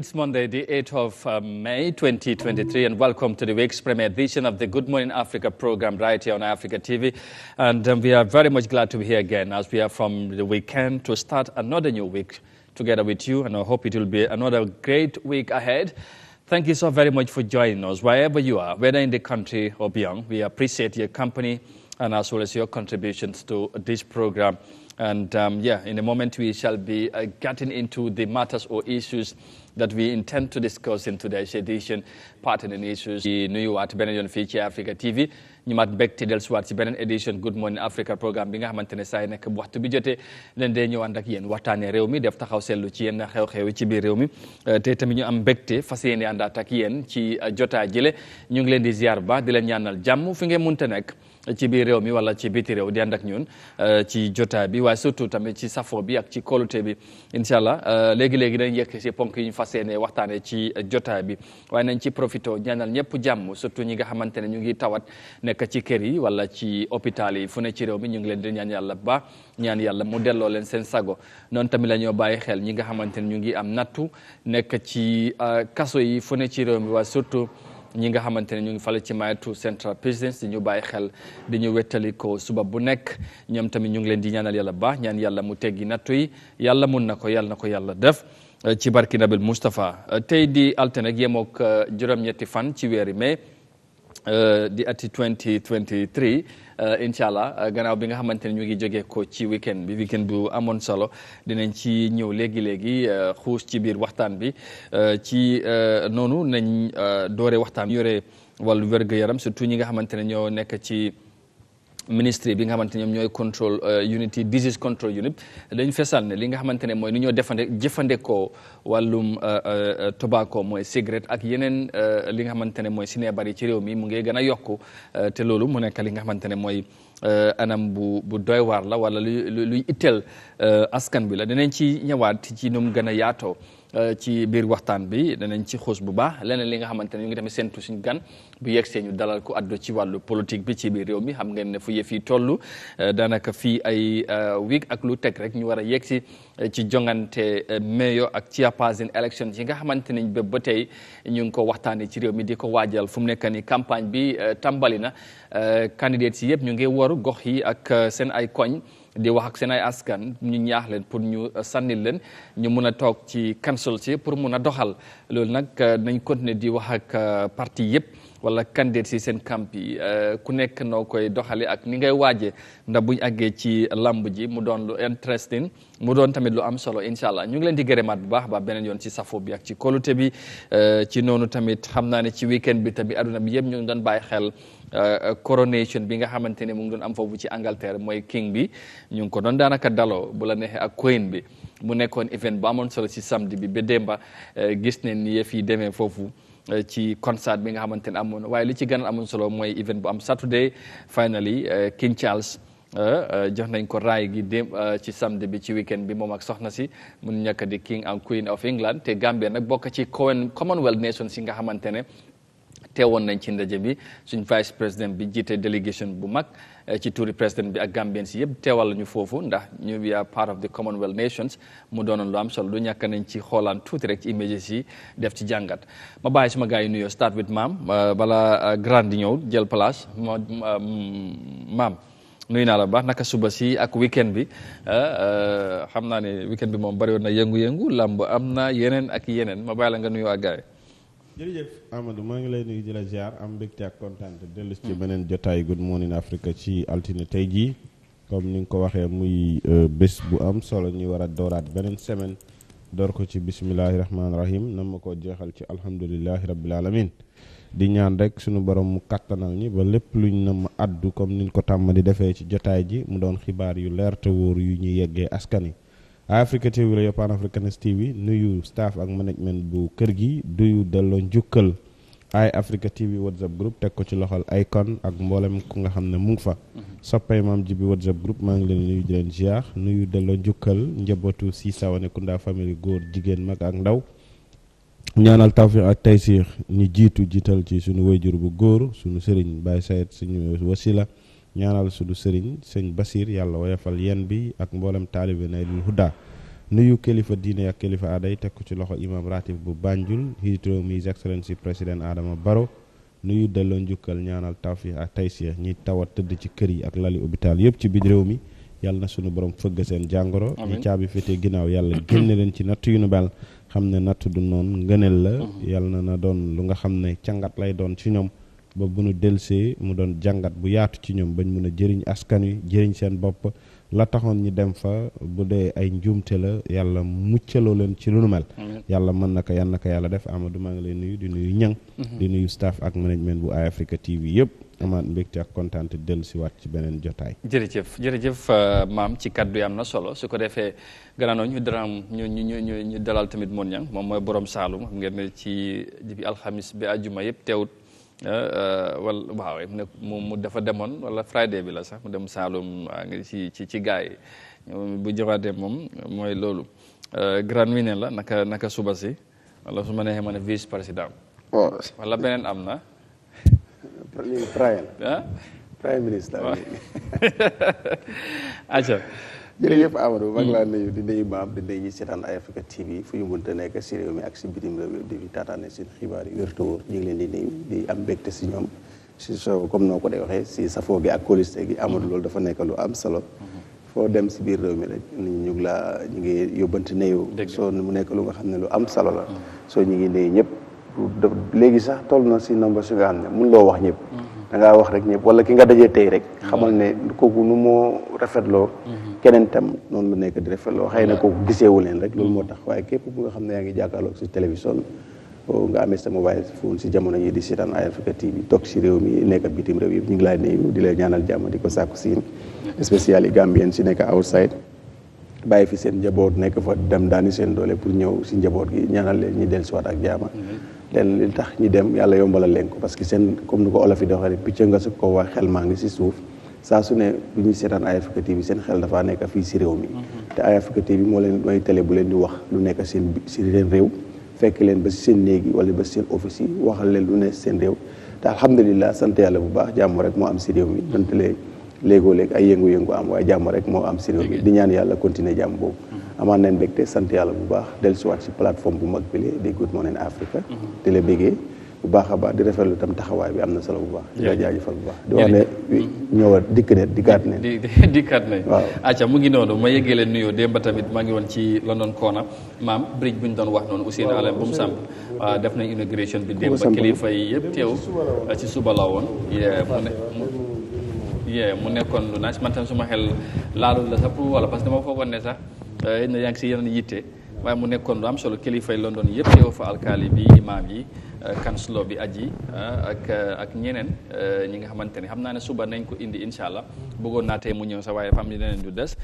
It's Monday, the 8th of May 2023, and welcome to the week's premiere edition of the Good Morning Africa program right here on Eyeafrica TV. And we are very much glad to be here again as we are from the weekend to start another new week together with you. And I hope it will be another great week ahead. Thank you so very much for joining us wherever you are, whether in the country or beyond. We appreciate your company and as well as your contributions to this program. And in a moment we shall be getting into the matters or issues that we intend to discuss in today's edition, pertinent issues. The new at Benedion Feature Africa TV. ñu mat mbégte del suwaat ci beneen édition Good Morning Africa programme bi nga xamante ne saa yi nekk bu waxtu bi jotee leen dee ñëw ànd ak yéen waxtaanee réew mi def taxaw seetlu ci yenn xew-xew ci biir réew mi te tamit ñu am mbégte fas yéene àndaat ak yéen ci jotaay jële ñu ngi leen di ziar ba di leen ñaanal jàmm fi ngeen munte nekk ci biir réew mi wala ci biti réew di ànd ak ñun ci jotaay bi waaye surtout tamit ci safo bi ak ci kóolute bi incha allah léegi-léegi dañ yekk si ponk yi ñu fas yéene waxtaanee ci jotaay bi waaye nañ ci profito ñaanal ñëpp jàmm surtout ñi nga xamante ne ñu ngi tawat nekk ci kër yi wala ci hôpital yi fu ne ci réew mi ñu ngi leen di ñaan yàlla ba ñaan yàlla mu delloo leen seen sago noonu tamit la ñoo bàyyi xel ñi nga xamante ne ñu ngi am nattu nekk ci kaso yi fu ne ci réew mi waaye surtout ñi nga xamante ne ñu ngi fale ci Mayatu Central Prison di ñu bàyyi xel di ñu wettali ko suba bu nekk ñoom tamit ñu ngi leen di ñaanal yàlla ba ñaan yàlla mu teggi nattu yi yàlla mun na ko yàlla def ci barki Nabil Moustapha tey di altine ak yemook juróom-ñetti fan ci weeri mai di ati 2023 incha allah gannaaw bi nga xamante ne ñu ngi jógee ko ci weekend bu amoon solo dinañ ci ñëw léegi xuus ci biir waxtaan bi ci noonu nañ doore waxtaan yore wàllu wér-gu-yaram surtout ñi nga xamante ne ñoo nekk ci ministry bi nga xamante ñoom ñooy control unity disease control unit dañ fesal ne li nga xamante ne mooy ni ñoo jëfandikoo wàllum tobacco mooy cigarette ak yeneen li nga xamante ne mooy sineebar yi ci réew mi mu ngi gën a yokku te loolu mu nekk li nga xamante ne mooy anam bu doy waar la wala luy itteel askan bi la dinañ ci ñëwaat ci nu mu gën a yaatoo ci biir waxtaan bi danañ ci xuus bu baax leneen li nga xamante ne ñu ngi tamit séntu suñu gan bu yegsee ñu dalal ko addu ci wàllu politique bi ci biir réew mi xam ngeen ne fu yëf yi toll daanaka fii ay week ak lu teg rek ñu war a yegsi ci jongante mayo ak chairperson elections yi nga xamante ne ba tey ñu ngi ko waxtaanee ci réew mi di ko waajal fu mu nekk ni campagne bi tàmbali na candidates yi yëpp ñu ngi waru gox yi ak seen ay koñ di wax ak seen ay askan ñu ñaax leen pour ñu sànnil leen ñu mun a toog ci council si pour mun a doxal loolu nag nañ continuer di wax ak parti yëpp wala candidat si seen camp yi ku nekk noo koy doxale ak ni ngay waajee ndax buñ àggee ci lamb ji mu doon lu interesting mu doon tamit lu am solo incha allah ñu ngi leen di gërëmaat bu baax ba beneen yoon ci safo bi ak ci kóolute bi ci noonu tamit xam naa ne ci weekend bi tamit aduna bi yëpp ñu ngi doon bàyyi xel Coronation bi nga xamante ne mu ngi doon am foofu ci Angleterre mooy king bi ñu ngi ko doon daanaka daloo bu la neexee ak queen bi mu nekkoon event bu amoon solo ci samedi bi ba démba gis ne ni yëf yi demee foofu ci concert bi nga xamante ne amoon waaye li ci gën a amoon solo mooy event bu am Saturday finally King Charles jox nañ ko raay gi dem ci samedi bi ci weekend bi moom ak soxna si mun ñàkk di King and Queen of England te Gambia nag bokk ci Commonwealth Nations yi nga xamante ne teewoon nañ ci ndaje bi suñ vice président bi jiite délégation bu mag ci turi président bi ak Gambien si yëpp teewal ñu foofu ndax ñu we are part of the Commonwealth Nations mu doonoon lu am solo du ñàkk nañ ci xoolaan tuuti rek ci images yi def ci jàngat ma bàyyi suma gars yi nuyoo start with maam bala grand di ñëw jël place maam nuyu naa la baax naka suba si ak weekend bi xam naa ne weekend bi moom bari woon na yëngu-yëngu lamb am na yeneen ak yeneen ma bàyyi la nga nuyoo ak gars yi jërëjëf Amadou maa ngi lay nuyu di la ziar am mbégte ak kontaan te dellu ci beneen jotaay Good Morning Africa ci altine tey jii comme ni nga ko waxee muy bés bu am solo ñu war a dooraat beneen semaine door ko ci bismillahi rahmaani rahim na ma ko jeexal ci alhamdulilahi rabbil alamin di ñaan rek suñu borom mu kattanal ñi ba lépp luñ na ma addu comme niñ ko tàmm di defee ci jotaay ji mu doon xibaar yu leer te wóor yu ñuy yeggee askan yi Eyeafrica TV la Pan Africanist TV nuyu staff ak management bu kër gi duyu delloo njukkal Eyeafrica TV WhatsApp group teg ko ci loxol Icon ak mboolem ku nga xam ne mu ngi fa soppay maam ji bi WhatsApp group maa ngi leen nuyu di leen ziar nuyu delloo njukkal njabootu si sawane Kunda famille góor jigéen mag ak ndaw ñaanal tawfiq ak taysir ñi jiital ci suñu wayjur bu góor suñu sëriñ Baye Sayed suñu wasila ñaanal suñu sëriñ sëñ Basir yàlla woyofal yen bi ak mboolem taalibe Naylul Huda nuyu kilifa diine ak kilifa aada yi teg ko ci loxo imam ratib bu Banjul njiitu réew mi His Excellency président Adama Barrow nuyu delloo njukkal ñaanal tawfiq ak taysiir ñi tawat tëdd ci kër yi ak lali hôpital yëpp ci biir réew mi yàlla na sunu borom fëgg seen jàngoro ñi caabi féete ginnaaw yàlla génne leen ci natt yu nu mel xam ne natt du noonu ngëneel la yàlla na doon lu nga xam ne càngat lay doon ci ñoom ba bu nu delsee mu doon jàngat bu yaatu ci ñoom bañ mën a jëriñ askan wi jëriñ seen bopp la taxoon ñi dem fa bu dee ay njuumte la yàlla muccaloo leen ci lu nu mel yàlla mën na ko yal na ko yàlla def Amadou maa ngi lay nuyu di nuyu ñang di nuyu staff ak management bu Eyeafrica TV yëpp amaat mbégte ak kontaan te dellu si waat ci beneen jotaay jërëjëf maam ci kaddu yi am na solo su ko defee gannaaw ñu dalal tamit moon ñang moom mooy borom Saalum xam ngeen ne ci jibi alxamis bi àjjuma yëpp teewut wala waaw mu dafa demoon wala Friday bi la sax mu dem Saalum ngi ci gaay yi bu jëwaatee moom mooy loolu grand wine la naka suba si wala su ma neexee ma ne vice président wala beneen am na prime ministre aca jërëjëf Amadou maa ngi laa nuyu di nuyu maam di nuyu ñi seetaan Eyeafrica TV fu ñu mënta nekk si réew mi ak si bitim réew di fi taataane seen xibaar yi wér te wóor ñu ngi leen di nuyu di am mbégte si ñoom si so comme noo ko dee waxee si safoo gi ak kóolute gi Amadou loolu dafa nekk lu am solo foo dem si biir réew mi rek ñu ngi yóbbante nuyu soo mu nekk lu nga xam ne lu am solo la soo ñu ngi nuyu ñëpp léegi sax toll na si nombre si nga xam ne mun loo wax ñëpp da ngaa wax rek ñëpp wala ki nga dajee tey rek xamal ne kooku nu moo rafetloo keneen tam noonu la nekk di rafetloo xëy na kooku giseewu leen rek loolu moo tax waaye képp ku nga xam ne yaa ngi jàkkaarloog si télévision nga amee sa mobile phone si jamono yi di seetaan Eyeafrica TV toog si réew mi nekk bitim réew yëpp ñu ngi laay nuyu di lay ñaanal jàmm di ko sàkku si spécial yi Gambien si nekk outside bàyyi fi seen njaboot nekk fa dem daani seen doole pour ñëw si njaboot gi ñaanal leen ñi dellusiwaat ak jaama leen li tax ñi dem yàlla yombalal leen ko parce que seen comme ni ko olof yi di waxee picc nga su ko wax xel maa ngi si suuf saa su ne bu ñuy seetaan Eyeafrica TV seen xel dafaa nekk fii si réew mi te Eyeafrica TV mooy télé bu leen di wax lu nekk seen réew fekk leen ba si seen néegi wala ba si seen office yi waxal leen lu ne seen réew te alhamdulilah sant yàlla bu baax jàmm rek moo am si réew mi donte léegoo-léeg ay yëngu-yëngu am waaye jàmm rek moo am si réew mi di ñaan yàlla continuer jàmm boobu amaan nañ mbégte sant yàlla bu baax dellusiwaat si plateforme bu mag bi di Good Morning Africa di la béggee bu baax a baax di rafetlu tam taxawaay bi am na solo bu baax di la jaajëfal bu baax di wax ne ñëwaat dikkaat ne waaw acca mu ngi noonu ma yëgee leen nuyoo démb tamit maa ngi woon ci London Corner maam bridge bu ñu doon wax noonu Ousseynou Allen bu mu samp def nañ inauguration bi démb kilifa yi yëpp teew ci suba la woon mu nekkoon lu naaj man tam suma xel laalul la sax pour wala parce que dama foogoon ne sax na yaa ngi si yeneen yitte waaye mu nekkoon lu am solo kilifa yi London yëpp teew fa alkaali bi imaam yi kanslo bi aji ak ñeneen ñi nga xamante ne xam naa ne suba nañ ko indi incha allah bëggoon naa tey mu ñëw sax waaye fam ni leneen du des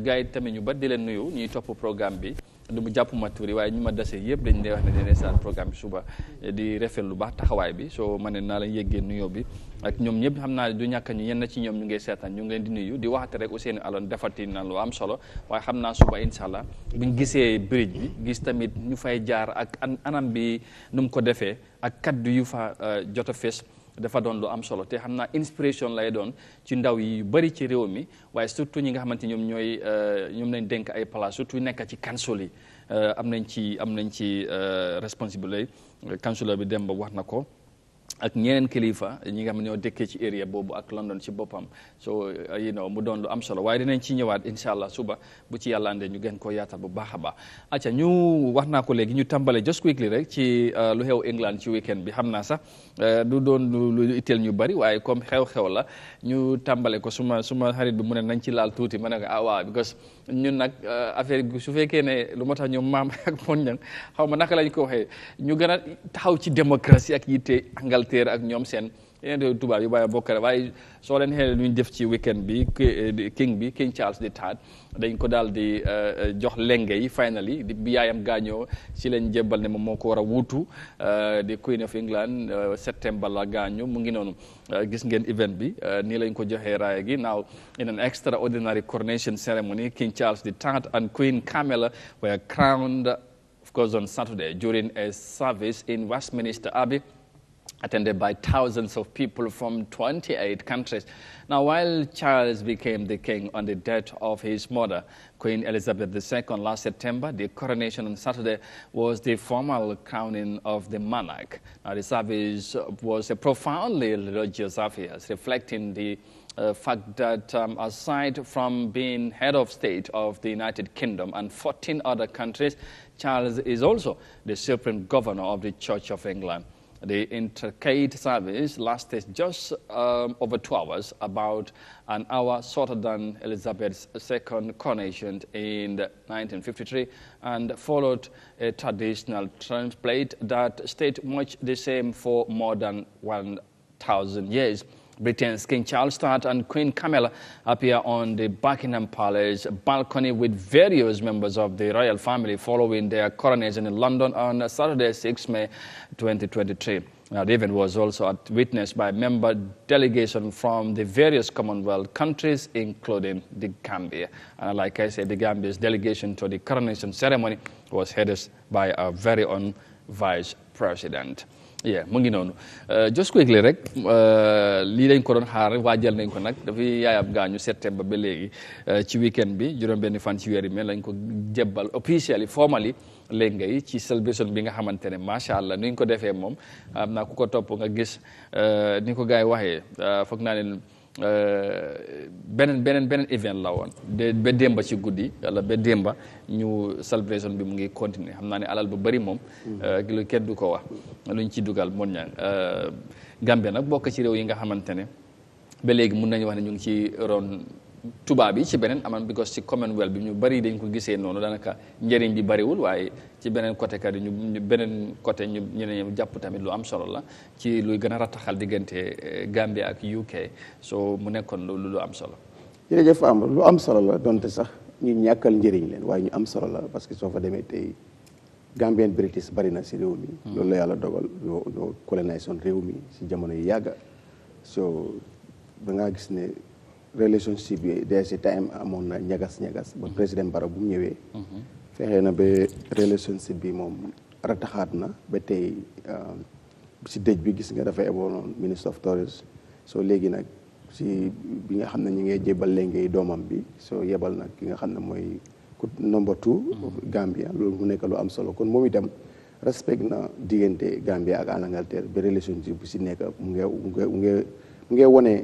gars yi tamit ñu ba di leen nuyu ñuy topp programme bi du mu jàpp ma turi waaye ñu ma dese yëpp dañ dee wax ne dina saan programme bi suba di rafet lu baax taxawaay bi soo ma ne naa la yéggee nuyoo bi ak ñoom ñëpp xam naa du ñàkk ñu yenn ci ñoom ñu ngi seetaan ñu ngi leen di nuyu di waxate rek Ousseynou Alone defati na lu am solo waaye xam naa suba incha allah buñ gisee bridge bi gis tamit ñu fay jaar ak anam bi nu mu ko defee ak kaddu yu fa jot a fees dafa doon lu am solo te xam naa inspiration lay doon ci ndaw yi yu bëri ci réew mi waaye surtout ñi nga xamante ñoom lañ dénk ay place surtout nekk ci council yi am nañ ci responsabilité councilor bi dem ba wax na ko ak ñeneen kilifa ñi nga xam ne ñoo dëkkee ci area boobu ak London ci boppam so mu doon lu am solo waaye dinañ ci ñëwaat incha allah suba bu ci yàlla andee ñu gën koo yaatal bu baax a baax acca ñu wax naa ko léegi ñu tàmbale just quickly rek ci lu xew England ci weekend bi xam naa sax du doon lu itteel ñu bari waaye comme xew-xew la ñu tàmbale ko suma xarit bi mu ne nañ ci laal tuuti ma ne ko waaw because ñun nag affaire bi su fekkee ne lu moo tax ñoom maam ak mon ñang xaw ma naka lañ ko waxee ñu gën a taxaw ci démocratie ak yitte Angleterre ak ñoom seen yeneen tubaab yi waaye bokkale waaye soo leen xeele lu ñu def ci weekend bi King Charles III dañ ko daal di jox lenge yi finally bi yaayam gaañoo ci leen jébbal ne moom moo ko war a wuutu di Queen of England septembre la gaañu mu ngi noonu gis ngeen event bi nii lañ ko joxee raaya gi now in an extraordinary coronation ceremony King Charles III and Queen Camilla were crowned of course on Saturday during a service in Westminster Abbey attended by thousands of people from 28 countries. Now, while Charles became the king on the death of his mother, Queen Elizabeth II, last September, the coronation on Saturday was the formal crowning of the monarch. Now, the service was a profoundly religious affair, reflecting the fact that aside from being head of state of the United Kingdom and 14 other countries, Charles is also the supreme governor of the Church of England. The intricate service lasted just over 2 hours, about an hour shorter than Elizabeth's second coronation in 1953, and followed a traditional template that stayed much the same for more than 1,000 years. Britain's King Charles III and Queen Camilla appear on the Buckingham Palace balcony with various members of the royal family following their coronation in London on Saturday, 6 May 2023. Now, the event was also witnessed by member delegation from the various Commonwealth countries, including the Gambia. And like I said, the Gambia's delegation to the coronation ceremony was headed by our very own Vice President. Yeah, mu ngi noonu just quickly rek lii lañ ko doon xaar waajal nañ ko nag dafay yaayam gaañu septembre ba léegi ci weekend bi juróom-benni fan ci weer yi lañ ko jébbal officially formally léegi ngay ci celebration bi nga xamante ne macha allah ni ñu ko defee moom am naa ku ko topp nga gis ni ko gars yi waxee foog naa ne beneen event la woon ba démba ci guddi wala ba démba ñu celebration bi mu ngi continuer xam naa ne alal bu bëri moom lu kenn du ko wax luñ ci dugal mon ñaan Gambia nag bokk ci réew yi nga xamante ne ba léegi mun nañu wax ne ñu ngi ci ron tubaab yi ci beneen aman because ci Commonwealth bi ñu bëri dañ ko gisee noonu daanaka njëriñ bi bëriwul waaye ci beneen côté kat yi ñu beneen côté ñu ñeneen ñi jàpp tamit lu am solo la ci luy gën a rattaxal diggante Gambia ak UK so mu nekkoon lu am solo. jërëjëf am lu am solo la donte sax ñu ñàkkal njëriñ leen waaye ñu am solo la parce que soo fa demee tey Gambian British bari na si réew mi. loolu la yàlla dogal ñoo colonisation réew mi si jamono yi yàgga so da ngaa gis ne relationship bi des si time amoon na ñagas ba président Barrow bu mu ñëwee fexee na ba relationship bi moom rataxaat na ba tey si dëj bi gis nga dafay eboon ministre of tourism soo léegi nag si bi nga xam ne ñu ngi jébal léegi doomam bi soo yebal nag ki nga xam ne mooy number 2 Gambia loolu mu nekk lu am solo kon moom itam respect na diggante Gambia ak Angleterre ba relationship bu si nekk mu ngi wone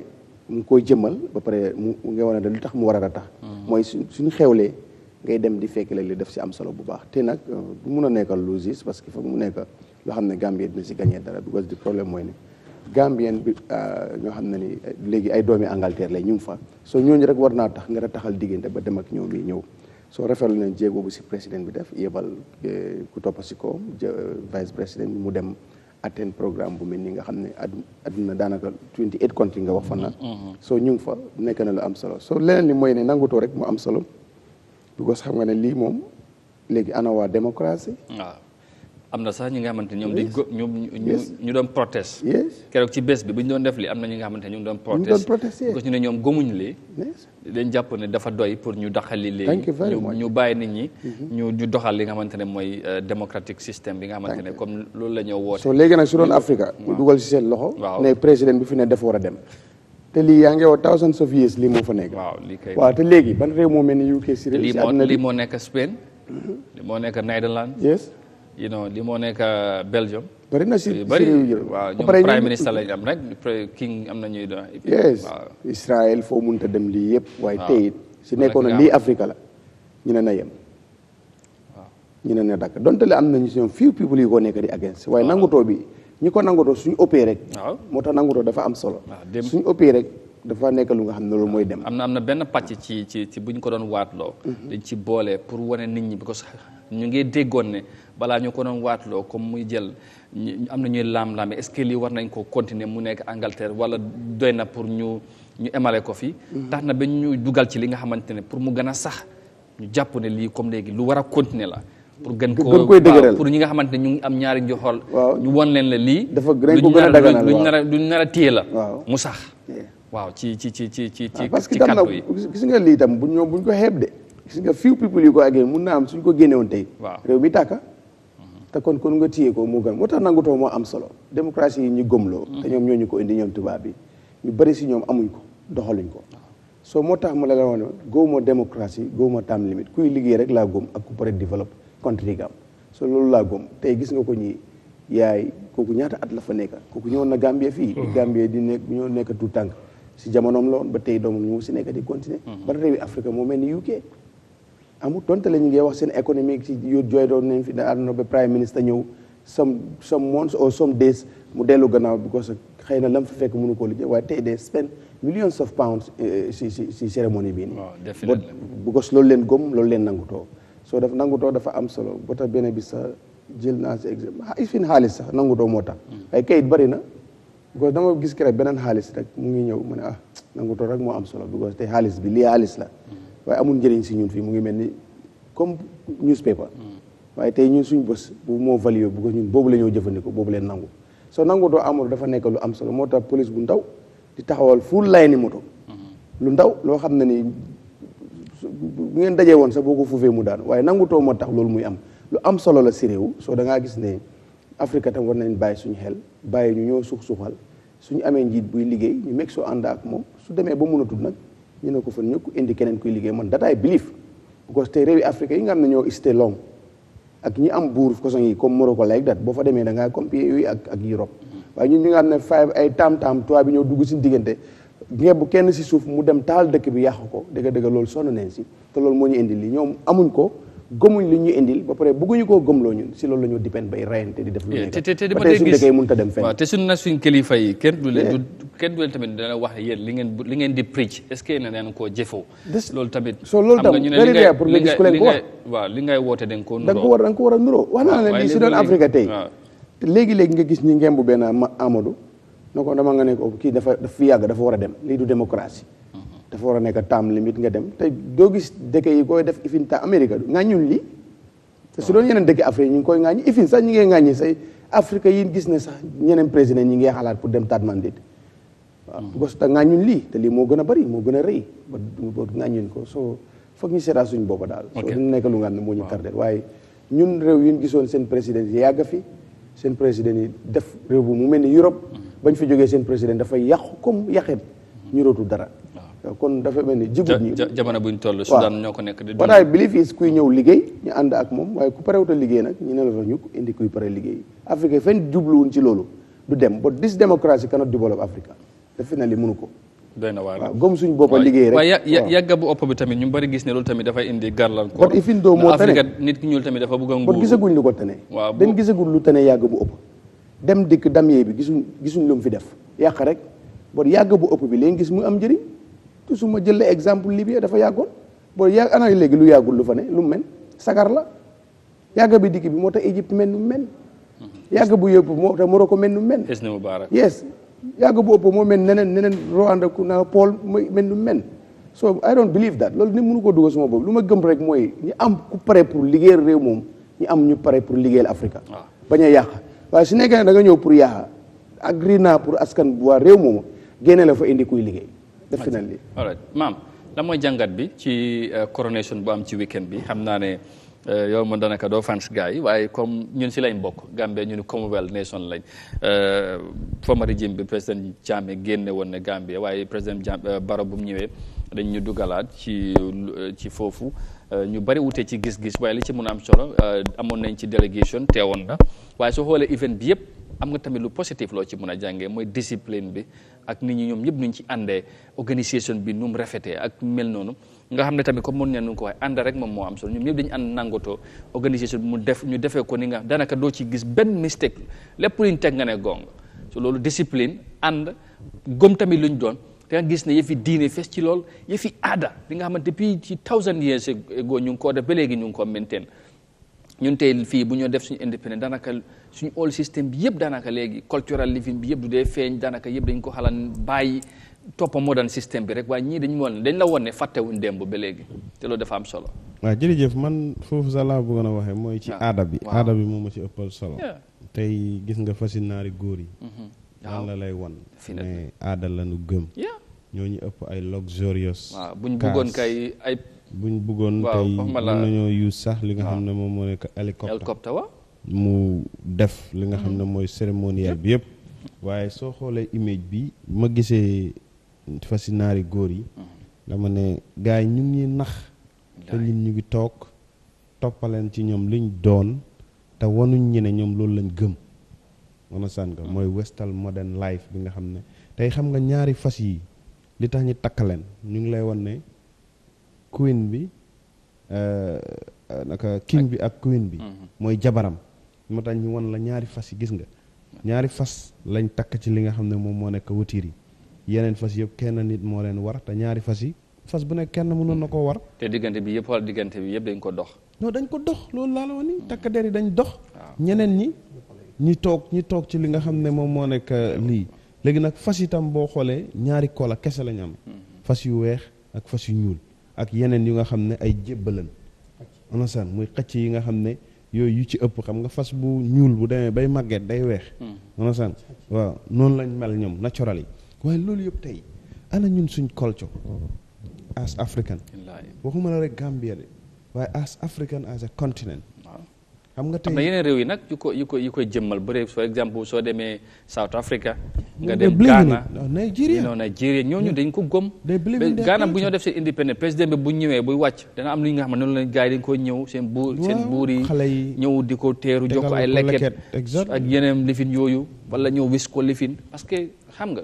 mu ngi koy jëmmal ba pare mu ngi wane ne lu tax mu war a tax mooy suñu xewlee ngay dem di fekk léeg-léeg def si am solo bu baax te nag du mun a nekkal lu juste parce que foog mu nekk loo xam ne Gambie dina si gagné dara because du problème mooy ne Gambien bi ñoo xam ne ni léegi ay doomi Angleterre lay ñu ngi fa soo ñooñu rek war naa tax nga a taxal diggante ba dem ak ñoom yi ñëw soo rafetlu nañ jéego bu si président bi def yebal ku toppa si ko vice président bi mu dem atteindre programme bu mel ni nga xam ne adduna daanaka 28 country nga wax fa na soo ñu ngi fa nekk na lu am solo soo leneen li mooy ne nangutoo rek mu am solo because xam nga ne lii moom léegi ana waa démocratie waaw am na sax ñi nga xamante ñoom ñu doon protest keroog ci bés bi bu ñu doon def lii am na ñi nga xamante ñu doon protest parce que ñu ne ñoom gëmuñ lii dañ jàpp ne dafa doy pour ñu doxali léegi ñu bàyyi nit ñi ñu doxal li nga xamante ne mooy démocratique système bi nga xamante ne comme loolu la ñoo woote so léegi nag su doon Afrique ñu dugal si seen loxo ne président bi fi ne dafa war a dem te lii yaa ngi wax thousands of years lii moo fa nekk waaw te léegi ban réew moo mel ni UK si lii moo nekk Spain li moo nekk Netherlands you know li moo nekk Belgium bari na si waaw ñoom prime ministre lañ am rek king am na ñuy doon Israël foo mënta dem lii yëpp waaye tey si nekkoon na lii Afrique la ñu ne na yem ñu ne na dakk donte le am nañu si ñoom few people yi ko nekk di against waaye nangutoo bi ñi ko nangutoo suñu ëppee rek moo tax nangutoo dafa am solo suñu ëppee rek dafa nekk lu nga xam ne loolu mooy dem am na benn pàcc ci buñ ko doon waatloo dañ ci boole pour wane nit ñi parce que ñu ngi déggoon ne balaa ñu ko doon waatloo comme muy jël am na ñuy laam-laame est-ce que lii war nañ ko continuer mu nekk Angleterre wala doy na pour ñu emale ko fi tax na ba ñu dugal ci li nga xamante ne pour mu gën a sax ñu jàpp ne lii comme léegi lu war a continuer la pour gën koy dëgëral pour ñi nga xamante ne ñu ngi am ñaari njoxol ñu won leen la lii dafa gën ko gën a daganal luñ nar a téye la mu sax waaw ci parce que tam na gis nga lii tam buñ ko xeeb de gis nga few people yi ko agee mun naa am suñ ko génnewoon tey réew mi tàkka te kon nga téye ko moo gën moo tax nangutoo moo am solo démocratie yi ñu gëmloo te ñoom ñoo ñu ko indi ñoom tubaab bi ñu bëri si ñoom amuñ ko doxaluñ ko soo moo tax ma la woon góoma démocratie góoma time limit kuy liggéey rek laa góom ak ku pare développe country gam so loolu laa góom tey gis nga ko ñi yaay kooku ñaata at la fa nekk kooku ñëwoon na Gambie fii Gambie di nekk ñoo nekk tout tànk si jamonoom la woon ba tey doomam ñu si nekk di continuer ba réewi Afrique moo mel ni UK amul donte la ñu ngi wax seen économique ci yu jooy doon nañ fi ne àdduna ba prime ministre ñëw some months or some days mu dellu gannaaw because xëy na lam fa fekk mënu koo liggéey waaye tey they spend millions of pounds si cérémonie bii nii because loolu leen gëm loolu leen nangutoo soo daf nangutoo dafa am solo ba tax benn bi sax jël naa si exemple ifin xaalis sax nangutoo moo tax waaye kayit bëri na because dama gis ki rek beneen xaalis rek mu ngi ñëw ma ne nangutoo rek moo am solo because tey xaalis bi lii xaalis la waaye amul njëriñ si ñun fii mu ngi mel ni comme newspaper waaye tey ñun suñ bës bu moo value bu ko ñun boobu la ñoo jëfandikoo boobu leen nangu soo nangutoo amul dafa nekk lu am solo moo tax police bu ndaw di taxawal full line ni moto lu ndaw loo xam ne ni bu ngeen dajee woon sax boo ko fuufee mu daan waaye nangutoo moo tax loolu muy am lu am solo la si réew soo da ngaa gis ne Afrique tam war nañ bàyyi suñu xel bàyyi ñu ñoo suxal suñu amee njiit buy liggéey ñu meg soo ànd ak moom su demee ba mënatul nag ñu ne ko fan ñëkk indi keneen kuy liggéey man dataay believe because tey réewi Afrique yi nga xam ne ñoo stay long ak ñi am buur façon yi comme Morocco like that boo fa demee da ngaa compie yooyu ak Europe waaye ñun ñi nga xam ne ay taam tubaab bi ñoo dugg si diggante ngebu kenn si suuf mu dem taal dëkk bi yàqu ko dëgg loolu sonn nañ si te loolu moo ñu indil li ñoom amuñ ko gëmuñ li ñu indil ba pare bëgguñu koo gëmloo ñun si loolu la ñu dépend bay rayante di def lu nekk te ba tey suñu dëkk yi mënut a dem fenn waaw te suñu nag suñ kilifa yi kenn du leen tamit dana wax yéen li ngeen di preach est-ce que yéen neen koo jëfoo loolu tamit so loolu tam very rare pour nga gis ku leen ko wax waaw li ngay woote da nga ko war a nuroo wax naa la lii si doon Afrique tey léegi-léegi nga gis ñi ngemb benn Amadou na ko dama nga ne ko kii dafa fi yàgg dafa war a dem lii du démocratie dafa war a nekk term limite nga dem te doo gis dëkk yi koy def ifin ta Amérique nga ñun lii te su doon yeneen dëkk Afrique ñu ngi koy ŋaañi ifin sax ñi ngee ŋaañi say Afrique yi gis ne sax ñeneen président ñi ngi xalaat pour dem third mandate waaw parce que ŋaañun lii te lii moo gën a bëri moo gën a rëy ba ŋaañun ko soo foog ñu seetaat suñu boppa daal soo dina nekk lu nga xam ne moo ñu tardé waaye ñun réew yi ñu gisoon seen président yi yàgg fi seen président yi def réew bu mu mel ni Europe bañ fi jógee seen président dafay yàqu comme yàqeet ñu rootu dara kon dafa mel ni jigut ñi jamono buñ toll Sudan ñoo ko nekk di what I believe is kuy ñëw liggéey ñu ànd ak moom waaye ku parewut a liggéey nag ñu ne la ñu indi kuy pare liggéey Afrique fenn jubluwuñ ci loolu du dem but this democracy cannot develop Africa defe na li mënu ko doy na waar waaw gëm suñ boppa liggéey rek waaye yàgga bu ëpp bi tamit ñu bari gis ne loolu tamit dafay indi gàllankoor but ifin doo moo tane Afrique nit ki ñuul tamit dafa bëgg a nguur but gisaguñ lu ko tane dañ gisaguñ lu tane yàgg bu ëpp dem dikk damyee bi gisuñ lu mu fi def yàq rek but yàgg bu ëpp bi léegi gis mu am njëriñ toujours ma jël exemple Libye dafa yàggoon boo yàgg ana léegi lu yàggul lu fa ne lu mu mel sagar la yàgg bi dikk bi moo tax Égypte mel nu mel yàgg bu yëpp moo tax Morocco mel nu mel yes yàgg bu ëpp moo mel neneen Rwanda ku na Paul mel nu mel so I don't believe that loolu nit mënu ko dugal suma boobu lu ma gëm rek mooy ñu am ku pare pour liggéeyal réew moom ñu am ñu pare pour liggéeyal Afrique bañ a yàq waaye su nekkee ne da nga ñëw pour yàq agri naa pour askan bu waa réew moom génne la fa indi kuy liggéey definitely all right maam la mooy jàngat bi ci coronation bu am ci weekend bi xam naa ne yow man danaka doo fans gars yi waaye comme ñun si lañ bokk Gambie ñu ni Commonwealth nation lañ former régime bi président Jammeh génne woon ne Gambie waaye président Barrow bu mu ñëwee dañ ñu dugalaat ci foofu ñu bari wutee ci gis-gis waaye li ci mën a am solo amoon nañ ci délégation teewoon na waaye soo xoolee event bi yëpp am nga tamit lu positif loo ci mën a jàngee mooy discipline bi ak nit ñi ñoom ñëpp nuñ ci àndee organisation bi nu mu rafetee ak mel noonu nga xam ne tamit comme mën nañu ko waxee ànd rek moom moo am solo ñoom ñëpp dañu ànd nangatoo organisation bi ñu defee ko ni nga daanaka doo ci gis benn mistake lépp luñ teg nga ne gong so loolu discipline ànd gëm tamit luñ doon te nga gis ne yëfi diine fees ci lool yëfi aada li nga xamante depuis ci 1000 years ago ñu ngi koo def ba léegi ñu ngi ko maintain ñun tey fii bu ñoo def suñu indépendant daanaka suñu old système bi yëpp daanaka léegi cultural living bi yëpp du dee feeñ daanaka yëpp dañ ko xalan bàyyi toppa modern système bi rek waaye ñii dañ la woon ne fàttewuñ démb ba léegi te loolu dafa am solo. waaw jërëjëf man foofu sax laa bëggoon a waxee mooy ci aada bi aada bi moom ma ci ëppal solo tey gis nga fasi naari góor yi lan la lay wan mais aada la nu gëm ñooñu ëpp ay luxurious waaw buñ bëggoon kay ay buñ bëggoon tey mën nañoo use sax li nga xam ne moom moo nekk hélicoptère wa mu def li nga xam ne mooy cérémonial bi yëpp waaye soo xoolee image bi ma gisee fasi naari góor yi dama ne gars yi ñu ngi nax te ñun ñu ngi toog toppaleen ci ñoom liñ doon te wanuñ ñi ne ñoom loolu lañ gëm wana sàn nga mooy western modern life bi nga xam ne tey xam nga ñaari fas yi li tax ñu takkaleen ñu ngi lay wan ne queen bi naka king bi ak queen bi mooy jabaram moo tax ñu wan la ñaari fas yi gis nga ñaari fas lañ takk ci li nga xam ne moom moo nekk watiir yi yeneen fas yëpp kenn nit moo leen war te ñaari fas yi fas bu nekk kenn mënoon na koo war te diggante bi yëpp wala diggante bi yëpp dañ ko dox non dañ ko dox loolu laa la wax ni takk der yi dañ dox ñeneen ñi toog ci li nga xam ne moom moo nekk lii léegi nag fas itam boo xoolee ñaari koola kese lañ am fas yu weex ak fas yu ñuul ak yeneen yu nga xam ne ay jébbalan onasan muy xëcc yi nga xam ne yooyu yu ci ëpp xam nga fas bu ñuul bu demee bay màgget day weex onasan waaw noonu lañ mel ñoom naturel yi waaye loolu yëpp tey ana ñun suñ culture as African waxuma la rek Gambia de waaye as African as a continent xam nga tey am na yeneen réew yi nag yu koy jëmmal bëri for exemple soo demee South Africa nga dem Ghana Nigeria ñooñu dañ ko gëm Ghana bu ñoo def seen independent président bi bu ñëwee buy wàcc dana am lu nga xam ne noonu la gars yi dañ ko ñëw seen buur yi ñëw di ko teeru jox ko ay lekket ak yeneen lifin yooyu wala ñëw wis ko lifin parce que xam nga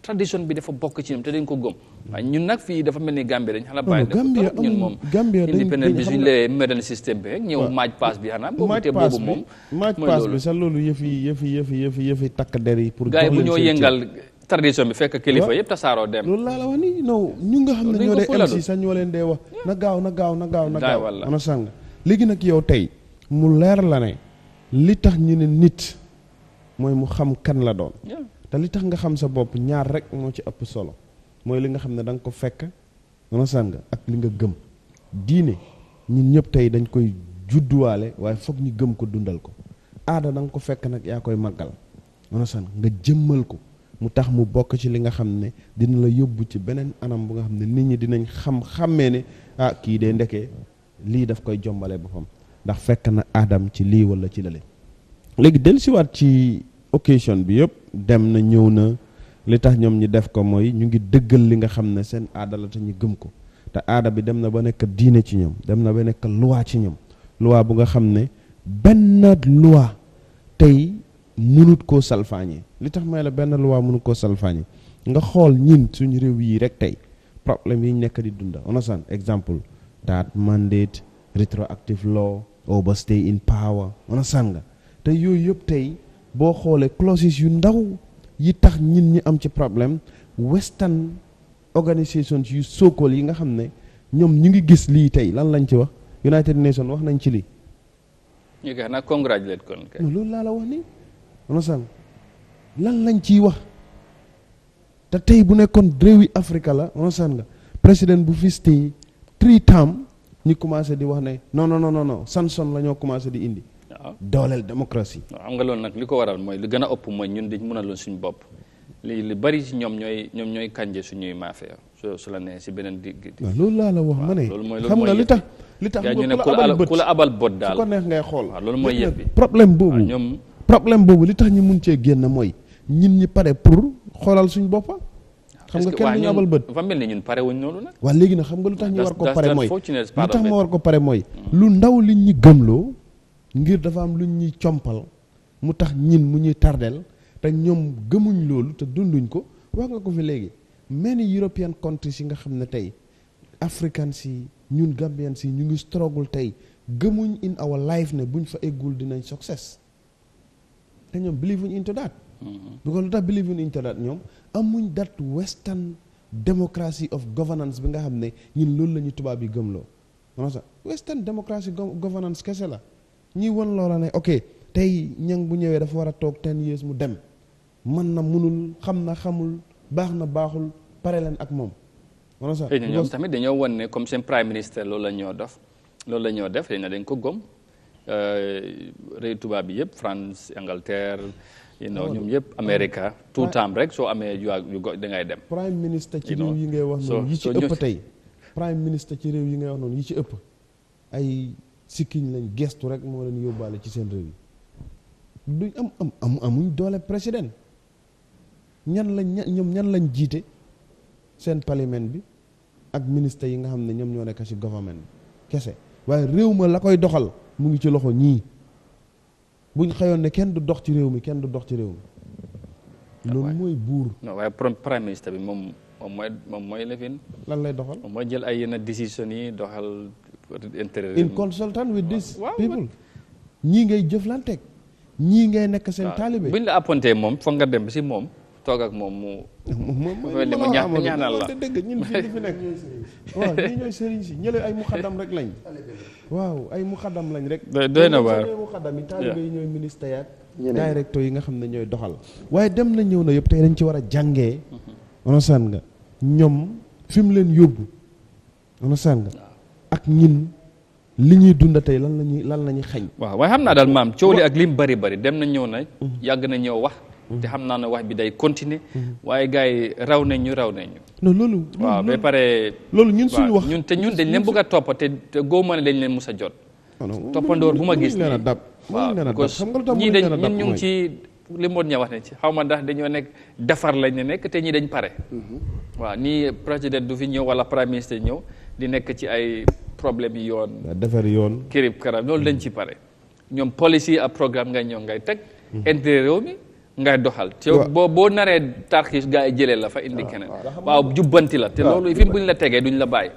tradition bi dafa bokk ci ñoom te dañ ko gëm waaye ñun nag fii dafa mel ni Gambia dañ xala bàyyi def ñun moom independent bi suñu lee modern système bi rek ñëw maaj pass bi xanaa boobu te boobu moom maaj pass bi sax loolu yëfi takk der yi pour gars yi bu ñoo yëngal tradition bi fekk kilifa yëpp tasaaroo dem loolu laa la wax ni non ñu nga xam ne ñoo dee MC sax ñoo leen dee wax na gaaw ana sàng léegi nag yow tey mu leer la ne li tax ñu ne nit mooy mu xam kan la doon te li tax nga xam sa bopp ñaar rek moo ci ëpp solo mooy li nga xam ne da nga ko fekk onasan nga ak li nga gëm diine ñun ñëpp tey dañ koy judduwaale waaye foog ñu gëm ko dundal ko aada da nga ko fekk nag yaa koy màggal onasan nga jëmmal ko mu tax mu bokk ci li nga xam ne dina la yóbbu ci beneen anam bu nga xam ne nit ñi dinañ xàmmee ne kii dee ndekee lii daf koy jombale boppam ndax fekk na aadam ci lii wala ci lale léegi dellusiwaat ci occasion bi yëpp dem na ñëw na li tax ñoom ñi def ko mooy ñu ngi dëggal li nga xam ne seen aada la te ñu gëm ko te aada bi dem na ba nekk diine ci ñoom dem na ba nekk loi ci ñoom loi bu nga xam ne benn loi tey mënut koo salfaañe li tax may la benn loi mënut koo salfaañe nga xool ñin suñu réew yi rek tey problème yi ñu nekk di dunda onasan exemple that mandate retroactive law overstay in power onasan nga te yooyu yëpp tey boo xoolee clauses yu ndaw yi tax ñin ñi am ci problème western organisations yu so-called yi nga xam ne ñoom ñu ngi gis lii tey lan lañ ci wax United Nations wax nañ ci lii ñu ngi xanaa congratulate kon kay loolu laa la wax ni onasan lan lañ ciy wax te tey bu nekkoon réewi Afrique la onasan nga président bu fi stay 3 term ñu commencé di wax ne non sanction la ñoo commencé di indi dooleel démocratie xam nga loolu nag li ko waral mooy li gën a ëpp mooy ñun dañ mën a loon suñu bopp li bari ci ñoom ñooy kànje suñuy maafe su la nee si beneen waaw loolu laa la wax ma ne xam nga li tax ñu ne ku la abal bot daal su ko neex ngay xool waaw loolu mooy yëpp bi problème boobu li tax ñu mun cee génn mooy ñin ñi pare pour xoolal suñ boppa xam nga kenn ñu abal bët dafa mel ni ñun pare wuñ noonu nag waaw léegi nag xam nga lu tax ñu war ko pare mooy lu tax ma war ko pare mooy lu ndaw liñ ñi gëmloo ngir dafa am luñ ñuy compal mu tax ñin mu ñuy tardel te ñoom gëmuñ loolu te dunduñ ko wax nga ko fi léegi many European countries yi nga xam ne tey African si ñun Gambian si ñu ngi struggle tey gëmuñ in our life ne buñ fa eggul dinañ success te ñoom believe into that because lu tax believe into that ñoom amuñ that western democracy of governance bi nga xam ne ñun loolu la ñu tubaab yi gëmloo western democracy governance kese la ñi won loola ne ok tey ñang bu ñëwee dafa war a toog 10 years mu dem man na munul xam na xamul baax na baaxul pare leen ak moom ñoom tamit dañoo won ne comme seen prime ministre loolu la ñoo def dañ ko gom réew tubaab bi yëpp France Angleterre ñoom yëpp America tout temps rek soo amee da ngay dem prime ministre ci réew yi ngay wax noonu yi ci ëpp tey prime ministre ci réew yi ngay wax noonu yi ci ëpp ay sikkiñ lañ gestu rek moo leen yóbbaale ci seen réew yi duñ amuñ doole président ñan lañ jiite seen parlement bi ak ministre yi nga xam ne ñoom ñoo nekk ci gouvernement bi kese waaye réew ma la koy doxal mu ngi ci loxo ñii buñ xëyoon ne kenn du dox ci réew mi loolu mooy buur. non waaye prime ministre bi moom mooy lefin. lan lay doxal. moom mooy jël ay yenn décisions yi doxal intérêt. in consultant with these people. ñii ngay jëflanteeg ñii ngay nekk seen taalibe. buñ la appointé moom foog nga dem si moom toog ak moom mu. mu ñaanal la dëgg ñun fii di fi nekk. waaw ñii ñooy sëriñ si ñële ay muxaddam rek lañ. waaw ay muxaddam lañ rek. doy na waar muxaddam yi taalibe yi ñooy ministre yaak directeur yi nga xam ne ñooy doxal. waaye dem na ñëw na yëpp tey dañ ci war a jàngee. understand nga ñoom fi mu leen yóbbu. understand nga ak ñin li ñuy dunda tey lan lañuy xañ. waaw waaye xam naa daal maam coow li ak lim bari dem na ñëw na. yàgg na ñëw wax. te xam naa ne wax bi day continuer. waaye gars yi raw nañ ñu. non loolu. waaw ba pare. loolu ñun suñu wax ñun dañ leen bëgg a topp te góob ne dañ leen mus a jot. toppandoor bu ma gis nii waaw parce que ñii ñun ñu ngi ci li Modou ña wax ne ci xaw ma ndax dañoo nekk defar lañ ne nekk te ñii dañ pare. waaw nii président du fi ñëw wala premier ministre ñëw di nekk ci ay problème yi yoon. defar yoon. kirib karab loolu dañ ci pare. ñoom policy ak programme ngay ñëw ngay teg. intérêt réew mi ngay doxal. te boo naree tarxiis gaa yi jëlee la fa indi keneen. waaw jubbanti la te loolu fi buñ la tegee duñ la bàyyi.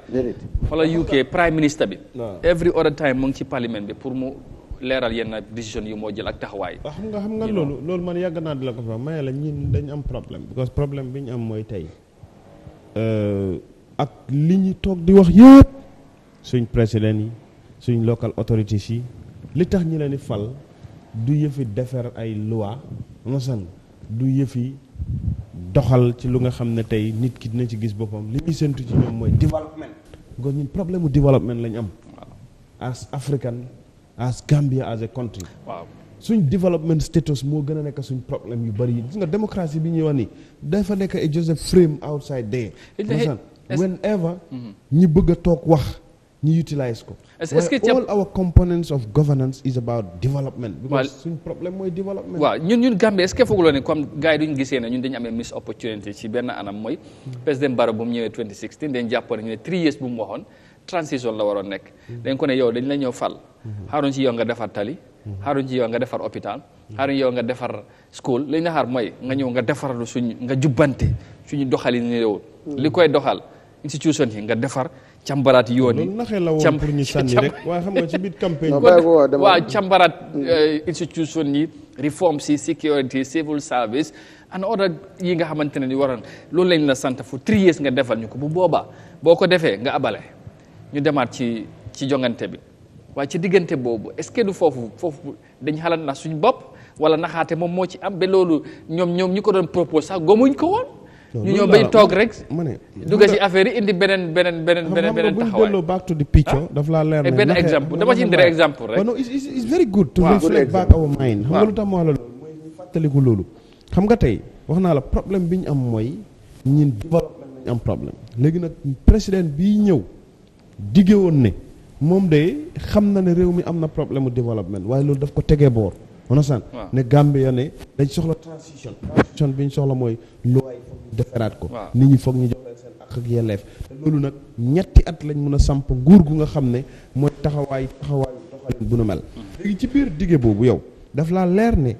wala UK prime minister bi. every other time mu ngi ci parlement bi pour mu leeral yenn décision yu moo jël ak taxawaay. xam nga loolu man yàgg naa di la ko fa maye la ñun dañ am problème because problème bi ñu am mooy tey ak li ñu toog di wax yëpp suñ président yi suñ local authorities yi li tax ñi leen di fal du yëfi defar ay loi nosan du yëfi doxal ci lu nga xam ne tey nit ki dina ci gis boppam li ñuy séntu ci ñoom mooy développement because ñun problème mu développement lañ am as African as Gambia as a country. waaw suñ development status moo gën a nekk suñ problème yu bari yi gis nga démocratie bi ñuy wax ni dafa nekk a just a frame outside there. whenever ñi bëgg a toog wax ñi utilize ko. est-ce que all our components of governance is about development. because suñ problème mooy development. waaw ñun Gambia est-ce que fooguloo ne comme gars yi duñ gisee ne ñun dañu amee miss opportunity ci benn anam mooy. président Barrow bu mu ñëwee 2016 dañ jàppoon ñu ne 3 years bu mu waxoon transition la waroon nekk. dañ ko ne yow dañ la ñëw fal. xaaruñ ci yow nga defar tali. xaaruñ ci yow nga defar hôpital. xaaruñ yow nga defar school li ñu xaar mooy nga ñëw nga defarlu nga jubbante suñu doxalin réew. li koy doxal institution yi nga defar càmbaraat yoon yi. loolu naxee la woon pour ñu sànni rek waaye xam nga ci biir campagne. waaw càmbaraat institution yi reform si security civil service and other yi nga xamante ne ni waroon loolu lañ la sant fu 3 years nga defal ñu ko bu boobaa boo ko defee nga abale ñu demaat ci jongante bi waaye ci diggante boobu est-ce que du foofu dañ xalaat na suñu bopp wala naxaate moom moo ci am ba loolu ñoom ñu ko doon propose sax gomuñ ko woon. ñu ñëw bay toog rek. dugg ci affaire yi indi beneen taxawaay. bu ñu delloo back to the picture. daf laa leer ne benn exemple dama ci indi rek exemple rek. no it's very good to reflect back our mind. xam nga lu tax ma wax la loolu mooy ñu fàttaliku loolu. xam nga tey wax naa la problème bi ñu am mooy ñun développement lañu am problème. léegi nag président bii ñëw dige woon ne moom de xam na ne réew mi am na problème mu développement waaye loolu daf ko tegee boor. understand ne Gambia ne dañ soxla transition bi ñu soxla mooy loi yi foog ñu defaraat ko nit ñi foog ñu jox leen seen ak yelleef te loolu nag 2 at lañ mën a samp nguur gu nga xam ne mooy taxawaayu doxalin bu nu mel léegi ci biir dige boobu yow daf laa leer ne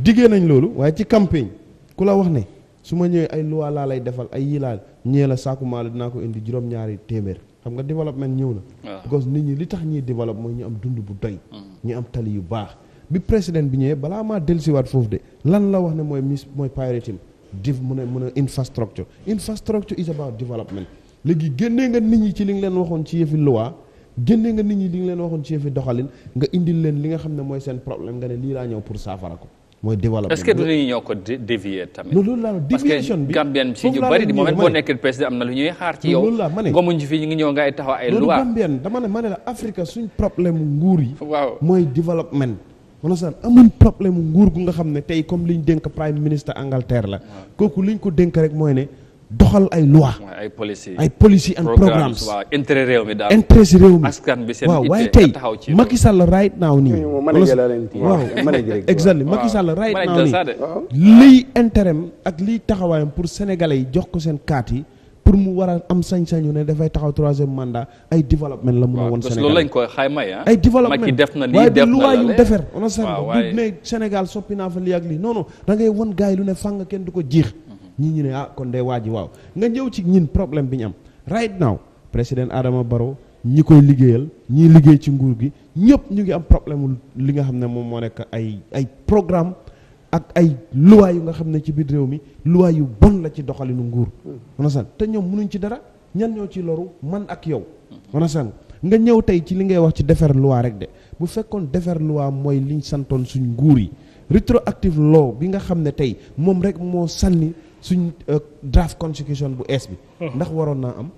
digee nañ loolu waaye ci campagne ku la wax ne su ma ñëwee ay loi laa lay defal ay yilaal ñee la saaku maalo dinaa ko indi juróom-ñaari téeméer xam nga développement ñëw na parce que nit ñi li tax ñuy développe mooy ñu am dund bu doy ñu am tali yu baax bi président bi ñëwee balaa maa dellusiwaat foofu de lan la wax ne mooy priority mu ne infrastructure is about development léegi génnee nga nit ñi ci li nga leen waxoon ci yëfi loi génnee nga nit ñi li nga leen waxoon ci yëfi doxalin nga indil leen li nga xam ne mooy seen problème nga ne lii laa ñëw pour saafara ko mooy développement. est-ce que du ñu ñoo ko dévier tamit. loolu laa déviation bi parce que Gambien si ñu bari di moment boo nekkee président am na lu ñuy xaar ci yow. loolu laa ma ne gomuñ ci fii ñu ngi ñëw nga ay taxaw ay loi. loolu Gambien dama ne ma ne la Afrique suñ problème nguur yi. waaw mooy développement. man amuñ problème nguur gu nga xam ne tey comme liñ dénk prime ministre Angleterre la. kooku liñ ko dénk rek mooy ne doxal ay loi ay policy and programmes intérêt réew mi daal intérêt réew mi askan bi seen waaw waaye tey Macky Sall right now nii waaw exactly Macky Sall right now nii liy intérêt ak liy taxawaayam pour sénégalais yi jox ko seen kaat yi pour mu war a am sañ-sañu ne dafay taxaw 3e mandat ay développement la mun a woon Sénégal loolu lañ ko xayma ay développement def na waaye du luwaa yu defer on a du ne Sénégal soppi naa fa lii ak lii non non da ngay won gars yi lu ne fàng kenn du ko jiix ñi ne kon day waaji waaw nga ñëw ci ñin problème bi ñu am right now président Adama Barrow ñi koy liggéeyal ñi liggéey ci nguur gi ñëpp ñu ngi am problème li nga xam ne moom moo nekk ay programme ak ay loi yu nga xam ne ci biir réew mi loi yu bon la ci doxalinu nguur onasan te ñoom mënuñ ci dara ñan ñoo ci loru man ak yow onasan nga ñëw tey ci li ngay wax ci defar loi rek de bu fekkoon defar loi mooy liñ santoon suñ nguur yi retroactive law bi nga xam ne tey moom rek moo sànni suñ draft constitution bu ees bi ndax waroon naa am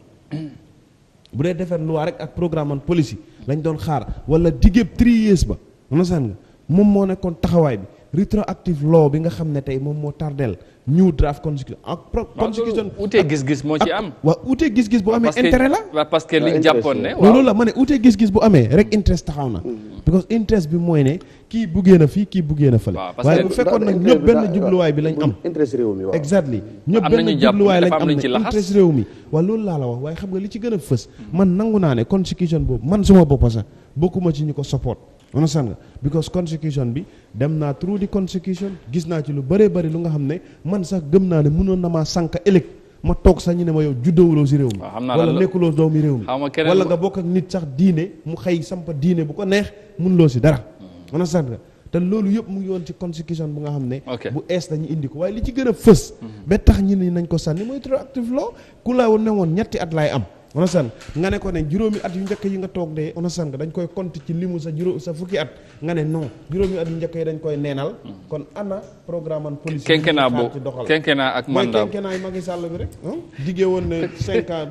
bu dee defar loi rek ak programme and policy lañ doon xaar wala diggéeb 3 years ba onasan nga moom moo nekkoon taxawaay bi retroactive law bi nga xam ne tey moom moo tardel new draft constitution ak constitution utee gis-gis moo ci am waaw utee gis-gis bu amee intérêt la parce que liñ jàppoon ne loolu la ma ne utee gis-gis bu amee rek interest taxaw na because interest bi mooy ne kii buggee na fii kii buggee na fële waaye bu fekkoon nag ñëpp benn jubluwaay bi lañ am interest réew mi waaw exactly ñëpp benn jubluwaay lañ am ne interest réew mi waaw loolu laa la wax waaye xam nga li ci gën a fës man nangu naa ne constitution boobu man suma boppa sax bokkuma ci ñu ko support understand nga because constitution bi dem naa through the constitution gis naa ci lu bëree bëri lu nga xam ne man sax gëm naa ne mënoon na maa sànk ëllëg ma toog sax ñu ne ma yow juddawuloo si réew mi wala nekkuloo doomi réew mi wala nga bokk ak nit sax diine mu xëy sampa diine bu ko neex mënuloo si dara understand nga te loolu yëpp mu ngi woon ci constitution bu nga xam ne bu ees dañu indi ko waaye li ci gën a fës ba tax ñi ni nañ ko sànni mooy retroactive law ku la ne woon 3 at laay am onasan nga ne ko ne juróomi at yu njëkk yi nga toog de onasan nga dañ koy compter ci limu sa fukki at nga ne non juróomi at yu njëkk yi dañ koy neenal kon ana programme an police quinquennat ak mandat mooy quinquennat Macky Sall bi rek diggee woon ne 5 ans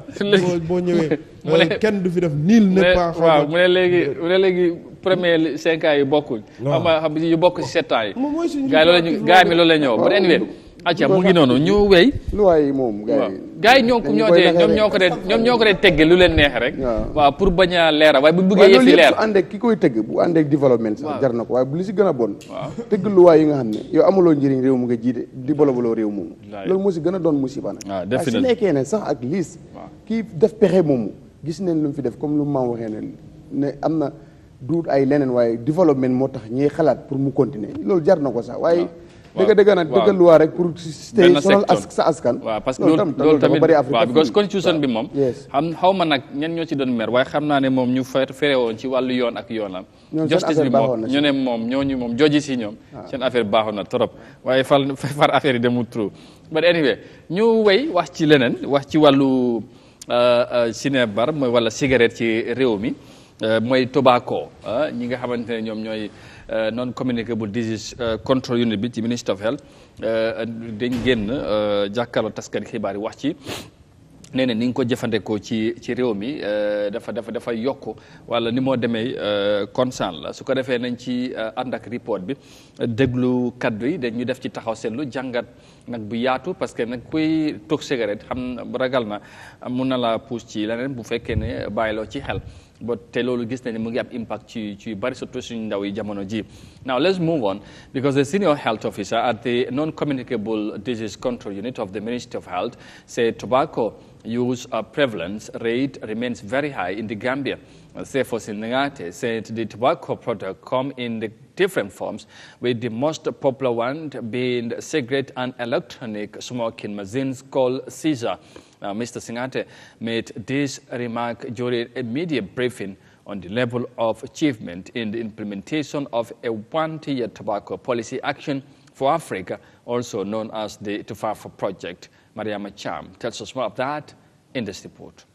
boo ñëwee kenn du fi def niil ne pas waaw mu ne léegi premier 5 ans yi bokkul xam yu bokk ci 7 ans yi gars mi loolu la ñëw but anyway acca mu ngi noonu ñu wéy loi yi moom gars yi ñoom ñoo ko dee tegge lu leen neex rek waaw pour bañ a leera waaye bu bëggee yëf yi leer su àndeek ki koy tëgg bu àndeek développement sax jar na ko waaye bu li si gën a bon tëgg loi yi nga xam ne yow amuloo njëriñ réew mu nga jiite di boloboloo réew moomu loolu moo si gën a doon musiba nag waaye su nekkee ne sax ak liis kii def pexe moomu gis neen lu mu fi def comme lu maam waxee ne am na duut ay leneen waaye développement moo tax ñiy xalaat pour mu continuer loolu jar na ko sax waaye dëgg nag dëgg luwaa rek pour stay sonal sa askan waaw parce que loolu tamit waaw because constitution bi moom xaw ma nag ñen ñoo ci doon mer waaye xam naa ne moom ñu fere woon ci wàllu yoon ak yoonam justice bi moom ñu ne moom ñooñu moom joji si ñoom seen affaire baaxoon na trop waaye far affaire yi demul trop but anyway ñu wéy wax ci leneen wax ci wàllu sinébar mooy wala cigarette ci réew mi mooy tobacco ñi nga xamante ne ñoom ñooy non communicable disease control unit bi ci Ministry of Health dañ génn jàkkaarloo taskati xibaar yi wax ci nee na ni nga ko jëfandikoo ci réew mi dafa yokk wala ni moo demee concern la su ko defee nañ ci ànd ak report bi déglu kaddu yi dañu def ci taxaw seetlu jàngat nag bu yaatu parce que nag kuy toog cigarette xam ragal na mun na la pousse ci leneen bu fekkee ne bàyyiloo ci xel ba te loolu gis nañ ne mu ngi am impact ci bari surtout suñu ndaw yi jamono ji. Now let's move on because the senior health officer at the non-communicable disease control unit of the Ministry of Health said tobacco use prevalence rate remains very high in the Gambia. Therefore, Singate said the tobacco product come in the different forms, with the most popular one being cigarette and electronic smoking machines called Caesar. Now, Mr. Singate made this remark during a media briefing on the level of achievement in the implementation of a one-year tobacco policy action for Africa, also known as the Tufafa Project. Mariama Cham tells us more of that in this report.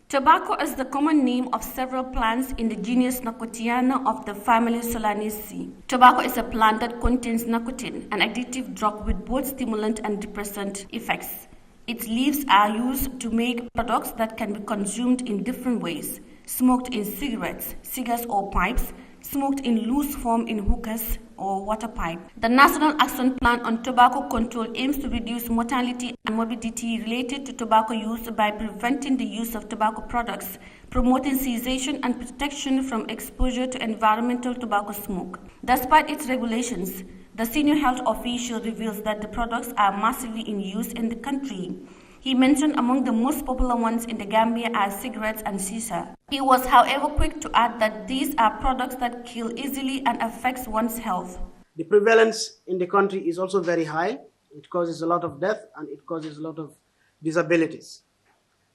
Tobacco is the common name of several plants in the genus Nicotiana of the family Solanaceae. Tobacco is a plant that contains nicotine, an addictive drug with both stimulant and depressant effects. Its leaves are used to make products that can be consumed in different ways: smoked in cigarettes, cigars or pipes, smoked in loose form in hookahs or water pipe. The National Action Plan on Tobacco Control aims to reduce mortality and morbidity related to tobacco use by preventing the use of tobacco products, promoting cessation and protection from exposure to environmental tobacco smoke. Despite its regulations, the senior health official reveals that the products are massively in use in the country. He mentioned among the most popular ones in the Gambia are cigarettes and shisha. He was, however, quick to add that these are products that kill easily and affects one's health. The prevalence in the country is also very high. It causes a lot of death and it causes a lot of disabilities.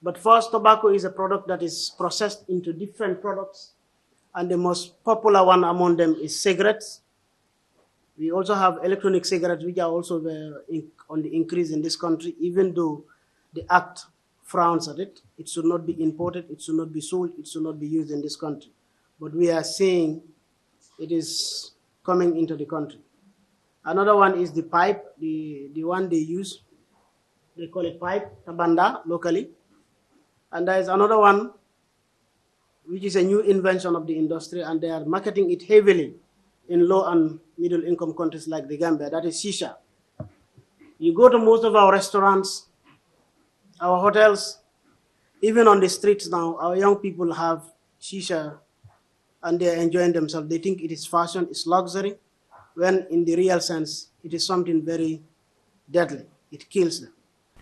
But first, tobacco is a product that is processed into different products, and the most popular one among them is cigarettes. We also have electronic cigarettes, which are also on the increase in this country, even though the Act frowns at it. It should not be imported, it should not be sold, it should not be used in this country. But we are seeing it is coming into the country. Another one is the pipe, the one they use. They call it pipe, tabanda, locally. And there is another one, which is a new invention of the industry, and they are marketing it heavily in low and middle income countries like the Gambia. That is shisha. You go to most of our restaurants, our hotels, even on the streets now, our young people have shisha and they are enjoying themselves. They think it is fashion, it's luxury, when in the real sense, it is something very deadly. It kills them.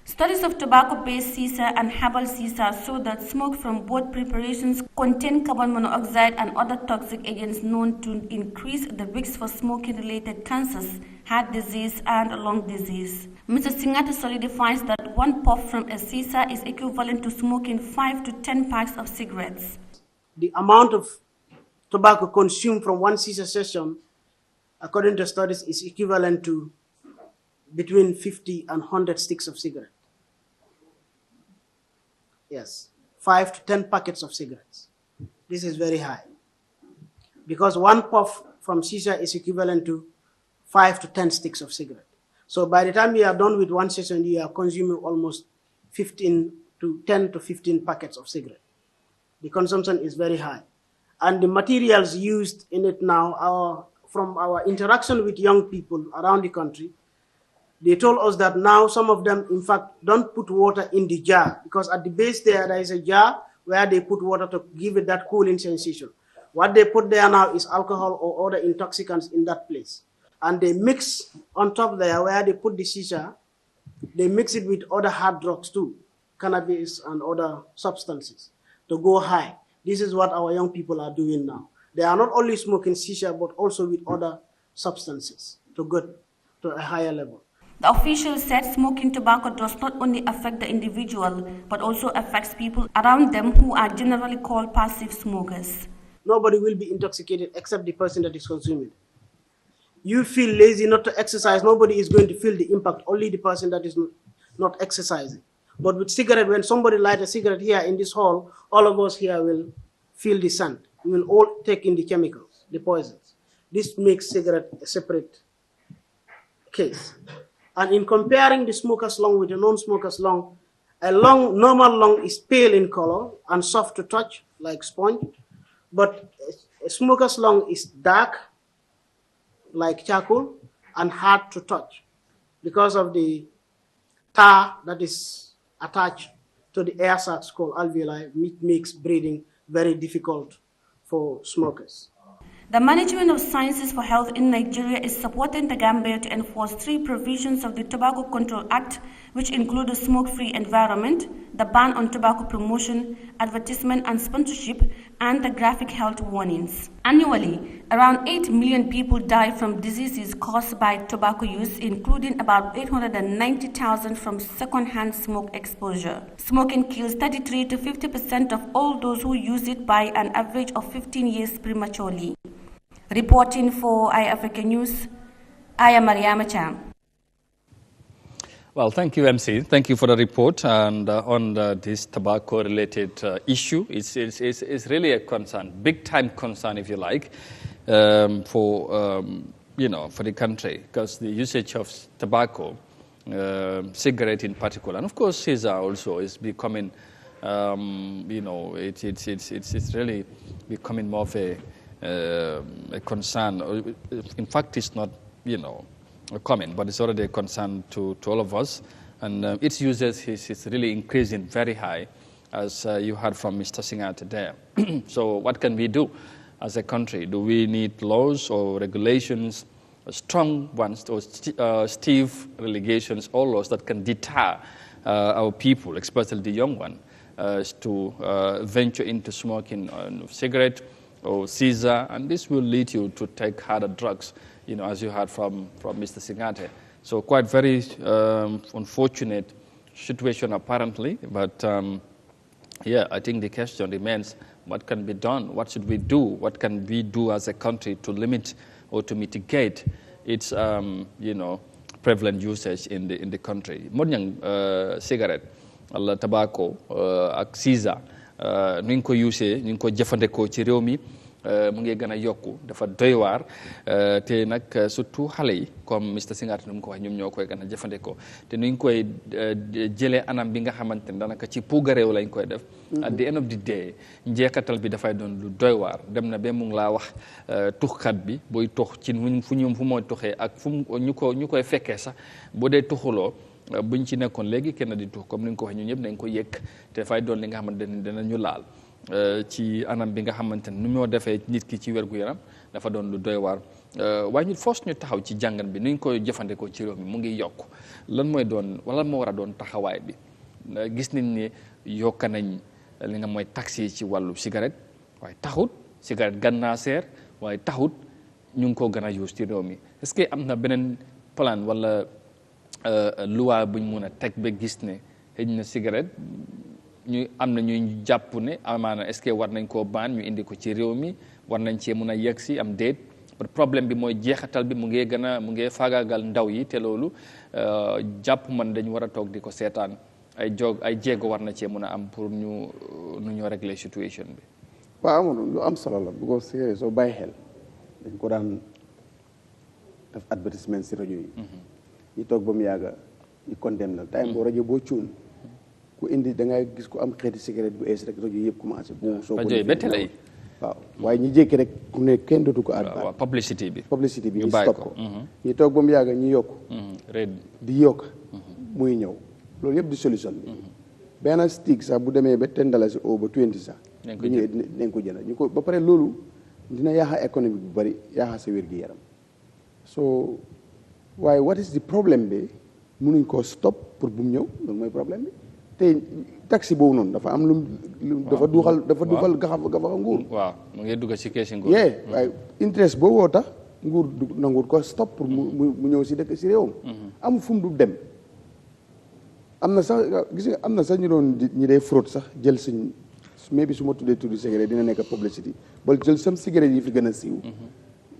Studies of tobacco-based shisha and herbal shisha show that smoke from both preparations contain carbon monoxide and other toxic agents known to increase the risk for smoking-related cancers, heart disease, and lung disease. Mr. Singati solidifies that one puff from a shisha is equivalent to smoking 5 to 10 packs of cigarettes. The amount of tobacco consumed from one shisha session, according to studies, is equivalent to between 50 and 100 sticks of cigarette. Yes, 5 to 10 packets of cigarettes. This is very high. Because one puff from shisha is equivalent to 5 to 10 sticks of cigarette. So by the time you are done with one session, you are consuming almost 10 to 15 packets of cigarette. The consumption is very high. And the materials used in it now, from our interaction with young people around the country, they told us that now some of them, in fact, don't put water in the jar, because at the base there is a jar where they put water to give it that cooling sensation. What they put there now is alcohol or other intoxicants in that place. And they mix on top there where they put the shisha, they mix it with other hard drugs too, cannabis and other substances to go high. This is what our young people are doing now. They are not only smoking shisha, but also with other substances to go to a higher level. The official said smoking tobacco does not only affect the individual, but also affects people around them who are generally called passive smokers. Nobody will be intoxicated except the person that is consuming. You feel lazy not to exercise, nobody is going to feel the impact, only the person that is not exercising. But with cigarette, when somebody lights a cigarette here in this hall, all of us here will feel the scent. We will all take in the chemicals, the poisons. This makes cigarette a separate case. And in comparing the smoker's lung with the non-smoker's lung, a normal lung is pale in color and soft to touch, like sponge. But a smoker's lung is dark, like charcoal, and hard to touch because of the tar that is attached to the air sacs called alveoli, which makes breathing very difficult for smokers. The Management of Sciences for Health in Nigeria is supporting the Gambia to enforce 3 provisions of the Tobacco Control Act, which include a smoke-free environment, the ban on tobacco promotion, advertisement and sponsorship, and the graphic health warnings. Annually, around 8 million people die from diseases caused by tobacco use, including about 890,000 from second-hand smoke exposure. Smoking kills 33 to 50% of all those who use it by an average of 15 years prematurely. Reporting for Eyeafrica News, I am Mariama Cham. Well, thank you, MC. Thank you for the report. And on this tobacco-related issue, it's really a concern, big-time concern, if you like, for the country, because the usage of tobacco, cigarette in particular, and of course, shisha also is becoming, it's really becoming more of a a concern. In fact, it's not, common, but it's already a concern to all of us. And its usage is really increasing very high, as you heard from Mr. Singate there. So what can we do as a country? Do we need laws or regulations, strong ones, or stiff regulations or laws that can deter our people, especially the young one, to venture into smoking cigarette or Caesar, and this will lead you to take harder drugs, as you heard from Mr. Singate. So quite very unfortunate situation apparently, but I think the question remains, what can be done? What should we do? What can we do as a country to limit or to mitigate its, prevalent usage in the country? Modern cigarette, tobacco, ak Caesar, nu ñu ko usee, ñu ko jëfandikoo ci réew mi, mu ngi gën a yokku dafa doy waar te nag surtout xale yi comme Mr. Singate nu mu ko wax ñoom ñoo koy gën a jëfandikoo te nu ñu koy jëlee anam bi nga xamante ne daanaka ci puugaréew lañ koy def. at the end of the day njeexatal bi dafay doon lu doy waar dem na ba mu ngi laa wax tuxkat bi booy tux ci fu mooy tuxee ak fu ñu koy fekkee sax bu dee tuxuloo buñ ci nekkoon léegi kenn di tux comme ni nga ko waxee ñun ñëpp dañ ko yëkk te dafay doon li nga xamante ne dinañu laal. Ci anam bi nga xamante ne nu ñoo defee nit ki ci wér-gu-yaram dafa doon lu doy waar waaye ñu force ñu taxaw ci jàngat bi ni ñu koy jëfandikoo ci réew mi mu ngi yokk lan mooy doon wala moo war a doon taxawaay bi gis nañ ni yokk nañ li nga mooy taxes yi ci wàllu cigarette waaye taxut cigarette gën naa seer waaye taxut ñu ngi koo gën a use ci réew mi est-ce que am na beneen plan wala loi buñ mun a teg ba gis ne xëy na cigarette ñu am na ñuy jàpp ne amaana est-ce que war nañ koo baan ñu indi ko ci réew mi war nañ cee mun a yegg si am déet problème bi mooy jeexatal bi mu ngi faagaagal ndaw yi te loolu jàpp man dañu war a toog di ko seetaan ay jéego war na cee mun a am pour nu ñoo régler situation bi. waaw amoon lu am solo la bu ko soo bàyyi xel dañ ko daan def advertisement si rajo yi. ñu toog ba mu yàgga ñu condamné la time boo rajo boo cuun ku indi da ngay gis ku am xeeti cigarette bu ees rek rajo yëpp commencé. soo ko defee waaw waaye ñu jékki rek ku ne kenn dootu ko aat. waaw publicité bi ñu stop ko. ñu toog ba mu yàgg ñu yokk. di yokk. muy ñëw loolu yëpp di solution bi. benn stick sax bu demee ba $10 au ba 20 sax. nañ ko jënd ñu ko ba pare loolu dina yaaxa économique bu bari yaaxa sa wér-gi-yaram so waaye what is the problème bi mënuñ koo stop pour bu mu ñëw loolu mooy problème bi. te taxi boobu noonu dafa am lu dafa dugal gafa nguur. waaw mu ngi dugg ci keesi nguur. waaye interest boobu woo tax nguur nanguur ko stop pour mu ñëw si dëkk si réewam. am fu mu du dem. am na sax gis nga am na sax ñu doon ñi day fraude sax jël suñ mais bi su ma tuddee tuddi cigarette dina nekk publicité ba jël sam cigarette yi fi gën a siiw.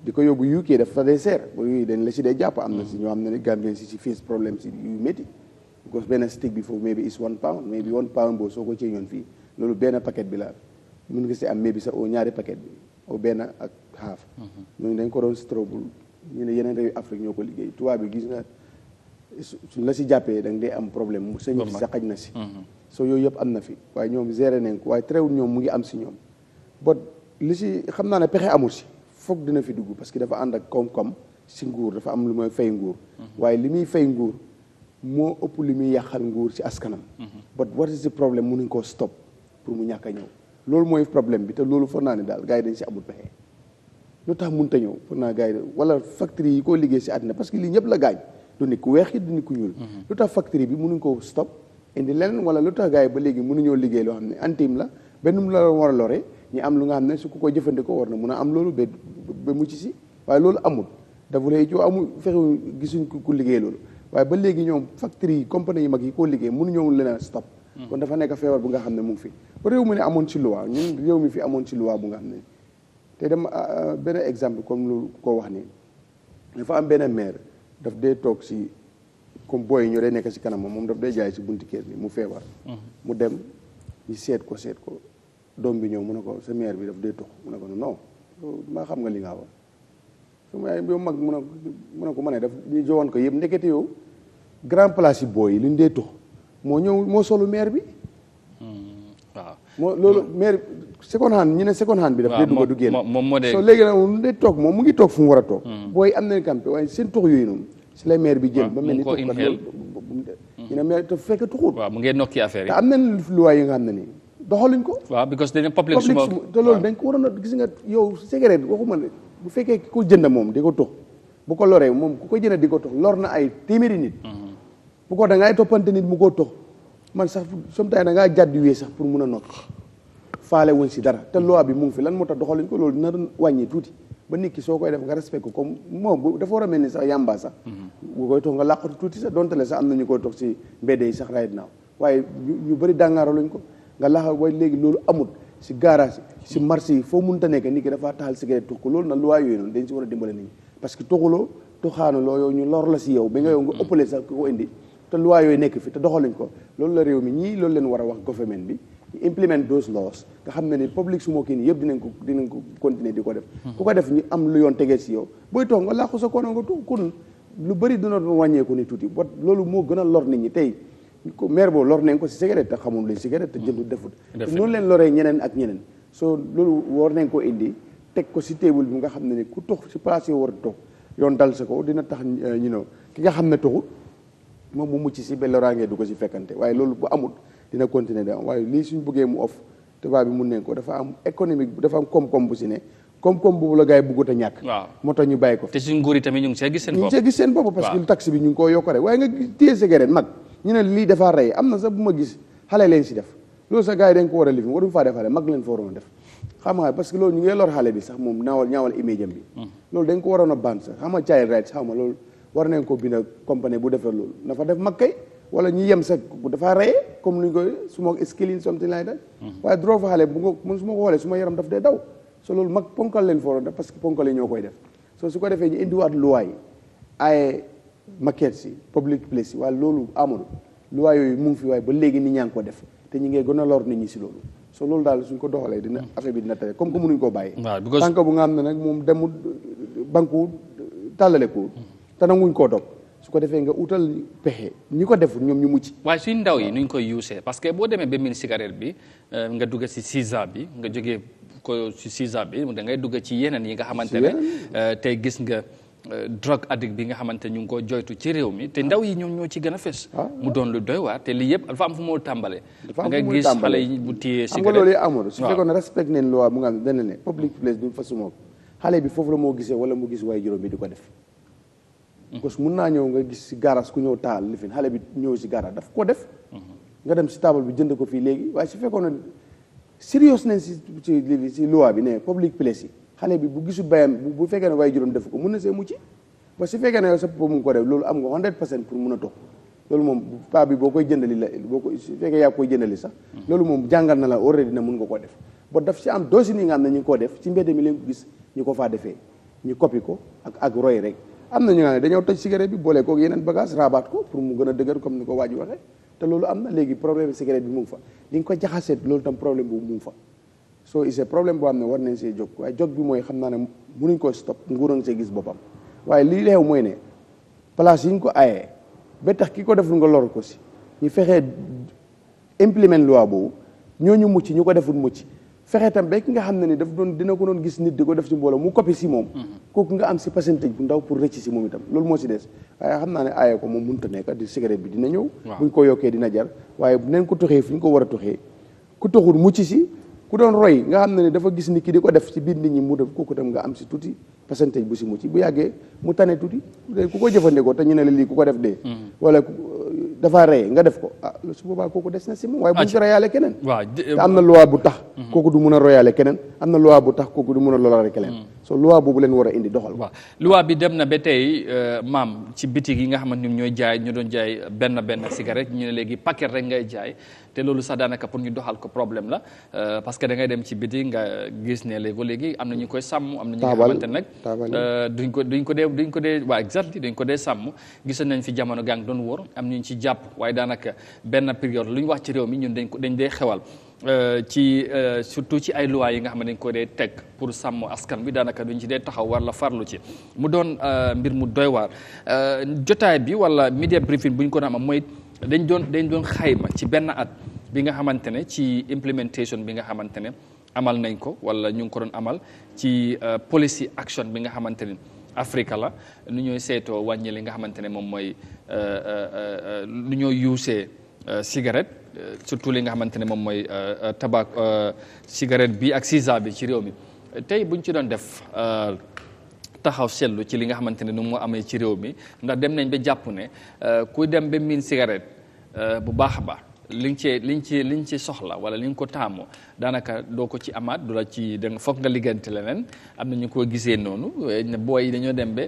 di ko yóbbu UK dafa day seer ba yooyu dañ la si day jàpp am na si ñoo xam ne Gambien si face problème si yu métti. because benn stick bi foofu maybe is £1 maybe £1 boobu soo ko ceeñoon fii loolu benn paquet bi la mun nga si am maybe sax au ñaari paquet bi au benn ak half. ñooñu dañ ko doon strobul ñu ne yeneen réew Afrique ñoo ko liggéey tubaab bi gis nga suñ la si jàppee da nga dee am problème mu sa ñib si sa xaj na si. so yooyu yëpp am na fi waaye ñoom géré nañ ko waaye terewul ñoom mu ngi am si ñoom but li si xam naa ne pexe amul si foog dina fi dugg parce que dafa ànd ak koom-koom si nguur dafa am lu mooy fay nguur waaye li muy fay nguur moo ëpp li muy yàqal nguur ci askanam. but what is the problème mënuñ koo stop pour mu ñàkk a ñëw loolu mooy problème bi te loolu foog naa ne daal gars yi dañ si amul pexe lu tax mënut a ñëw foog naa gars yi wala factory yi koo liggéey si àddina parce que lii ñëpp la gaañ du nit ku weex it du nit ku ñuul. lu tax factory bi mënuñ koo stop indi leneen wala lu tax gars yi ba léegi mënuñoo liggéey loo xam ne antim la benn mu la war a lore ñu am lu nga xam ne su ko jëfandikoo war na mun a am loolu ba mucc si waaye loolu amul dafa lay joo amul fexe gisuñ ku liggéey loolu. waaye ba léegi ñoom factory yi compagnie yi mag yi koo liggéey mënuñoo leen a stop. kon dafa nekk feebar bu nga xam ne mu ngi fi. ba réew mi ne amoon ci loi ñun réew mi fi amoon ci loi bu nga xam ne te dama benn exemple comme lu ko wax nii dafa am benn maire daf dee toog si comme booy yi ñoo dee nekk si kanam moom daf dee jaay si bunti kër bi mu feebar. mu dem ñu seet ko doom bi ñëw mu ne ko sa maire bi daf dee tox mu ne ko non maa xam nga li nga wax. su ma yow mag mu ne ko ma ne daf ñu jowoon ko yëpp ndekete yow grand place yi booy yi li ñu dee tux moo ñëw moo solu maire bi. waaw moo loolu maire second hand ñu ne second hand bi daf dee dugg du génn moom so léegi nag mu dee toog moom mu ngi toog fu mu war a toog booy am nañ campé waaye seen tux yooyu noonu si lay maire bi jël ba mel ni tux ñu ne maire te fekk tuxul waaw mu ngee nokki affaire yi te am nañ luwaay yi nga xam ne nii doxaluñ ko waaw because dañu public smoke te loolu dañ ko waroon a gis nga yow cigarette waxuma ne bu fekkee ki ko jënd moom di ko tux bu ko loree moom ku ko jënd di ko tux lor na ay téeméeri nit bu ko da ngay toppante nit mu ko tux man sax sometimes da ngaa jàddi wee sax pour mun a nokk faale wuñ si dara te loi bi mu ngi fi lan moo tax doxaluñ ko loolu dina wàññi tuuti ba nit ki soo koy def nga respect ko comme moom dafa war a mel ni sax yàmbaa sax bu koy tox nga làqatu tuuti sax donte le sax am na ñu koy tox si mbedd yi sax right now waaye ñu bëri dàngaaro luñ ko nga laxa way léegi loolu amul si garage si marché yi foo mënta nekk nit ki dafa taxal cigarette tux ko loolu nag loi yooyu noonu dañ si war a dimbale nit ñi parce que tuxuloo tuxaanuloo yow ñu lor la si yow bi nga yow nga ëppale sax ko indi te loi yooyu nekk fi te doxaluñ ko loolu la réew mi ñii loolu leen war a wax government bi implement those laws nga xam ne ni public smoking yëpp dinañ ko continuer di ko def ku ko def ñu am lu yoon tegee si yow booy toog nga làqu sa kono nga tux kon lu bëri dina doon wàññeeku ni tuuti ba loolu moo gën a lor nit ñi tey maire boobu lor nañ ko si cigarette te xamul luy cigarette te jëndu defut te noonu leen loree ñeneen ak ñeneen soo loolu war nañ ko indi teg ko si table bi nga xam ne ni ku tux si place yoo war a toog yoon dal sa ko dina tax ki nga xam ne tuxut moom mu mucc si ba loraangee du ko si fekkante waaye loolu bu amul dina continuer de am waaye lii suñ bëggee mu off tubaab bi mun nañ ko dafa am économique dafa am koom-koom bu si ne koom-koom boobu la gars yi bëggut a ñàkk moo tax ñu bàyyi ko te suñ nguur yi tamit ñu ngi see gis seen bopp ñu ngi see gis seen bopp parce que taxe bi ñu ngi koo yokk rek waaye nga téye cigarette mag ñu ne lii dafa rey am na sax bu ma gis xale leen si def loolu sax gars yi dañ ko war a lifin waruñu faa def xale mag leen fa waroon a def xam nga parce que loolu ñu ngi lor xale bi sax moom ñaawal image am bi loolu dañ ko waroon a ban sax xam nga child rights xam nga loolu war nañ ko binda compagnie bu defar loolu na fa def mag kay wala ñu yem sax dafa reye comme lu ñu koy su ma skilling something like that waaye drogue fa xale bu man su ma ko xoolee su ma yaram daf dee daw so loolu mag ponkal leen fa waroon def parce que ponkal yi ñoo koy def so su ko defee ñu indiwaat loi yi ay maquette si public place yi waaye loolu amul loi yooyu mu ngi fi waaye ba léegi nit ñaa ngi ko def te ñu ngi gën a lor nit ñi si loolu so loolu daal suñ ko doxalee dina affaire bi dina tere comme que mënuñ koo bàyyi tànk bu nga xam ne nag moom demul banku tàllale ko te nanguñ koo dog su ko defee nga utal pexe ñi ko deful ñoom ñu mucc waaye suñ ndaw yi nuñ koy usee parce que boo demee ba min cigarette bi nga dugg si sisa bi nga jógee ko si sisa bi da ngay dugg ci yeneen yi nga xamante ne tey gis nga drug addict bi nga xamante ñu ngi ko joytu ci réew mi te ndaw yi ñoom ñoo ci gën a fes mu doon lu doy waar te lii yëpp dafa am fu moo tàmbale da nga gis xale yi bu téyee cigarette xam nga loolu yi amul su fekkoon ne respect neen loi mu nga xam dana ne public place du fa sumoog xale bi foofu la moo gisee wala mu gis waaye juróom bi di ko def parce que mun naa ñëw nga gis si garas ku ñëw taal lifin xale bi ñëw si garas daf ko def nga dem si table bi jënd ko fii léegi waaye su fekkoon ne serious nañ si loi bi ne public place yi xale bi bu gisul bayam bu fekkee ne waaye juróom def ko mun na see mucc ba su fekkee ne yow sa papa mu ngi ko def loolu am nga 100% pour mun a toog loolu moom paa bi boo koy jëndali la boo ko su fekkee yaa koy jëndali sax loolu moom jàngal na la already na mun nga koo def ba daf si am doosi nii nga xam ne ñu ngi koo def ci mbedd mi leen ko gis ñu ko faa defee ñu copie ko ak roy rek am na ñu nga ne dañoo toj cigarette bi boole koog yeneen bagage rabaat ko pour mu gën a dëgër comme ni ko waa ji waxee te loolu am na léegi problème cigarette bi mu ngi fa li nga ko jaxaseet loolu tam problème boobu mu ngi fa so c'est problème boo xam ne war nañ see jóg waaye jóg bi mooy xam naa ne mënuñ ko stop nguur a ngi see gis boppam waaye lii leew mooy ne place yi ñu ko ayee ba tax ki ko deful nga lor ko si ñu fexee implement loi boobu ñooñu mucc ñu ko deful mucc fexe tam ba ki nga xam ne ni daf doon dina ko doon gis nit di ko def si mbooloo mu copie si moom kooku nga am si pourcentage bu ndaw pour rëcc si moom itam loolu moo si des waaye xam naa ne aaye ko moom mënta nekk di cigarette bi dina ñëw buñ ko yokkee dina jar waaye bu neen ko toxee fi ñu ko war a toxee ku toxul mucc si ku doon roy nga xam ne ni dafa gis nit ki di ko def si biir nit ñi mu def kooku tam nga am si tuuti pourcentage bu si mucc bu yàggee mu tane tuuti ku ko jëfandikoo te ñu ne la lii ku ko def dee wala dafa rey nga def ko su boobaa kooku des na si moom waaye bu ñu ko royaale keneen te am na loi bu tax kooku du mun a royaale keneen am na loi bu tax kooku du mun a lolare keneen so loi boobu leen war a indi doxal waaw loi bi dem na ba tey maam ci bitig yi nga xamante ñoom ñooy jaay ñu doon jaay benn cigarette ñu ne léegi paquet rek ngay jaay te loolu sax daanaka pour ñu doxal ko problème la parce que da ngay dem ci bitig nga gis ne léegi am na ñu koy sàmm am na ñu nga xamante nag duñ ko dee waaw exactement duñ ko dee sàmm gis nañ fi jamono gang doon wóor am ñu ci jàpp waaye daanaka benn période lu ñu wax ci réew mi ñun dañ dee xewal ci surtout ci ay loi yi nga xam ne dañ ko dee teg pour sàmm askan bi daanaka duñ ci dee taxaw war la farlu ci mu doon mbir mu doy waar jotaay bi wala media briefing bu ñu ko am mooy dañ doon xayma ci benn at bi nga xamante ne ci implementation bi nga xamante ne amal nañ ko wala ñu ngi ko doon amal ci policy action bi nga xamante ni Afrique la nu ñooy seetoo wàññi li nga xamante ne moom mooy nu ñooy yuusee cigarette surtout li nga xamante ne moom mooy tabac cigarette bi ak sisa bi ci réew mi tey buñ ci doon def taxaw seetlu ci li nga xamante ne nu moo amee ci réew mi ndax dem nañ ba jàpp ne kuy dem ba miin cigarette bu baax a baax liñ ci soxla wala li nga ko taamu daanaka doo ko ci amaat du la ci da nga foog nga liggante leneen am na ñu ko gisee noonu booy yi dañoo dem ba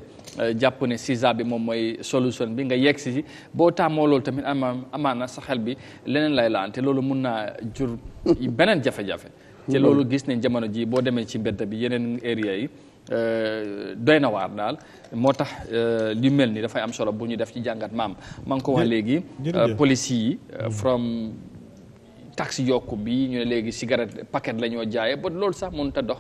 jàpp ne sisa bi moom mooy solution bi nga yegg si boo taamoo loolu tamit amaana sa xel bi leneen lay laan te loolu mun naa jur beneen jafe-jafe te loolu gis nañ jamono ji boo demee ci mbedd bi yeneen area yi doy na waar daal moo tax li mel ni dafay am solo bu ñu def ci jàngat maa ngi ko wax léegi police yi from taxe yokku bi ñu ne léegi cigarette paquet la ñoo jaaye ba loolu sax mënut a dox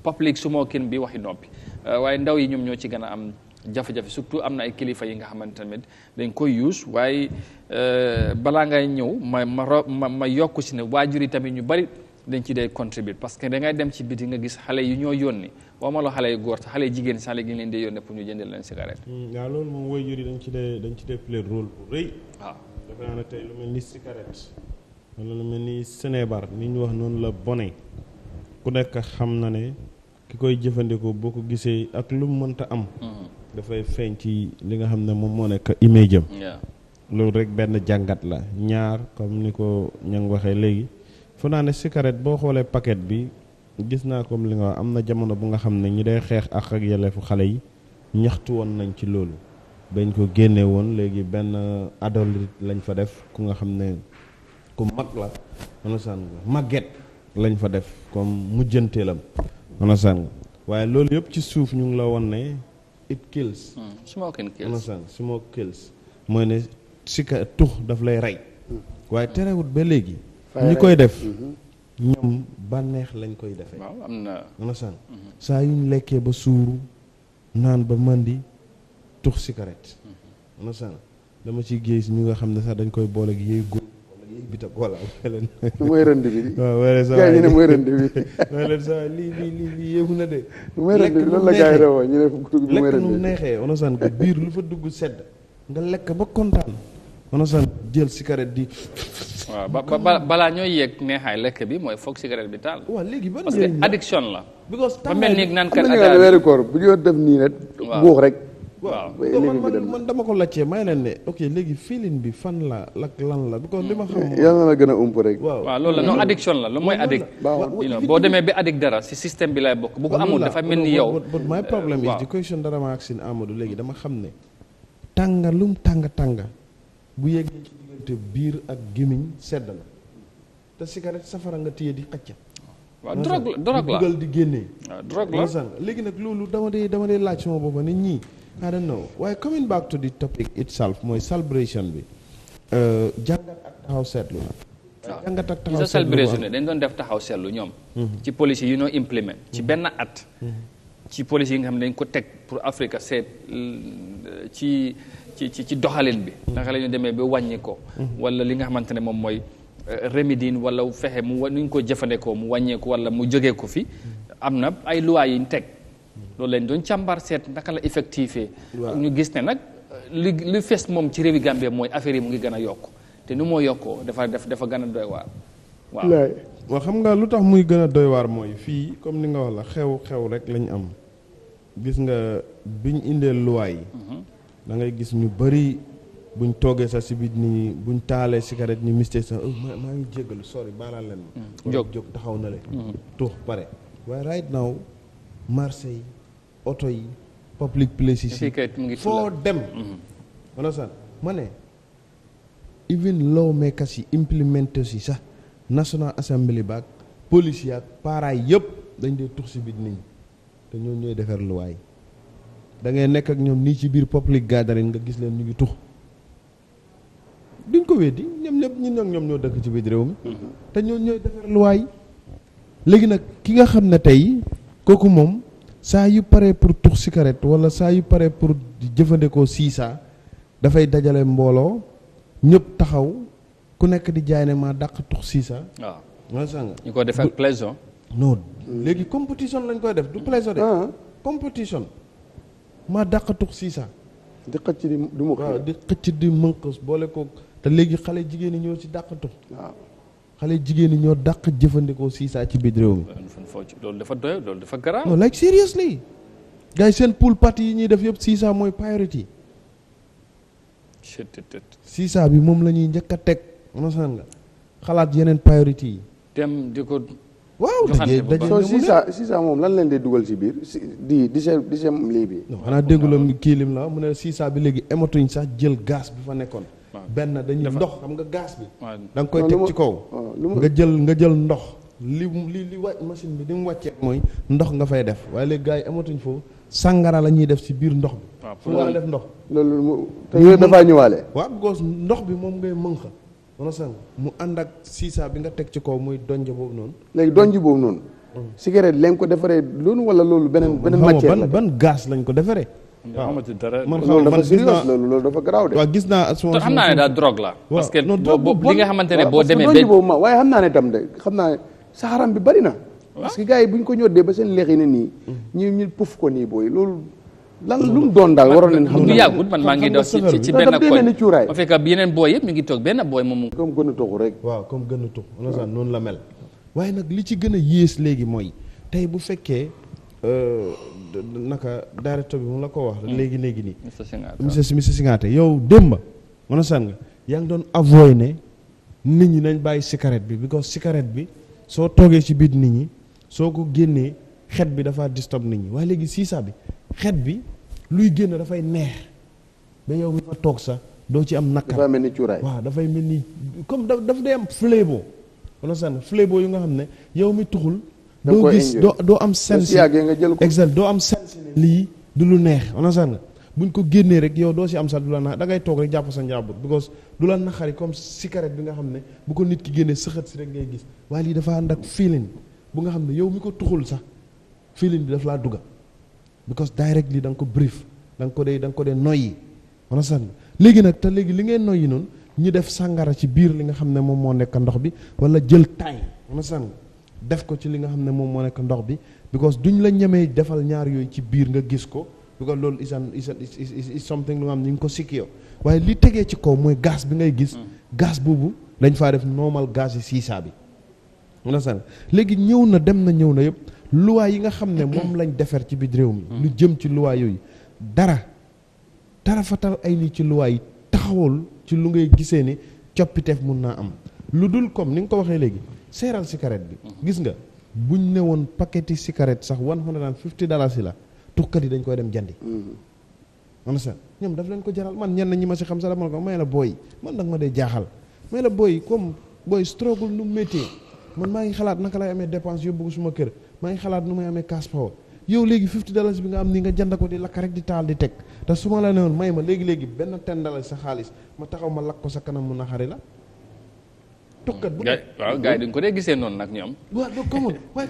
public smoking bi waxi noppi waaye ndaw yi ñoom ñoo ci gën a am jafe-jafe surtout am na ay kilifa yi nga xamante tamit dañ koy use waaye balaa ngay ñëw ma yokku si ne waajur yi tamit ñu bari dañ ci dee contribute parce que da ngay dem ci biti nga gis xale yu ñoo yónni waaw ma la xale yu góor sax xale yu jigéen sax léegi ñu leen di yónnee pour ñu jëndal leen cigarette. waaw loolu moom waajur yi dañ ci dee play rôle bu rëy. waaw defe naa ne tey lu mel ni cigarette wala lu mel ni Sénébar ni ñu wax noonu la bone ku nekk xam na ne ki koy jëfandikoo boo ko gisee ak lu mu mënta am. dafay feeñ ci li nga xam ne moom moo nekk image am. loolu rek benn jàngat la ñaar comme ni ko ña ngi waxee léegi. fu naa ne cigarette boo xoolee paquet bi gis naa comme li nga wax am na jamono bu nga xam ne ñi day xeex ak yelleefu xale yi ñaxtu woon nañ ci loolu bañ ko génne woon léegi benn adulte lañ fa def ku nga xam ne ku mag la understand nga màgget lañ fa def comme mujjanteelam understand nga waaye loolu yëpp ci suuf ñu ngi la won ne it kills smoking kills understand smoke kills mooy ne cigarette tux daf lay rey waaye terewut ba léegi ñi koy def ñoom bànneex lañ koy defee. waaw am na. understand saa yu ñu lekkee ba suuru naan ba mandi tux cigarette. understand dama ci gis ñu nga xam ne sax dañ koy boole ak yéey góor wala yéey bitak wala leen. mooy rënd bi. waaw wala saa gars yi ñu ne mooy rënd bi. wala leen saa lii yéegu na de. mooy rënd bi loolu la gars yi rawoo ñu ne dugg bi mooy rënd bi lekk nu neexee understand ko biir lu fa dugg sedd nga lekk ba kontaan. understand jël cigarette di. waaw balaa ñooy yegg neexaay lekk bi mooy foog cigarette bi taal. waaw léegi ban parce que addiction la. ba mel ni naan kat ak weeru koor bu ñu def nii rek. buux rek. waaw man dama ko laajtee may leen ne ok léegi feeling bi fan la lan la because li ma xam. yàlla na gën a ump rek. waaw loolu la non addiction la lu mooy addict. boo demee ba addict dara si système bi lay bokk bu ko amul dafa mel ni yow. but my problem is the question dara ma ak sin Amadou léegi dama xam ne tànga lum tànga bu yeggee ci diggante biir ak gémmiñ sedd la te cigarette safara nga téye di xacca. waaw drogue la dugal di génnee. waaw drogue la léegi nag loolu dama dee laaj sama boppa nit ñi I don't know waaye coming back to the topic itself mooy celebration bi jàngat ak taxaw seetlu la. waaw jàngat ak taxaw seetlu celebration dañ doon def taxaw seetlu ñoom. ci policy yi ñoo implement ci benn at. ci policy yi nga xam ne dañ ko teg pour Afrique seet ci doxalin bi naka la ñu demee ba wàññi ko wala li nga xamante ne moom mooy remédine wala fexe mu nuñ ko jëfandikoo mu wàññeeku wala mu jógee ko fi am na ay loi yi ñu teg loolu lañ doon càmbar seet naka la effectif ñu gis ne nag li fees moom ci réewi Gambie mooy affaire yi mu ngi gën a yokk te nu moo yokkoo dafa gën a doy waar waaw xam nga lu tax muy gën a doy waar mooy fii comme ni nga wax la xew rek lañ am gis nga biñ indee loi yi da ngay gis ñu bëri buñ toogee sax si biir nii buñ taalee cigarette ñu mistake sax maa ngi jéggalu sorry baalaal leen ma jóg taxaw na le tuux pare waaye right now marché yi oto yi public places yi foo dem understand ma ne even lawmakers yi implementers yi sax National Assembly baak police yi ak parents yëpp dañ dee tux si biir nit ñi te ñoom ñooy defar luwaay da ngay nekk ak ñoom nii ci biir public gathering nga gis leen ñu ngi tux duñ ko weddi ñoom ñëpp ñun ñoo dëkk ci biir réew mi te ñoom ñooy defar luwaay léegi nag ki nga xam ne tey kooku moom saa yu paree pour tux cigarette wala saa yu paree pour jëfandikoo siisa dafay dajale mbooloo ñëpp taxaw ku nekk di jaay ne maa dàq tux siisa waaw ñu ko def ak plaisir non léegi compétition lañ koy def du plaisir de compétition maa dàq tux siisa di xëcc di mu waaw di xëcc di mënqës boole ko te léegi xale jigéen ñi ñoo ci dàq tux waaw xale jigéen ñi ñoo dàq jëfandikoo siisaa ci biir réew mi loolu dafa doy loolu dafa garaaw. non like seriously gars yi seen pool party yi ñuy def yëpp siisaa mooy priority siisaa bi moom la ñuy njëkk a teg understand nga xalaat yeneen priority yi dem di ko waaw daje soo siisaa moom lan leen di dugal ci biir di sem lii bi non xanaa déggula kii lim la mu ne siisaa bi léegi ematuñ sax jël gaz bi fa nekkoon benn dañuy ndox xam nga gaz bi da nga koy teg ci kaw nga jël ndox li wàcc machine bi di mu wàccee mooy ndox nga fay def waaye léegi gars yi amatuñ foofu sàngara la ñuy def ci biir ndox bi fu nga def ndox loolu te yooyu dafaa ñëwaale waaw goos ndox bi moom ngay mënxa wana sang mu ànd ak siisaa bi nga teg ci kaw muy donj boobu noonu léegi donj boobu noonu cigarette leen ko defaree loolu wala loolu beneen matière la ban gaz lañ ko defaree waaw dara man loolu dafa sérieux loolu dafa garaaw de waaw gis naa xam naa ne daal drogue la parce que li nga xamante ne boo demee donj boobu waaye xam naa ne tam de xam naa ne saxaram bi bari na parce que gars yi bu ñu ko ñoddee ba seen leex yi ne nii ñu puf ko nii booy loolu lan lu mu doon daal waroon nañ xam du yàggut man maa ngi dox ci benn koñ ma fekk yeneen booy yëpp ñu ngi toog benn booy moom comme gën a toxu rek waaw comme gën a tux noonu la mel waaye nag li ci gën a yées léegi mooy tey bu fekkee naka directeur bi mu la ko wax léegi nii monsieur Singate yow démba mën a sàn nga yaa ngi doon avoy ne nit ñi nañ bàyyi cigarette bi because cigarette bi soo toogee ci biir nit ñi soo ko génnee xet bi dafa disturb nit ñi waaye léegi siisaa bi xet bi luy génn dafay neex ba yow mi fa toog sax doo ci am nakar dafa mel ni cuuraay waaw dafay mel ni comme daf day am flavor wala sànn flavor yu nga xam ne yow mi tuxul doo gis doo am sens nga jël ko exact doo am sens ne lii du lu neex wala sànn buñ ko génnee rek yow doo si am sax du la nax da ngay toog rek jàpp sa njaabut because du la naxari comme cigarette bi nga xam ne bu ko nit ki génnee sëxët si rek ngay gis waaye lii dafa ànd ak feeling bu nga xam ne yow mi ko tuxul sax feeling bi daf laa dugga because directly da nga ko brief da nga ko dee noyyi wala sànn léegi nag te léegi li ngay noyyi noonu ñu def sàngara ci biir li nga xam ne moom moo nekk ndox bi wala jël taay wala sànn def ko ci li nga xam ne moom moo nekk ndox bi because duñ la ñemee defal ñaar yooyu ci biir nga gis ko because loolu is something lu nga xam ne ñu ngi ko sikki yow waaye li tegee ci kaw mooy gaz bi ngay gis gaz boobu dañ faa def normal gaz yi siisaa bi wala sànn léegi ñëw na ñëw na yëpp luwaay yi nga xam ne moom lañ defar ci biir réew mi lu jëm ci luwaay yooyu dara fatal ay nii ci luwaay yi taxawul ci lu ngay gisee ni coppiteef mun naa am lu dul comme ni nga ko waxee léegi seeral cigarette bi gis nga buñ ne woon paqueti cigarette sax $150 la tuxkat yi dañ koy dem jandi man sa ñoom daf leen ko jaral man ñenn ñi ma si xam sax dama ko may la booy man nag ma dee jaaxal may la booy comme booy struggle nu métier man maa ngi xalaat naka lay amee dépense yóbbu ko suma kër maa ngi xalaat nu may amee cash power yow léegi $50 bi nga am ni nga jënd ko di lakk rek di taal di teg te su ma la ne woon may ma léegi benn $10 sa xaalis ma taxaw ma lakk ko sa kanam mu naxari la tukkat bu waaw gars yi dañ ko dee gisee noonu nag ñoom waaw come on waaye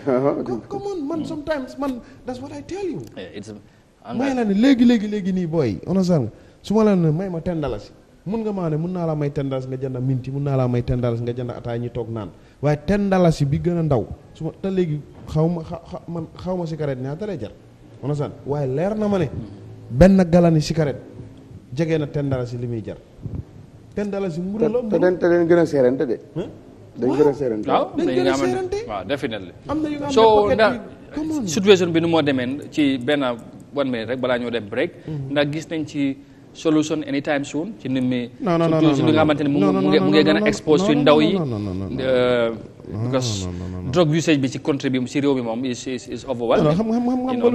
come on man sometimes man that's what I tell you may la ne léegi nii booy onosar nga su ma la ne may ma $10 mun nga maa ne mun naa laa may $10 nga jënd minti mun naa laa may $10 nga jënd ataay ñi toog naan waaye $10 bi gën a ndaw su ma te léegi xaw ma cigarette ñaata lay jar onosar waaye leer na ma ne benn galani cigarette jege na $10 li muy jar $10 mburu la te den gën a seerante de dañ gën a seerante waaw dañ gën a seerante waaw definitely am na yu nga so ndax situation bi nu moo demee ci benn 1 minute rek balaa ñoo dem break ndax gis nañ ci solution anytime soon ci nit mi surtout si li nga xamante ne mu ngi gën a expose ci ndaw yi because drug usage bi ci country bi ci réew mi moom is overwhelming xam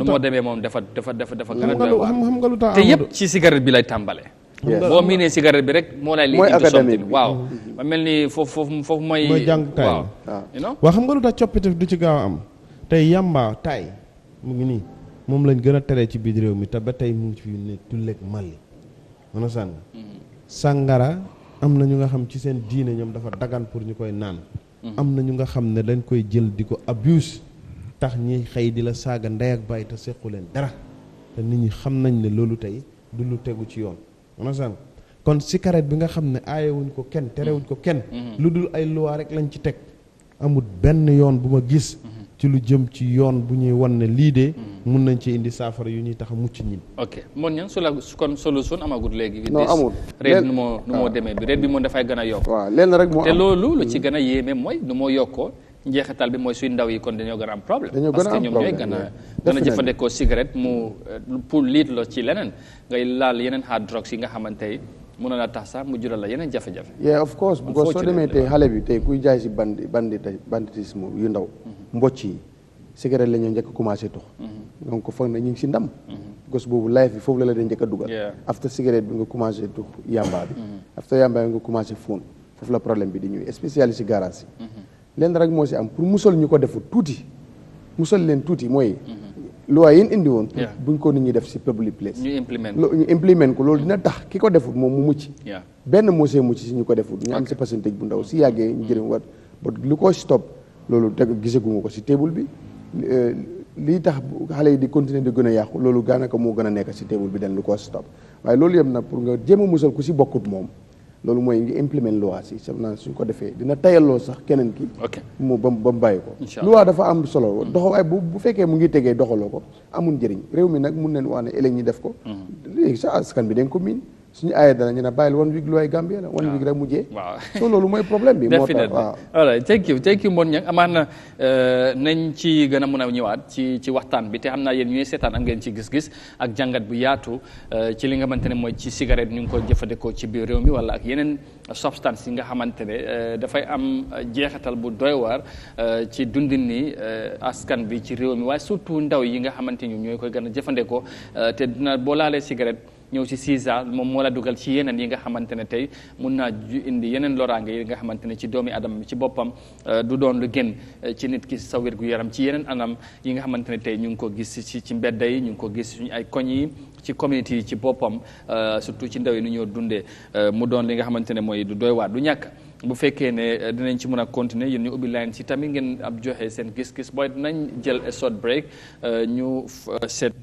moo demee moom dafa gën a doy waar te yëpp ci cigarette bi lay tàmbale boo miinee cigarette bi rek moo lay mooy académique bi waaw ma mel ni foofu mooy jàngukaay waaw xam nga lu tax coppite du ci gaaw a am tey yamba taay mu ngi nii moom lañ gën a tere ci biir réew mi te ba tey mu ngi fi ne tulleeg Mali mën a sàng sàngara am na ñu nga xam ci seen diine ñoom dafa dagan pour ñu koy naan am na ñu nga xam ne dañ koy jël di ko abuse tax ñi xëy di la saaga ndey ak bàyyi te sequ leen dara te nit ñi xam nañ ne loolu tey du lu tegu ci yoon mën a sàng kon cigarette bi nga xam ne aayewuñ ko kenn terewuñ ko kenn lu dul ay loi rek lañ ci teg amul benn yoon bu ma gis ci lu jëm ci yoon bu ñuy wan ne lii de mun nañ ci indi saafara yu ñuy tax a mucc ñin ok mon ñang su la kon solution amagut léegi non amul réet nu moo demee bi réet bi moom dafay gën a yokk waaw lenn rek moo te loolu lu ci gën a yéeme mooy nu moo yokkoo njeexital bi mooy suy ndaw yi kon dañoo gën a am problème parce que ñoom ñooy gën a jëfandikoo cigarette mu pour liit lo ci leneen ngay laal yeneen hard drugs yi nga xamante mënoon a tax sax mu jural la yeneen jafe-jafe yeah of course because soo demee tey xale bi tey kuy jaay si banditisme yu ndaw mbocc yi cigarette la ñoo njëkk commencé tux donc foog na ñu ngi si ndam because boobu life bi foofu la dañ njëkk a dugal after cigarette bi nga commencé tux yamba bi after yamba bi nga commencé fóon foofu la problème bi di ñëw spécialiste si garage yi leen rek moo si am pour musal ñu ko defu tuuti musal leen tuuti mooy loi yi indi woon buñ ko nit ñi def si public place ñu implement ko loolu dina tax ki ko defut moom mu mucc benn moo see mucc si ñu ko defut ñu am si pourcentage bu ndaw si yàggee ñu jërëm wat ba lu ko stop loolu teg gisaguma ko si table bi lii tax xale yi di continuer di gën a yàqu loolu daanaka moo gën a nekk si table bi den lu ko stop waaye loolu yëpp nag pour nga jéem a musal ku si bokkut moom loolu mooy ngi implement loi si sam naa suñ ko defee dina tayalloo sax keneen ki mu ba mu bàyyi ko loi dafa am solo doxal waaye bu fekkee mu ngi tegee doxaloo ko amul njëriñ réew mi nag mun nañ wax ne ëllëg ñi def ko léegi sax askan bi dañ ko miin suñu aaya dana ñu ne bàyyil 1 week looy Gambia la 1 week rek mujjee so loolu mooy problème bi moo tax waaw all right thank you Mon Ñang amaan na nañ ci gën a mën a ñëwaat ci waxtaan bi te xam naa yéen ñuy seetaan am ngeen ci gis-gis ak jàngat bu yaatu ci li nga xamante ne mooy ci cigarette ñu ngi ko jëfandikoo ci biir réew mi wala ak yeneen substance yi nga xamante ne dafay am jeexital bu doy waar ci dundin ni askan bi ci réew mi waaye surtout ndaw yi nga xamante ñu ñooy koy gën a jëfandikoo te dina boo laalee cigarette ñëw si 6 ans moom moo la dugal ci yeneen yi nga xamante ne tey mun naa indi yeneen loraange yi nga xamante ne ci doomi adama bi ci boppam du doon lu gën ci nit ki sa wér gu yaram ci yeneen anam yi nga xamante ne tey ñu ngi ko gis ci mbedd yi ñu ngi ko gis suñu ay koñ yi ci communauté yi ci boppam surtout ci ndaw yi nu ñoo dundee mu doon li nga xamante ne mooy du doy waar du ñàkk bu fekkee ne dinañ ci mën a continuer yéen ñu ubbi line si tamit ngeen ab joxe seen gis-gis booy dinañ jël a short break ñu seet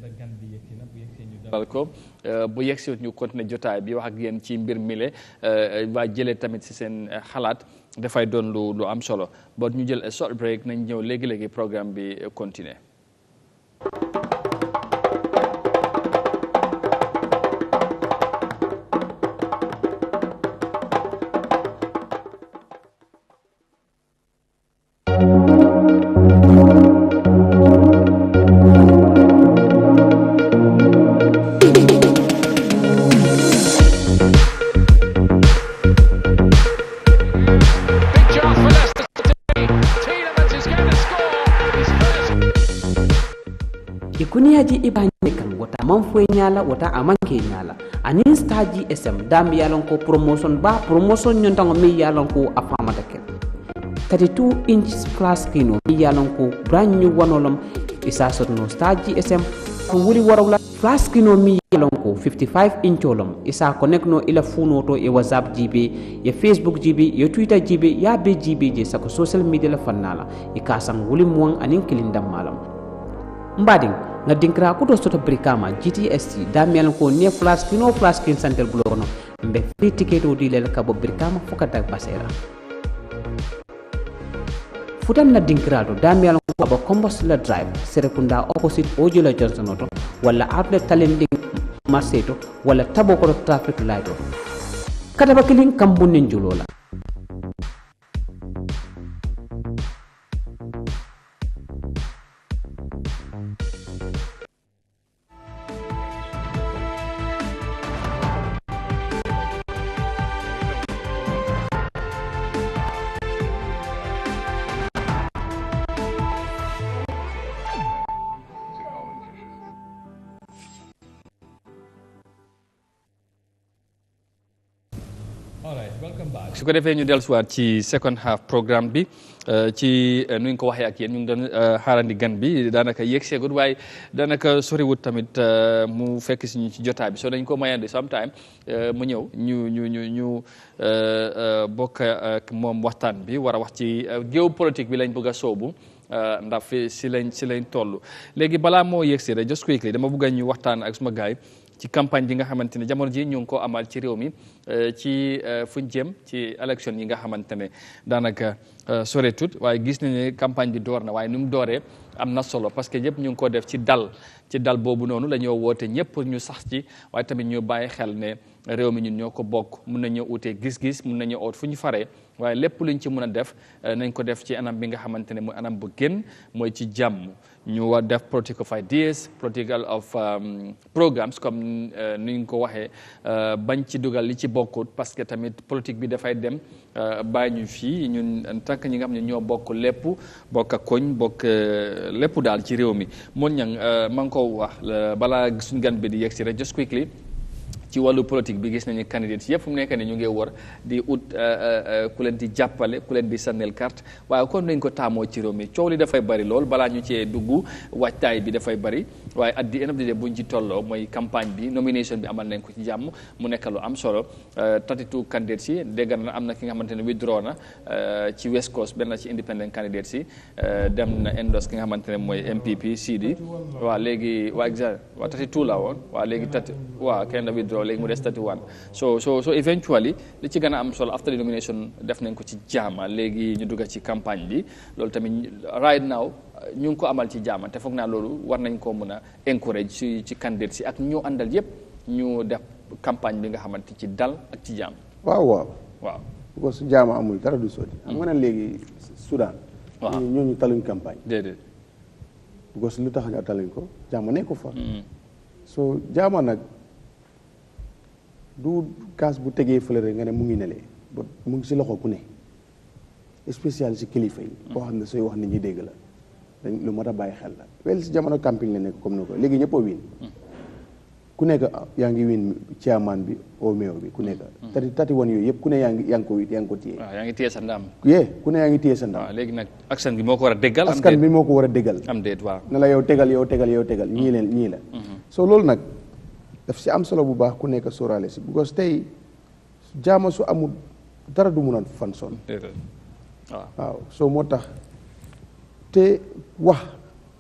dalal ko bu yegg si ñu continuer jotaay bi wax ak yéen ci mbir mile waa jëlee tamit si seen xalaat dafay doon lu am solo ba ñu jël a short break nañ ñëw léegi-léegi programme bi continuer kuniyaji ibane kan wata man fo nyala wata amanke nyala anin staji sm dam yalon ko promotion nyontango mi yalon ko afamata ken 32 inches plus kino mi yalon ko brand new wanolom isa sotno staji sm ko wuri warawla plus kino mi yalon ko 55 incholom isa connect no ila funoto e whatsapp jibe e facebook jibe e twitter jibe ya be jibe je sako social media la fannala e kasam wuli mon anin kilindam malam mbading nga dinkra ko to soto brikama GTST damial ko ne flash kino flash kin santel blono mbe free ticket o dilel ka bo brikama fokata basera futan na dinkra do damial ko ba combos la drive serekunda opposite ojola johnson auto wala outlet talending maseto wala tabo ko traffic light o kata bakilin kambunin julola su ko defee ñu dellusiwaat ci second half programme bi ci nu ñu ko waxee ak yéen ñu ngi doon xaarandi gan bi daanaka yegg seegut waaye daanaka soriwut tamit mu fekk si ñu ci jotaay bi soo dañ ko mayandi sometime mu ñëw ñu bokk ak moom waxtaan bi war a wax ci géopolitique bi lañ bëgg a soobu ndax si lañ toll léegi balaa moo yegg si rek just quickly dama bëgg ñu waxtaan ak suma gaay ci campagne bi nga xamante ne jamono ji ñu ngi ko amal ci réew mi ci fuñ jëm ci élection yi nga xamante ne daanaka soretut waaye gis nañu ne campagne bi door na waaye ni mu dooree am na solo parce que ñëpp ñu ngi ko def ci dal boobu noonu la ñoo woote ñëpp ñu sax ci waaye tamit ñu bàyyi xel ne réew mi ñun ñoo ko bokk mun nañu utee gis-gis mun nañu oot fu ñu faree waaye lépp luñ ci mën a def nañ ko def ci anam bi nga xamante ne mooy anam bu gën mooy ci jàmm ñu war def politique of ideas political of programmes comme ni ñu ko waxee bañ ci dugal li ci bokkut parce que tamit politique bi dafay dem bàyyi ñu fii ñun en tant que ñi nga xam ne ñoo bokk lépp bokk ak koñ bokk lépp daal ci réew mi moon ñang ma ngi ko wax balaa suñ gan bi di yegg si rek just quickly ci wàllu politique bi gis nañu candidates yëpp fu mu nekk ne ñu ngi war di ut ku leen di jàppale ku leen di sànnil carte waaye kon nañ ko taamoo ci réew mi coow li dafay bari lool balaa ñu cee dugg waajtaay bi dafay bari waaye at the end of the day buñ ci tolloo mooy campagne bi nomination bi amal nañ ko ci jàmm mu nekk lu am solo 32 candidates yi dégg na am na ki nga xamante ne withdraw na ci West Coast benn ci independent candidates yi dem na endorse ki nga xamante ne mooy MPP CD waaw léegi waa exact waa 32 la woon waa léegi kenn la withdraw léegi mu des 31 so eventually li ci gën a am solo after the nomination def nañ ko ci jaama léegi ñu dugg ci campagne bi loolu tamit right now ñu ngi ko amal ci jaama te foog naa loolu war nañ koo mën a encourage ci candidates yi ak ñu àndal yëpp ñu def campagne bi nga xamante ci dal ak ci jaam. waaw parce que jaama amul dara du sotti. xam nga ne léegi Soudan. waaw ñooñu taluñ campagne. déedéet. parce que lu tax nga taluñ ko jaama nekk ko fa. so jaama nag. du kaas bu tegee fële rek nga ne mu ngi nelee ba mu ngi si loxo ku ne spécial si kilifa yi boo xam ne sooy wax nit ñi dégg la dañ lu mat a bàyyi xel la wel si jamono camping la nekk comme ni ko léegi ñëpp a wiin ku nekk yaa ngi wiin chairman bi au meew bi ku nekk tati wan yooyu yëpp ku ne yaa ngi ko téye waaw yaa ngi téye sa ndam ku ne yaa ngi téye sa ndam waaw léegi nag askan bi moo ko war a déggal askan bi moo ko war a déggal am déet waaw ne la yow tegal ñii la so loolu nag daf si am solo bu baax ku nekk sóoraale si because tey jaama su amul dara du mun a fanson waaw soo moo tax te wax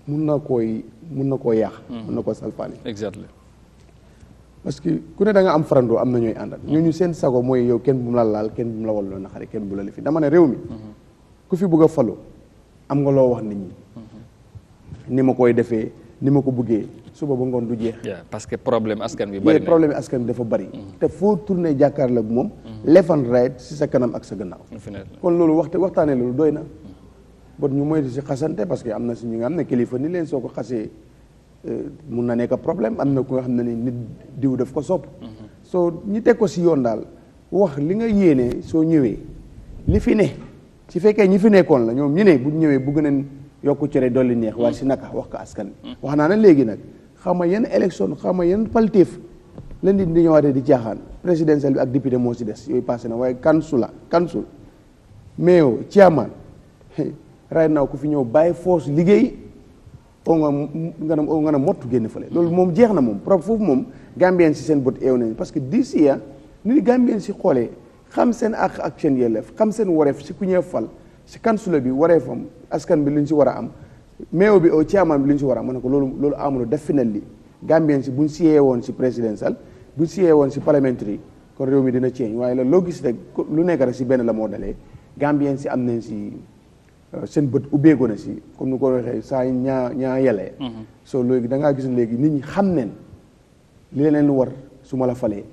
mun na koo yàq mun na koo salfaani exactly parce que ku ne da nga am farandoo am na ñooy àndal ñooñu seen sago mooy yow kenn bu mu la laal kenn bu mu la wallu naxari kenn bu la lifi dama ne réew mi ku fi bëgg a falu am nga loo wax nit ñi ni ma koy defee ni ma ko bëggee suba ba ngoon du jeex. parce que problème askan bi bari na problème askan bi dafa bari. te foo tourné jàkkaarloo ak moom. left and right si sa kanam ak sa gannaaw. kon loolu waxtaanee loolu doy na. bon ñu moytu si xasante parce que am na si ñu nga xam ne kilifa ni leen soo ko xasee mun na nekk problème am na ku nga xam ne ni nit diw daf ko sopp soo ñu teg ko si yoon daal wax li nga yéene soo ñëwee li fi ne su fekkee ñi fi nekkoon la ñoom ñu ne bu ñëwee bëgg nañ yokku cere dolli neex waaye si naka wax ko askan bi wax naa ne léegi nag xam nga yenn élection xam nga yenn palteef leen di ñëwaatee di caaxaan présidentielle bi ak député moo si des yooyu passé na waaye kansul mais chairman right now ku fi ñëw bàyyi force liggéey oo nga na mottu génn fële loolu moom jeex na moom foofu moom Gambien si seen bët eew nañu parce que d'ici ya ni Gambien si xoolee xam seen ak seen yelleef xam seen wareef si ku ñëw fal si kansula bi wareefam askan bi lu ñu si war a am meew bi au chairman bi lu ñu si war a am ma ne ko loolu amul definitely Gambien si buñ siyee woon si présidentiel buñ siyee woon si parliamentary kon réew mi dina change waaye la loo gis rek lu nekk rek si benn la moo dalee Gambien si am nañ si seen bët ubbeeku na si comme ni ko waxee saa ñaa yelee so léegi da ngaa gis léegi nit ñi xam nañ li leen war su ma la falee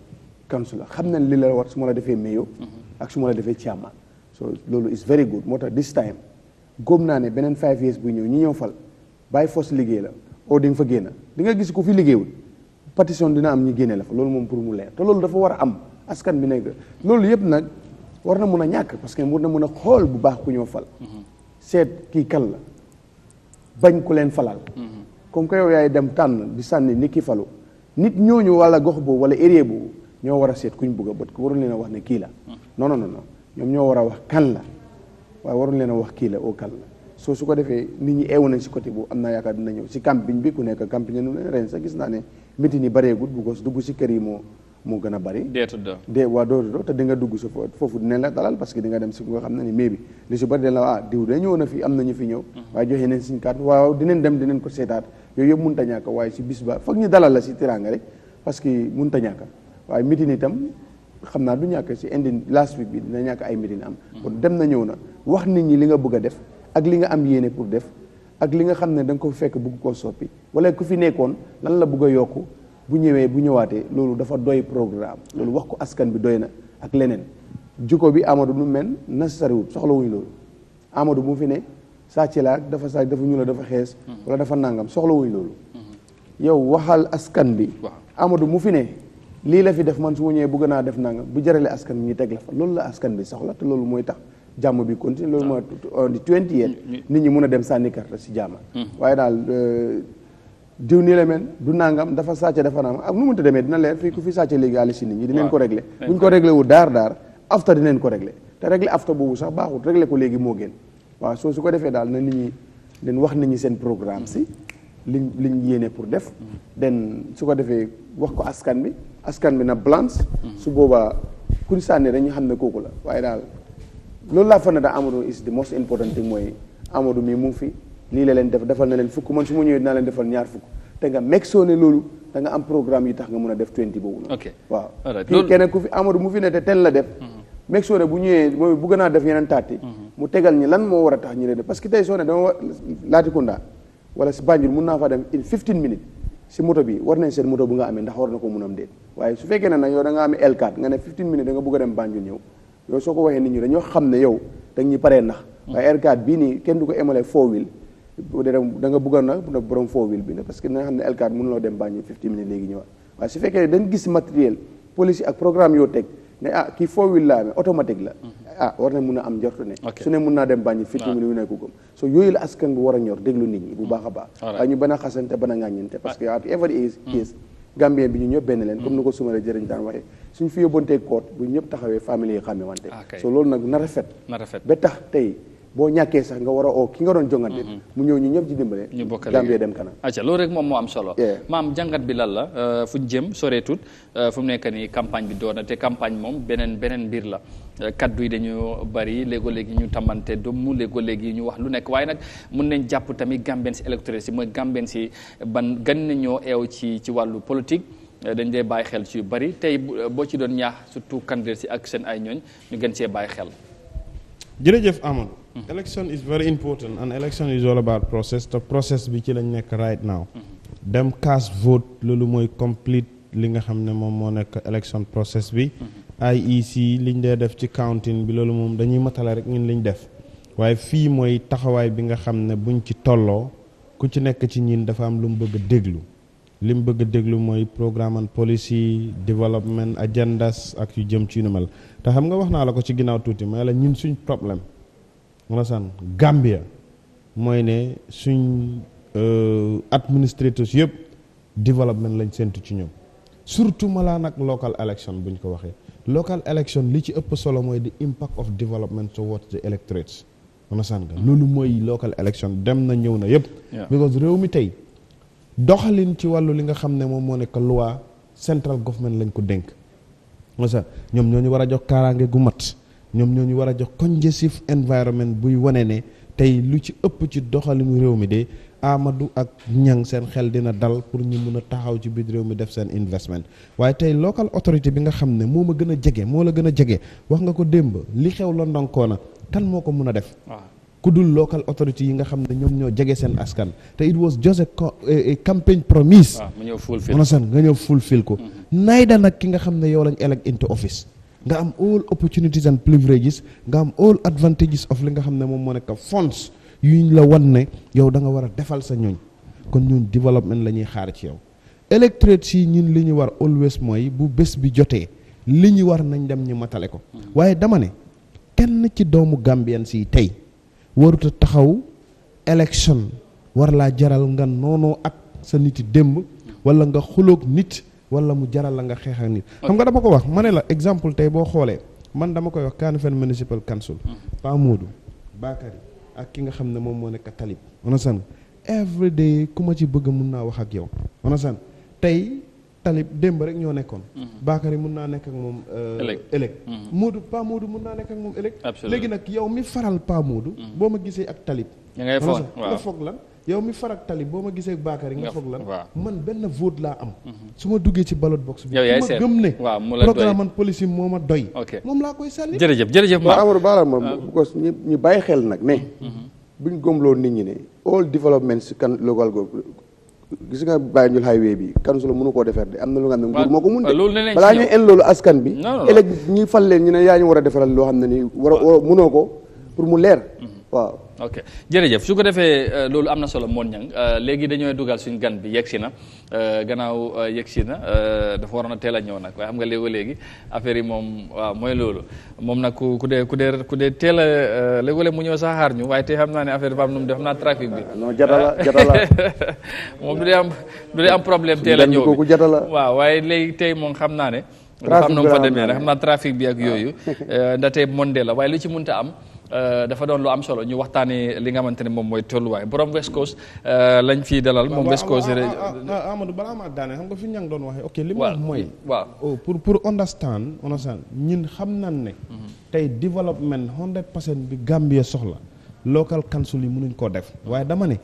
kansula xam nañ li la war su ma la defee meeyo ak su ma la defee chairman so loolu is very good moo tax this time góob naa ne beneen 5 years bu ñëw ñi ñëw fal bàyyi force liggéey la oo di nga fa génn di nga gis ku fi liggéeyul pétition dina am ñi génne la fa loolu moom pour mu leer te loolu dafa war a am askan bi nekk loolu yëpp nag war na mun a ñàkk parce que war na mun a xool bu baax ku ñëw fal seet kii kan la bañ ku leen falal comme que yow yaay dem tànn di sànni nit ki falu nit ñooñu wala gox boobu wala area boobu ñoo war a seet kuñ bëgg a bët ko warul leen a wax ne kii la non ñoom ñoo war a wax kan la waaye warul leen a wax kii la oo kan la soo su ko defee nit ñi eewu nañ si côté boobu am naa yaakaar dina ñëw si campagne bi ku nekk campagne nu ren sax gis naa ne meeting yi bareegut bu ko dugg si kër yi moo gën a bari waa dootudo te di nga dugg si foofu dinañ la dalal parce que di nga dem si nga xam ne ni mais bi li si bari den la diw de ñëw na fi am na ñu fi ñëw waaye joxe nañ suñu carte waaw dinañ dem dinañ ko seetaat yooyu yëpp mënut a ñàkk waaye si bis ba foog ñu dalal la si tiraanga rek parce que mënut a ñàkk waaye meeting itam xam naa du ñàkk si indi last week bi dina ñàkk ay meeting am kon dem na ñëw na wax nit ñi li nga bëgg a def ak li nga am yéene pour def ak li nga xam ne da nga ko fekk bëgg koo soppi wala ku fi nekkoon lan la bëgg a yokku bu ñëwaatee loolu dafa doy programme loolu wax ko askan bi doy na ak leneen jukko bi Amadou nu mel necessary wut soxla wuñ loolu Amadou bu fi ne sàcc la dafa sàcc dafa ñuul dafa xees wala dafa nangam soxla wuñ loolu yow waxal askan bi Amadou mu fi ne lii la fi def man su ma ñëwee bëgg naa def nangam bu jarale askan bi ñu teg la fa loolu la askan bi soxla te loolu mooy tax jàmm bi continue loolu mooy di 20 nit ñi mun a dem sànni carte si jàmm waaye daal diw nii la mel du nangam dafa sàcc dafa nangam ak nu mënta demee dina leer fii ku fi sàcc léegi àll si nit ñi dinañ ko régler buñ ko régler wu daar afta dinañ ko régler te régler afta boobu sax baaxul régler ko léegi moo gën waaw soo su ko defee daal na nit ñi den wax nit ñi seen programme si liñ yéene pour def den su ko defee wax ko askan bi na balance su boobaa kuñ sànni dañu xam ne kooku la waaye daal loolu laa fa ne da Amadou is the most important thing mooy Amadou mii mu ngi fi lii la leen defal na leen fukk man su ma ñëwee dinaa leen defal ñaar fukk te nga meg soo ne loolu da nga am programme yi tax nga mun a def 20 boobu noonu waaw kii keneen ku fi Amadou mu fi ne te tel la def meg soo ne bu ñëwee mooy bëgg naa def yeneen taati mu tegal ñi lan moo war a tax ñu ne def parce que tey soo ne dama Latrikunda wala si Banjul mun naa fa dem in 15 minutes si moto bi war nañ seen moto bu nga amee ndax war na ko mun am déet waaye su fekkee ne nag yow da nga amee L4 nga ne 15 minutes da nga bëgg a dem Banjul ñëw yow soo ko waxee nit ñi dañoo xam ne yow da nga ñu paree nax waaye L4 bii nii kenn du ko émale 4-wheel da nga bëgg a nag borom 4-wheel bi ne parce que da nga xam ne L4 mënuloo dem Banjul 15 minutes léegi ñëwaat waaye su fekkee ne dañ gis matériel police ak programme yoo teg ne kii 4-wheel la amee automatique la war na mun a am njortu ne su ne mun naa dem Banjul 15 minutes yu nekk ko so yooyu la askan bi war a ñor déglu nit ñi bu baax a baax waaye ñu ban a xasante ban a ŋàññante parce que every case Gambien bi ñu ñëpp benn leen comme ni ko sumale jëriñ daan waxee suñ fi yóbbantee koot bu ñëpp taxawee famille yi xàmme wante so loolu nag na rafet ba tax tey boo ñàkkee sax nga war a oo ki nga doon jongante mu ñëw ñu ñëpp di dimbale Gambie dem kanam acca loolu rek moom moo am solo maam jàngat bi lan la fu ñu jëm soreetut fu mu nekk nii campagne bi door na te campagne moom beneen mbir la kaddu yi dañu bari léegi ñu tamante domu léegi ñu wax lu nekk waaye nag mun nañ jàpp tamit Gambien si électorat si mooy Gambien si ban gan nañoo eew ci wàllu politique dañ dee bàyyi xel ci yu bari tey boo ci doon ñaax surtout candidat si ak seen ay ñooñ ñu gën see bàyyi xel jërëjëf Amadou election is very important and election is all about process te process bi ci lañ nekk right now dem cast vote loolu mooy complete li nga xam ne moom moo nekk election process bi IEC liñ dee def ci counting bi loolu moom dañuy matale rek ñun liñ def waaye fii mooy taxawaay bi nga xam ne buñ ci tolloo ku ci nekk ci ñin dafa am lu mu bëgg a déglu li mu bëgg a déglu mooy programme and policy development agendas ak yu jëm ci yu mel te xam nga wax naa la ko ci ginnaaw tuuti mais la ñun suñ problème wala san Gambia mooy ne suñ administrators yëpp development lañ séntu ci ñoom surtout malaa nag local election buñ ko waxee local election li ci ëpp solo mooy the impact of development towards the electorates wala san nga loolu mooy local election dem na ñëw na yëpp because réew mi tey doxalin ci wàllu li nga xam ne moom moo nekk loi central government lañ ko dénk wala ñoom ñoo ñu war a jox kaaraange gu mat ñoom ñoo ñu war a jox conducive environment buy wane ne tey lu ci ëpp ci doxalinu réew mi de Amadou ak ñang seen xel dina dal pour ñu mun a taxaw ci biir réew mi def seen investment waaye tey local authority bi nga xam ne moo ma gën a jege moo la gën a jege wax nga ko démb li xew London Koona kan moo ko mun a def ku dul local authority yi nga xam ne ñoom ñoo jege seen askan te it was just a campaign promise nga ñëw fulfill ko nayda nag ki nga xam ne yow lañ elect into office nga am all opportunities and privileges nga am all advantages of li nga xam ne moom moo nekk funds yuñ la wan ne yow da nga war a defal sa ñooñ kon ñun development la ñuy xaar ci yow electorate si ñun li ñu war always mooy bu bés bi jotee li ñu war nañ dem ñu matale ko waaye dama ne kenn ci doomu Gambien si tey waruta taxaw election war laa jaral nga noonoo ak sa niti démb wala nga xuloog nit wala mu jaral la nga xeex ak nit xam nga dama ko wax ma ne la exemple tey boo xoolee man dama koy wax Kanifing Municipal Council Pa Modou Bakary ak ki nga xam ne moom moo nekk Talib onasan every day ku ma ci bëgg mun naa wax ak yow onasan tey Talib démb rek ñoo nekkoon Bakary mun naa nekk ak moom ëllëg Modou Pa Modou mun naa nekk ak moom ëllëg léegi nag yow mi faral Pa Modou boo ma gisee ak Talib nga foog lan yow mi farak tali boo ma gisee Bakary nga foog lan man benn vote laa am su ma duggee ci ballot box bi ma gëm ne programme man police moo ma doy moom laa koy sànni jërëjëf waaw Amadou baala ma because ñu bàyyi xel nag ne buñ gëmloo nit ñi ne all developments kan local gis nga bàyyi ñul highway bi kan su la mënu koo defar de am na lu nga xam ne nguur moo ko mun de balaa ñuy en loolu askan bi ëllëg ñi fal leen ñu ne yaa ñu war a defaral loo xam ne ni war a mënoo ko pour mu leer waaw ok jërëjëf su ko defee loolu am na solo moon ñang léegi dañooy dugal suñ gan bi yegsi na gannaaw yegsi na dafa waroon a teel a ñëw nag waaye xam nga léegi affaire yi moom waaw mooy loolu moom nag ku dee teel a léegi mu ñëw sax xaar ñu waaye tey xam naa ne affaire bi am nu mu def xam naa trafic bi non jatala moom du dee am problème teel a ñëw bi waaw waaye léegi tey moom xam naa ne dafa am na mu fa demee rek xam naa trafic bi ak yooyu ndaxte monde la waaye lu ci mënta am dafa doon lu am solo ñu waxtaanee li nga xamante ne moom mooy tolluwaay borom West Coast lañ fii dalal moom West Coast Amadou balaa maa daane xam nga fi ñang doon waxee ok li mu wax mooy pour understand ñun xam nañ ne tey développement 100% bi Gambia soxla local council yi mënuñ koo def waaye dama ne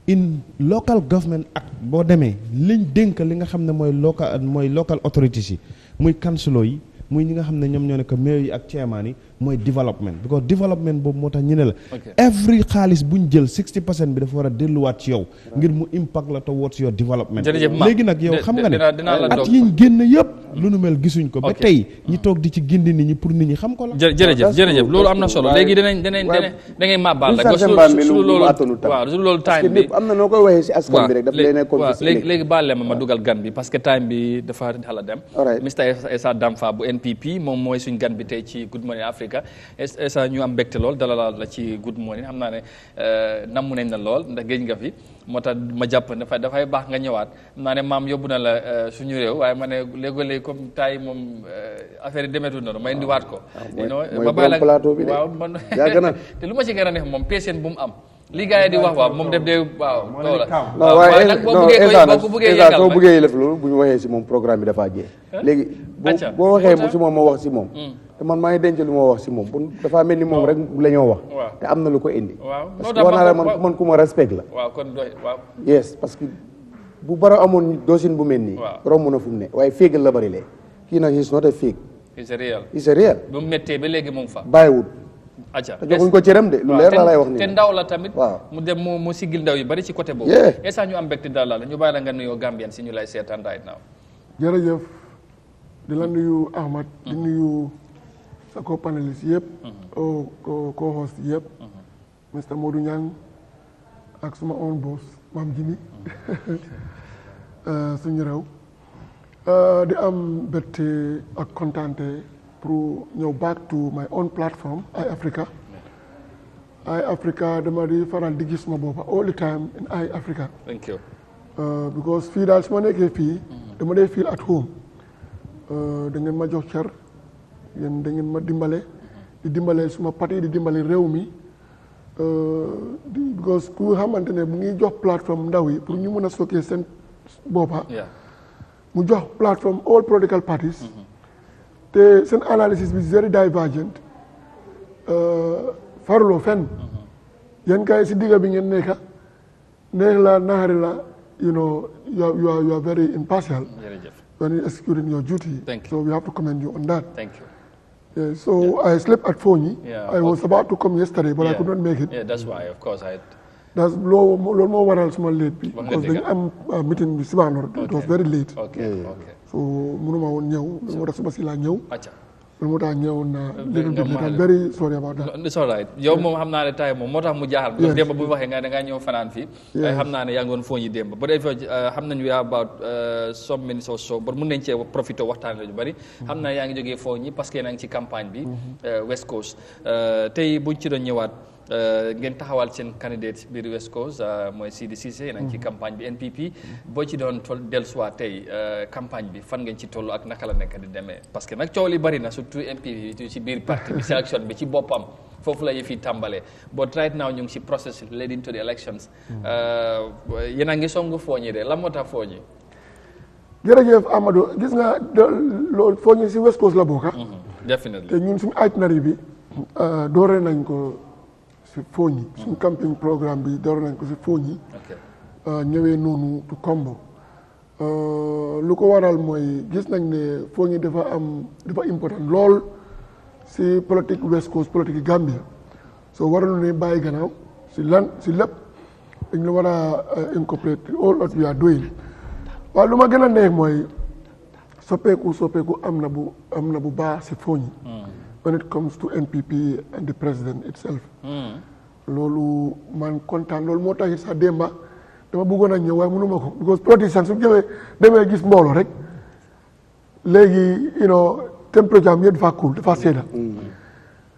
in local government act boo demee liñ dénk li nga xam ne mooy local authorities yi muy councilor yi muy ñi nga xam ne ñoom ñoo nekk maire yi ak chairman yi mooy development because development boobu moo tax ñu ne la every xaalis bu ñu jël 60% bi dafa war a delluwaat ci yow ngir mu impact la towards your development léegi nag yow xam nga ne at yiñ génn yëpp lu nu mel gisuñ ko ba tey ñi toog di ci gindi nit ñi pour nit ñi xam ko la jërëjëf loolu am na solo léegi da ngay màbbaal rek su loolu time bi am na noo koy waxee si askan bi rek daf leen léegi baal ma dugal gan bi parce que time bi dafa xala dem Mr Essa Damfa bu NPP moom mooy suñ gan bi tey ci Good Morning Africa Essa ñu am mbégte lool dalal la ci Good Morning xam naa ne namm nañ la lool ndax géej nga fi moo tax ma jàpp dafay baax nga ñëwaat xam naa ne maam yóbbu na la suñu réew waaye ma ne léegi comme tay moom affaire yi demetul noonu ma indiwaat ko ba bàyyi la waaw man te lu ma ci gën a neex moom patient bu mu am li gars yi di wax waaw moom def dee waaw waaye nag boo bëggee yëlëf loolu bu ñu waxee si moom programme bi dafaa jeex léegi boo waxee si moom ma wax si moom te man maa ngi denc lu ma wax si moom bu dafa mel ni moom rek la ñoo wax te am na lu ko indi parce que wax naa la man ku ma respect la yes parce que bu bara amoon doosin bu mel nii romb na fu mu ne waaye féegal la bari lee kii nag is not a fake is a real bu mu méttee ba léegi mu ngi fa bàyyiwut te joxuñ ko cëram de lu leer la lay wax nii te ndaw la tamit mu dem mu sigil ndaw yu bari ci côté boobu Essa ñu am mbégte daal la ñu bàyyi la nga nuyoo Gambien si ñu lay seetaan right now jërëjëf di la nuyu Ahmad di nuyu sa co-panéliste yëpp co-host yëpp Mr Modou Niang ak suma own boss Mam Jimi suñu réew di am mbégte ak kontaante pour ñëw back to my own platform Eyeafrica dama di faral di gis ma boppa all the time in Eyeafrica. Thank you. Because fii daal su ma nekkee fii dama dee feel at home da ngeen ma jox cër yéen da ngeen ma dimbale di dimbale suma parti di dimbale réew mi because ku xamante ne mu ngi jox plateforme ndaw yi pour ñu mën a sokkee seen boppa mu jox plateforme all political parties te seen analysis bi very divergent farloo fenn yéen kay si digga bi ngeen nekka neex la naxari la you know you are very impartial when you executing your duty. So we have to commend you on that. Thank you. Yeah, so I slept at Fonyi. I was about to come yesterday, but I could not make it. Yeah, that's why, of course. That's low more waral small late because I'm meeting with Sibanor. It was very late. Okay. So munuma won ñew, mo tax suba si la ñew. Mo tax ñew na little bit late. I'm very sorry about that. It's all right. Yow mom xamna ne tay mom motax mu jaaxal bu demba bu waxe nga da nga ñew fanan fi. Ay xamna ne ya ngon Fonyi demba. But if xamna ñu about some minutes or so, but mun nañ ci profiter waxtaan la ju bari. Xamna ya ngi joge Fonyi parce que na ngi ci campagne bi West Coast. Tay buñ ci doon ñëwaat ngeen taxawal seen candidate biir West Coast mooy Sidi Cissé nag ci campagne bi NPP boo ci doon dellusiwaat tey campagne bi fan ngeen ci toll ak naka la nekk di demee parce que nag coow li bari na surtout NPP ci biir parti bi sélection bi ci boppam foofu la yëf yi tàmbalee but right now ñu ngi ci process leading to the elections yéen a ngi songu Fonyi de la moo tax Fonyi. jërëjëf Amadou gis nga loolu Fonyi si West Coast la bokk. Definitely te ñun suñu itinéraire bi dooree nañ ko si Foni suñ campagne programme bi door nañ ko si Foni ñëwee noonu tu Kombo lu ko waral mooy gis nañ ne Foni dafa important lool si politique West Coast politique Gambia so waroon ne bàyyi gannaaw si lépp dañ la war a incorporate all what we are doing waaw lu ma gën a neex mooy soppeeku am na bu baax si Foni when it comes to NPP and the president itself loolu man kontaan loolu moo tax it sax démba dama bëggoon a ñëw waaye mënuma ko because politician su demee gis mbooloo rek léegi température am yëpp dafa cool dafa sedda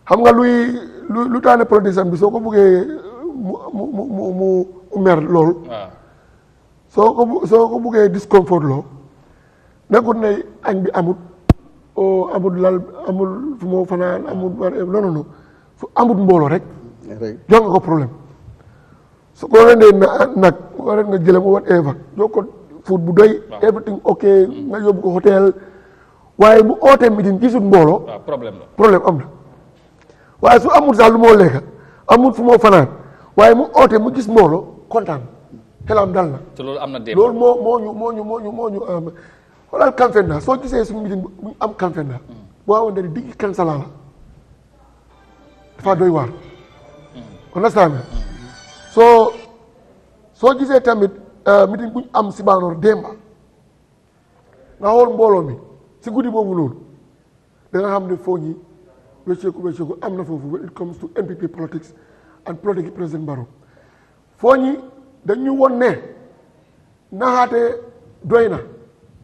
xam nga lu taane politicien bi soo ko bëggee mu mer lool soo ko bëggee discomfort loo nekkut ne añ bi amul lal amul fu moo fanaan amul non su amut mbooloo rek jox nga ko problème su ko rendee nag war nga jële mu whatever jox ko food bu doy everything ok nga yóbbu ko hôtel waaye bu ootee meeting gisut mbooloo problème am na waaye su amul sax lu moo lekka amul fu moo fanaan waaye mu oote mu gis mbooloo kontaan xelam dal na te loolu am na démb loolu moo ñu xoolal Kamfenda soo gisee suñu meeting bu am Kamfenda boo xamante ne diggi kansala la dafa doy waar understand soo gisee tamit meeting bu ñu am si Banor démba nga xool mbooloo mi si guddi boobu noonu da nga xam ne Foni wecceeku am na foofu when it comes to NPP politics and politique président Barrow Foni dañu won ne naxaate doy na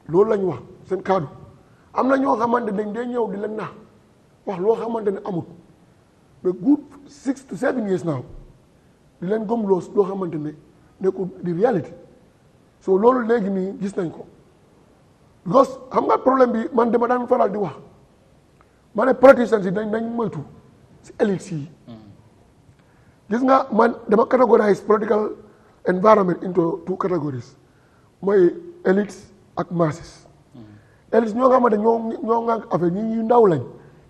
loolu la ñu wax seen kaddu am na ñoo xamante dañ dee ñëw di leen nax wax loo xamante ne amul mais good 6 to 7 years now di leen gëm loo xamante ne nekkul di reality so loolu léegi nii gis nañ ko because xam nga problème bi man dama daan faral di wax ma ne politicians yi dañ moytu si élite yi gis nga man dama categorize political environment into 2 categories mooy elites ak masses elites ñoo nga xamante ñoo nga affaire ñi ndaw lañ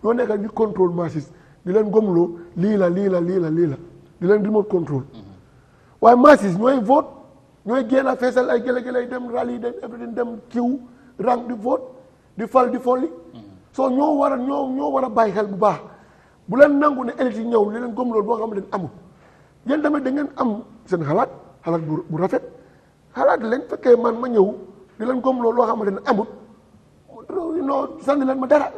ñoo nekk di contrôle masses di leen gomloo lii la di leen remote control waaye masses ñooy vote ñooy génn a feesal ay gele dem rally dem everything dem kiw rang di vote di fal di folli so ñoo war a bàyyi xel bu baax bu leen nangu ne élite yi ñëw li leen gëm loolu boo xamante ne amul yéen tamit da ngeen am seen xalaat bu rafet xalaat leen fekkee man ma ñëw di leen gëm loolu loo xamante ne amul sànni leen ma dara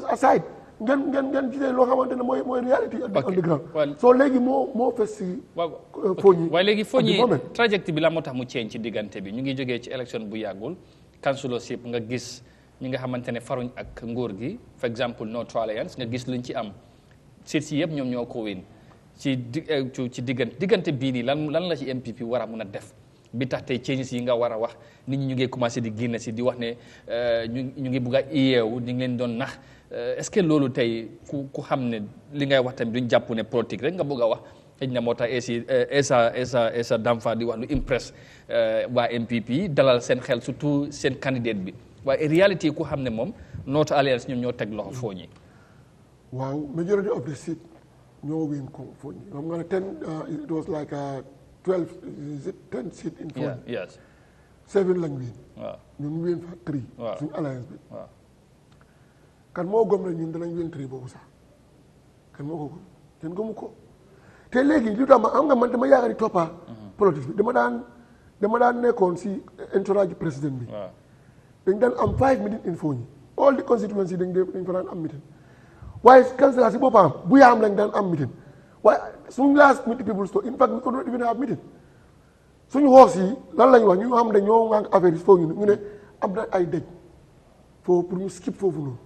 aside ngeen gisee loo xamante ne mooy reality on the ground so léegi moo fes si Foni waaye léegi Foni trajectoire bi la moo tax mu change ci diggante bi ñu ngi jógee ci élection bu yàggul councilorship nga gis ñi nga xamante ne faruñ ak nguur gi for exemple North Alliance nga gis luñ ci am seet si yëpp ñoom ñoo ko win ci diggante bii nii lan la ci MPP war a mun a def bi tax tey changes yi nga war a wax nit ñi ñu ngi commencé di génn si di wax ne ñu ngi bugg a yeewu ñu ngi leen doon nax est-ce que loolu tey ku xam ne li ngay wax tamit duñ jàpp ne politique rek nga bugg a wax xëy na moo tax esa Damfa di wax lu impress waa MPP dalal seen xel surtout seen candidate bi waaye réalité ku xam ne moom North Alliance ñoom ñoo teg loxo Foni. waaw majority of the seat ñoo win ko Foni xam nga ne 10 it was like 12 is it 10 seat in Foni. yes 7 lañ win. waaw ñun win fa 3. waaw suñu alliance bi. waaw kan moo gëm ne ñun danañ win 3 boobu sax kan moo ko gëm kenn gëmu ko te léegi lu tax ma am nga man dama yaakaar ni toppa politique bi dama daan nekkoon si entourage président bi. waaw dañ daan am 5 meetings in Foni all the constituency dañ fa daan am meeting waaye councilor si boppam bu yaam lañ daan am meeting waaye suñu last meeting people store in fact we could not even have meeting suñu xoos yi lan lañ wax ñu xam ne ñoo ngang affaire yi foofu ñu ne am na ay dëj foofu pour ñu skip foofu noonu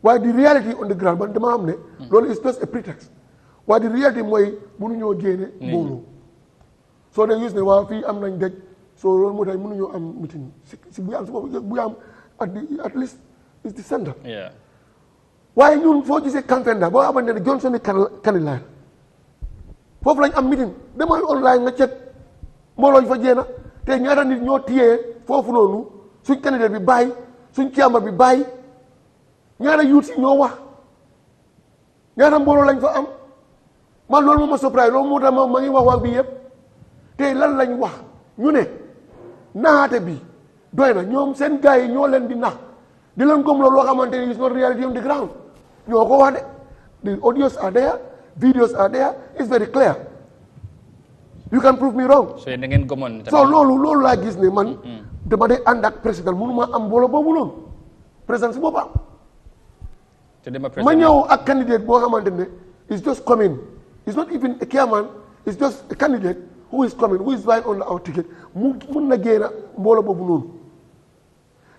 waaye di reality on the ground man dama xam ne loolu is just a pretext waaye di reality mooy mënuñoo génne mbooloo soo dee use ne waaw fii am nañ dëj so loolu moo tax mënuñoo am meeting si bu yaam at least is the center waaye ñun foo gisee Kamfenda boo xamante ne Johnson ni kandilaay foofu lañ am meeting demal online nga check mbooloo ñu fa jéena te ñaata nit ñoo tiyee foofu noonu suñ candidat bi bàyyi suñ càmbar bi bàyyi ñaata yuut si ñoo wax ñaata mbooloo lañ fa am man loolu moo ma surprise loolu moo tax ma ngi wax bi yëpp te lan lañ wax ñu ne naxaate bi doy na ñoom seen gars yi ñoo leen di nax di leen gëmloo loo xamante ni is not reality on the ground ñoo ko wax de the audios are there videos are there it's very clear you can prove me wrong. so da ngeen gëmoon tamit. so loolu laa gis ne man dama dee ànd ak président mënu ma am mbooloo boobu noonu président si boppam. te dama ma ñëw ak candidate boo xamante ne is just coming it's not even a chairman it's just a candidate who is coming who is buying on our ticket mun na génn mbooloo boobu noonu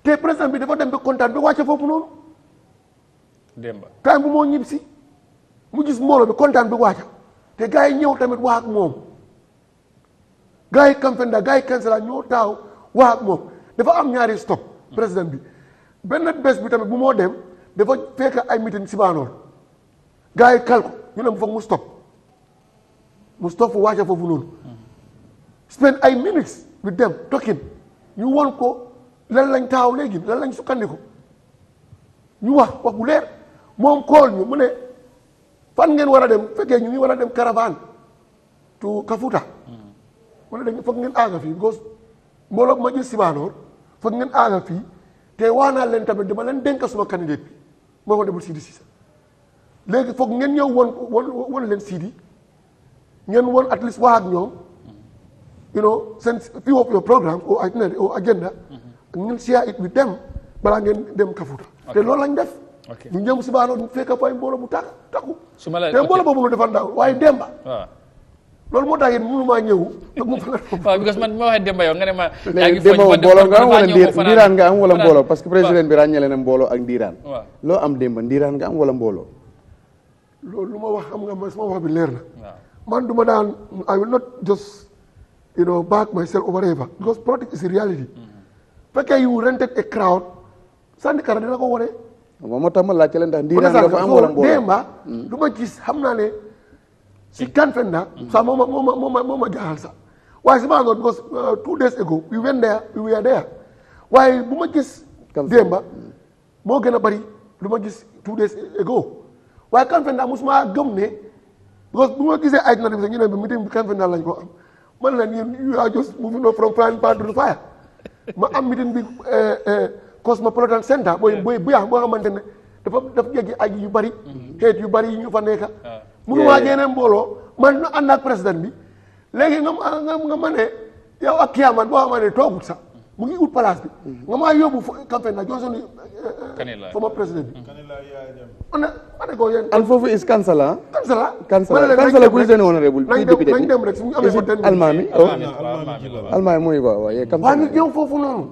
te président bi dafa dem ba kontaan ba wàcce foofu noonu. Demba time bu moo ñib si mu gis mbooloo bi kontaan bi wàcca te gars yi ñëw tamit wax ak moom gars yi Kamfenda gars yi Kansala ñoo taaw wax ak moom dafa am ñaari stop président bi benn bés bi tamit bu moo dem dafa fekk ay meeting si baanoor gars yi kal ko ñu ne foog mu stop fu wàcca foofu noonu spend ay minutes with them talking ñu won ko lan lañ taaw léegi lan lañ sukkandiku ñu wax bu leer moom kool ñu mu ne fan ngeen war a dem fekkee ñu ngi war a dem caravane to Kafuta mu ne dañ foog ngeen aaga fii because mbooloo ma gis Sibaanoor foog ngeen aaga fii te wax naa leen tamit dama leen dénk suma candidate bi moo ko demul Sidi Cissé léegi foog ngeen ñëw won leen Sidi ngeen won at least wax ak ñoom you know seen few of your programs or itinerary or agenda ngeen share it with them balaa ngeen dem Kafuta te loolu lañ def ñu ñëw Sibaanoor ñu fekk fa ay mbooloo bu takku te mbooloo boobu lu dafa ndaw waaye Demba loolu moo tax it mënu maa ñëw waaw because man ma waxee Demba yow nga ne ma léegi Demba mbooloo nga am wala ndiiraan nga am wala mbooloo parce que président bi ràññale na mbooloo ak ndiiraan loo am Demba ndiiraan nga am wala mbooloo loolu lu ma wax xam nga ma sama wax bi leer na man du ma daan I will not just back myself or whatever because politics is a reality fekkee you rented a crowd sànni kara dina ko wane moom moo tax ma laajte leen ndax ndiiraan dafa am wala mbooloo Demba du ma gis xam naa ne si Kanfenda sax moo ma jaaxal sax waaye si Bangoor because 2 days ago we were there waaye bu ma gis Demba moo gën a bari lu ma gis 2 days ago waaye Kanfenda mosuma gëm ne because bu ma gisee ay na ñu ne bi meeting bi Kanfenda lañ ko am man la you are just moving on from frying pan to the fire ma am meeting bi Cosmopolitan Center booy boo xamante ne dafa jéggi ay yu bari xeet yu bari yi ñu fa nekka munu waa génne mbooloo man na ànd ak président bi léegi nga ma ne yow ak Kiyaman boo xamante ne toogut sax mu ngi ut place bi nga maa yóbbu campagne na Johnson former président bi ma ne ko yéen an foofu is Kansala ku seen honorable député nañ dem rek suñu amee ko ten almaami mooy waaw ñu ñëw foofu noonu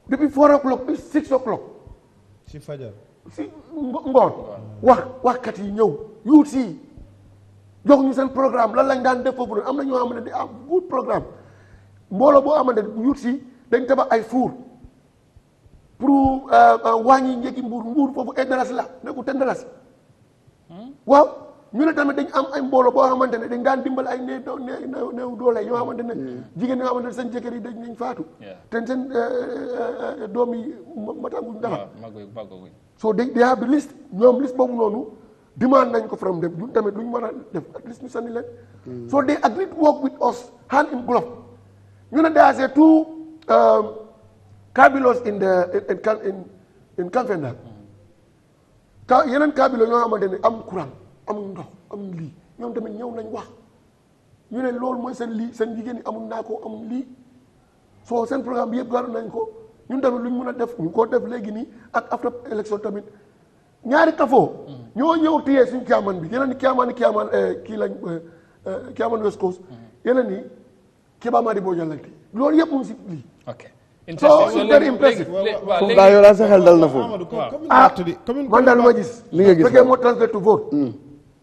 depuis 4 o'clock 6 o'clock si fajar si ngoon waxkat yi ñëw yuut si jox ñu seen programme lan lañ daan def foofu noonu am na ñoo xamante ne am good programme mbooloo boo xamante ne yuut si dañ tabax ay four pour wàññi njëgi mbuur foofu ay dalasi la nekku 10 dalasi waaw ñu ne tamit dañ am ay mbooloo boo xamante ne dañ daan dimbal ay néew doole ñoo xamante ne jigéen ñoo xamante ne seen jëkkër yi dañ nañ faatu te seen doom yi mataguñ dara so they have the list ñoom liste boobu noonu demand nañ ko from them ñun tamit lu ñu mën a def at least ñu sànni leen so they agreed to work with us hand in glove ñu ne there are 2 kabilos in Kanfenda yeneen kabilo ñoo xamante ne am courant amul ndox amul lii ñoom tamit ñëw nañ wax ñu ne loolu mooy seen lii seen jigéen ñi amul naa ko amul lii soo seen programme bi yëpp gaaru nañ ko ñun tamit lu ñu mën a def ñu ko def léegi nii ak after élection tamit ñaari kafoo ñoo ñëw téye suñu Kiyaman bi yeneen ni Kiyaman kii lañ Kiyaman West Coast yeneen ni Kiba Madi boo jàll lañ téye loolu yëpp mu ngi si lii so it's very impressive foofu daa yow daal sa xel dal na foofu man daal ma gis li nga gis fekkee moo translate to vote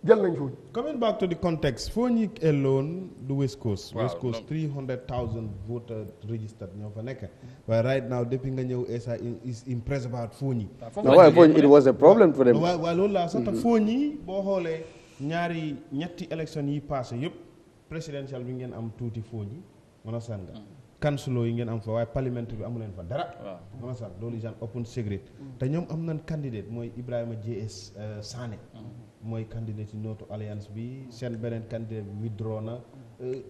jël nañ foofu. Coming back to the context, Foni alone, the West Coast. Wow, West Coast, 300,000 voters registered. But right now, the Pinganyo is impressed about Foni. No, it was a problem for them. Well, Foni, Bohole, Nyari, Nyati election yi passé, yup, presidential wingen am tuti Foni, Monasanga. Councilor yi ngeen am fa waaye parlementaire bi amu leen fa dara. waaw sax loolu is an open secret. te ñoom am nañ candidate mooy Ibrahima JS Sané. mooy candidate nootu alliance bi seen beneen candidate bi withdraw na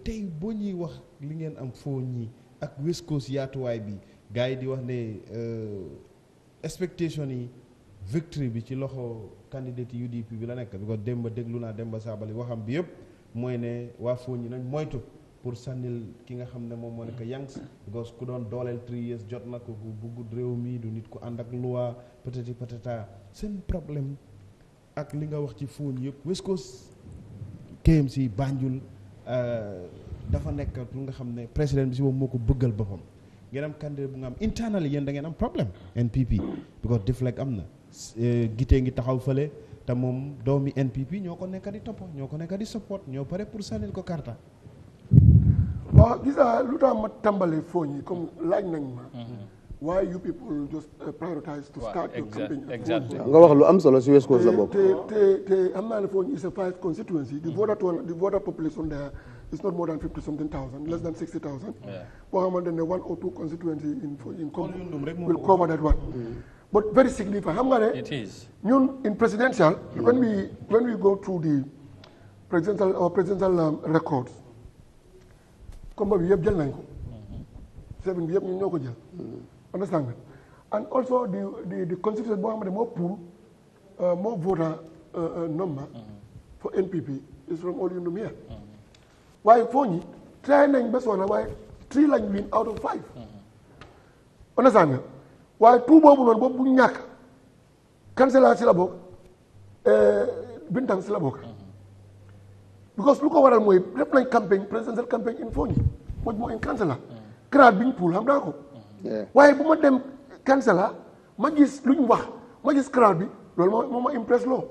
tey boo ñuy wax li ngeen am foo ñi ak West Coast yaatuwaay bi gars yi di wax ne expectation yi victory bi ci loxo candidate UDP bi la nekk because Demba déglu naa Demba Sabali waxam bi yëpp mooy ne waa foo ñi nañ moytu pour sànnil ki nga xam ne moom moo nekk Yanks because ku doon dooleel 3 years jot na ko ku buggut réew mi du nit ku ànd ak loi peut-être peut-être seen problème ak li nga wax ci fooñ yëpp West Coast KMC Banjul dafa nekk lu nga xam ne président bi si moom moo ko bëggal boppam ngeen am candidat bu nga am internally yéen da ngeen am problème NPP because deflect am na gitee ngi taxaw fële te moom doomi NPP ñoo ko nekk di topp ñoo ko nekk di support ñoo pare pour sànnil ko karta waaw gis nga lu tax ma tàmbalee fooñ yi comme laaj nañ ma why you people just prioritize to start your campaign exactly nga wax lu am solo si West Coast la bokk te am naa ne fooñ is a 5 constituency the voter population there is not more than 50 something thousand less than 60,000 boo xamante ne 1 or 2 constituency in will cover that one but very significant xam nga ne it is ñun in presidential when we go through the presidential records combat bi yëpp jël nañ ko 7 bi yëpp ñun ñoo ko jël understand nga and also the constitution boo xam ne moo pour more voter number for NPP is from all you know here waaye foo ñi try nañ ba soona waaye 3 lañ win out of 5 understand nga waaye tout boobu noonu boobu bu ñàkk Kansela si la bokk Bintang si la bokk because lu ko waral mooy def nañ campagne presidential campagne in foo ñi moo in Kansela crowd bi ñu pool xam naa ko waaye bu ma dem Kansela ma gis lu ñu wax ma gis crowd bi loolu moo ma impress loo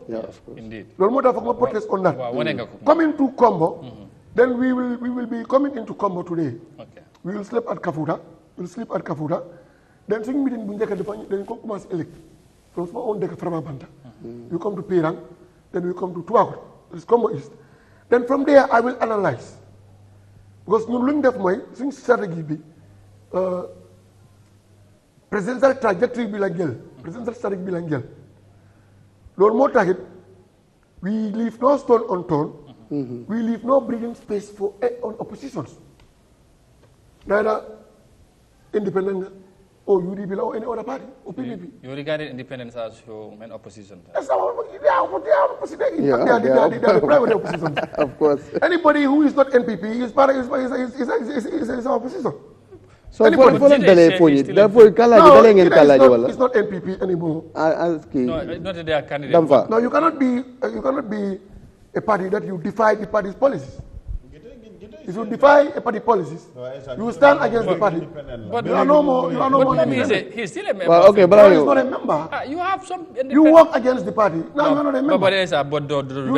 loolu moo tax foog ma protest on that coming to Kombo then we will be coming into Kombo today we will sleep at Kafuta then suñu meeting bu njëkk dañ ko commencé ëllëg from suma own dëkk Faraba Banta we come to Pirang then we come to Tuakot it's Kombo East then from there I will analyse because ñun lu ñu def mooy suñu stratégie bi presidential trajectory bi la jël presidential strategy bi la jël loolu moo taxit we leave no stone unturned we leave no breathing space for on oppositions neither independent or UDP or any other party or PPP. You regarded independence as your main opposition? Yes, they are opposition. They are the private opposition. Of course. Anybody who is not NPP is opposition. So it's not NPP anymore. No, not their candidate. No, you cannot be a party that you defy the party's policies. If you defy a party policies, you stand against the party. But you are no more. He's still a member. Well, okay, but he's not a member. You have some. You work against the party. Now you are not a member. You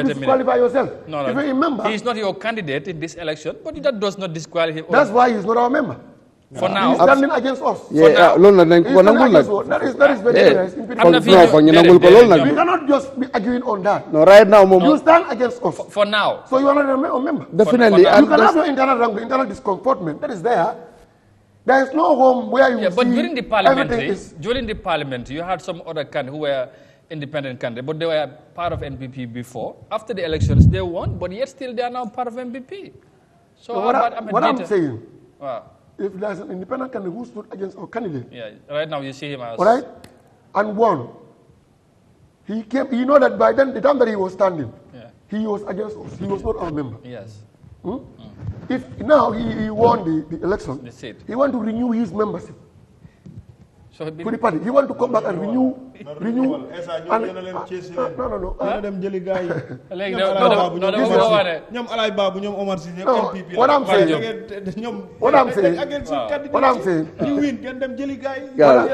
disqualify yourself. No. If you're a member, he is not your candidate in this election, but that does not disqualify him. That's why he's not our member. For now, he's standing against us. Yeah, that is very nice. We cannot just be arguing on that. No, right now, you stand against us. For now. So you are not a member. Definitely. You can have your internal discomfortment. That is there. There is no home where you see. But during the parliament, you had some other candidates who were independent candidates, but they were part of NPP before. After the elections, they won, but yet still they are now part of NPP. So what I'm saying. Wow. If there's an independent candidate who stood against our candidate. Yeah, right now you see him as. All right? And won. He came, you know that by then, the time that he was standing, he was against us. He was not our member. Yes. If now he won the election, he want to renew his membership. So to the party. He want to come back and renew. No. What I'm saying. You win, get them jelly guy. We don't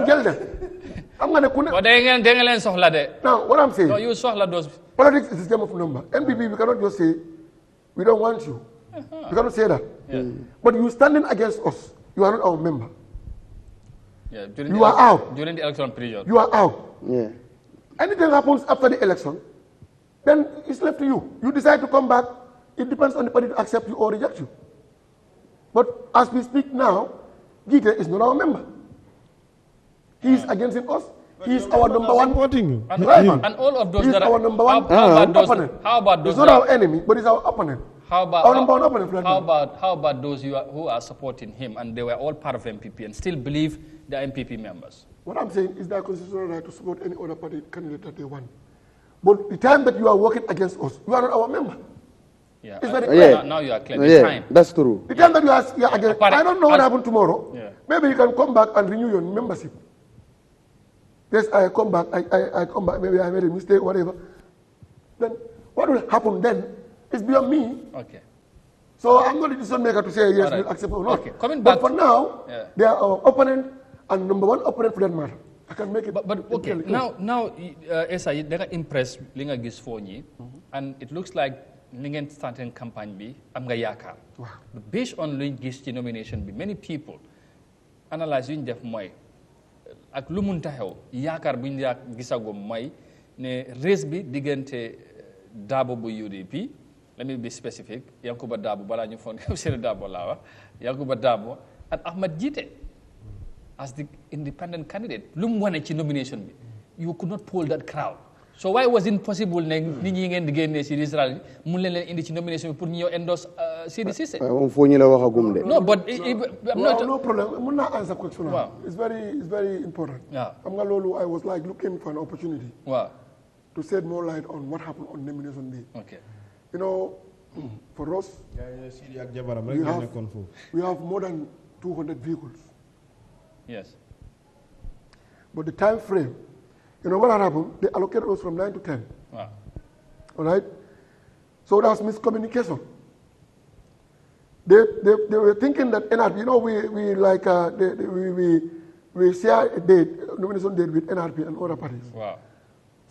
get them. I'm going to now, what I'm saying. No, you those. Politics is a game of number. NPP, we cannot just say, we don't want you. We cannot say that. But you standing against us, you are not our member. Yeah, you are out. During the election period. You are out. Yeah. Anything happens after the election, then it's left to you. You decide to come back, it depends on the party to accept you or reject you. But as we speak now, Gita is not our member. He is against us. He's our number one. Supporting. And, Right. and all of those He's that our are number one opponent. How about those? He's not our enemy, but he's our opponent. How about our number one opponent? How about those who are supporting him and they were all part of MPP and still believe they are MPP members? What I'm saying is their constitutional right to support any other party candidate that they want. But the time that you are working against us, you are not our member. Yeah. It's very clear. Now you are claiming time. That's true. The time that you are against, I don't know what happened tomorrow. Yeah. Maybe you can come back and renew your membership. Yes, I come back. I come back. Maybe I made a mistake, whatever. Then what will happen then is beyond me. Okay. So I'm not a decision maker to say yes, All right. we'll accept or not. Okay. Coming back but for now, they are our opponent and number one opponent for that matter. I can make it. But okay. Now, Esa, they are impressed. Linga gis phone and it looks like Lingen starting campaign bi am nga yakar. But based on Ling gis nomination bi, many people analyze yuñ def moy ak lu munta xew yakar buñ gisago moy ne race bi digante Dabo bu UDP. Let me be specific. Yankuba Dabo bala ñu fon Sere Dabo la wax. Yankuba Dabo and Ahmad Jite as the independent candidate. Lum wane ci nomination bi. You could not pull that crowd. So why was it possible ne nit ñi ngeen di génné ci Israël mu leen indi ci nomination pour ñu endorse Sidi Cissé? Fo ñu la waxagum de. No, but no problem. I'm not answer question. Wow. It's very important. Yeah. I was like looking for an opportunity. Wow. To shed more light on what happened on nomination day. Okay. You know, for us, we have more than 200 vehicles. Yes. But the time frame, you know what happened? They allocated us from 9 to 10. Wow. All right? So that's miscommunication. They were thinking that NRP, you know, we share a date, nomination date with NRP and other parties. Wow.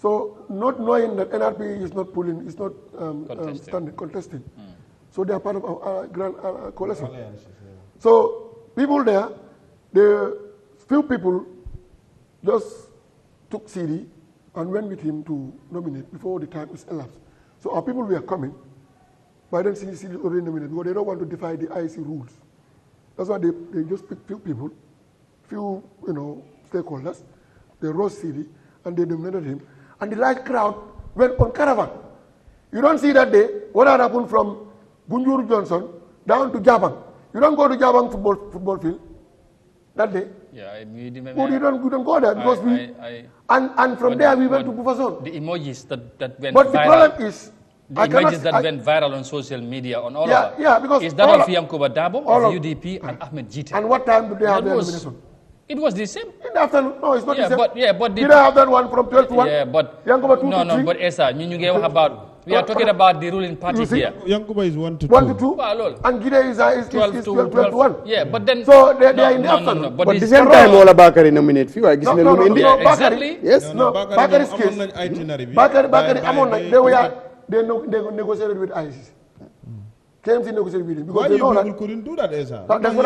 So not knowing that NRP is not pulling, is not contesting. So they are part of our grand coalition. So people there, few people just took CD and went with him to nominate before the time is elapsed. So our people were coming, but then CD is already nominated because they don't want to defy the IEC rules. That's why they just picked few people, few stakeholders. They rose CD and they nominated him. And the large crowd went on caravan. You don't see that day what had happened from Gunjuru Johnson down to Jabang. You don't go to Jabang football field that day. Yeah, we don't go there because and from there we went to Bufason. The emojis that went viral. But the problem is the images that went viral on social media on all of us. Yeah, because is that of Yankuba Dabo, of UDP, and Ahmed Jite? And what time did they have their nomination? It was the same. In the afternoon, no, it's not the same. But did I have that one from 12 to 1? Yeah, but Yankuba 2 to 3? No, but Esa, we are talking about the ruling party here. Yankuba is 1 to 2. 1 to 2? And Gide is 12 to 1. Yeah, but then... So they are in the afternoon. No, but the same time, all Bakari nominate few. No, exactly. Yes, no, Bakari's case. Bakari, they negotiated with ISIS. KMC negotiated with him because why they know people couldn't do that, Esa? That's what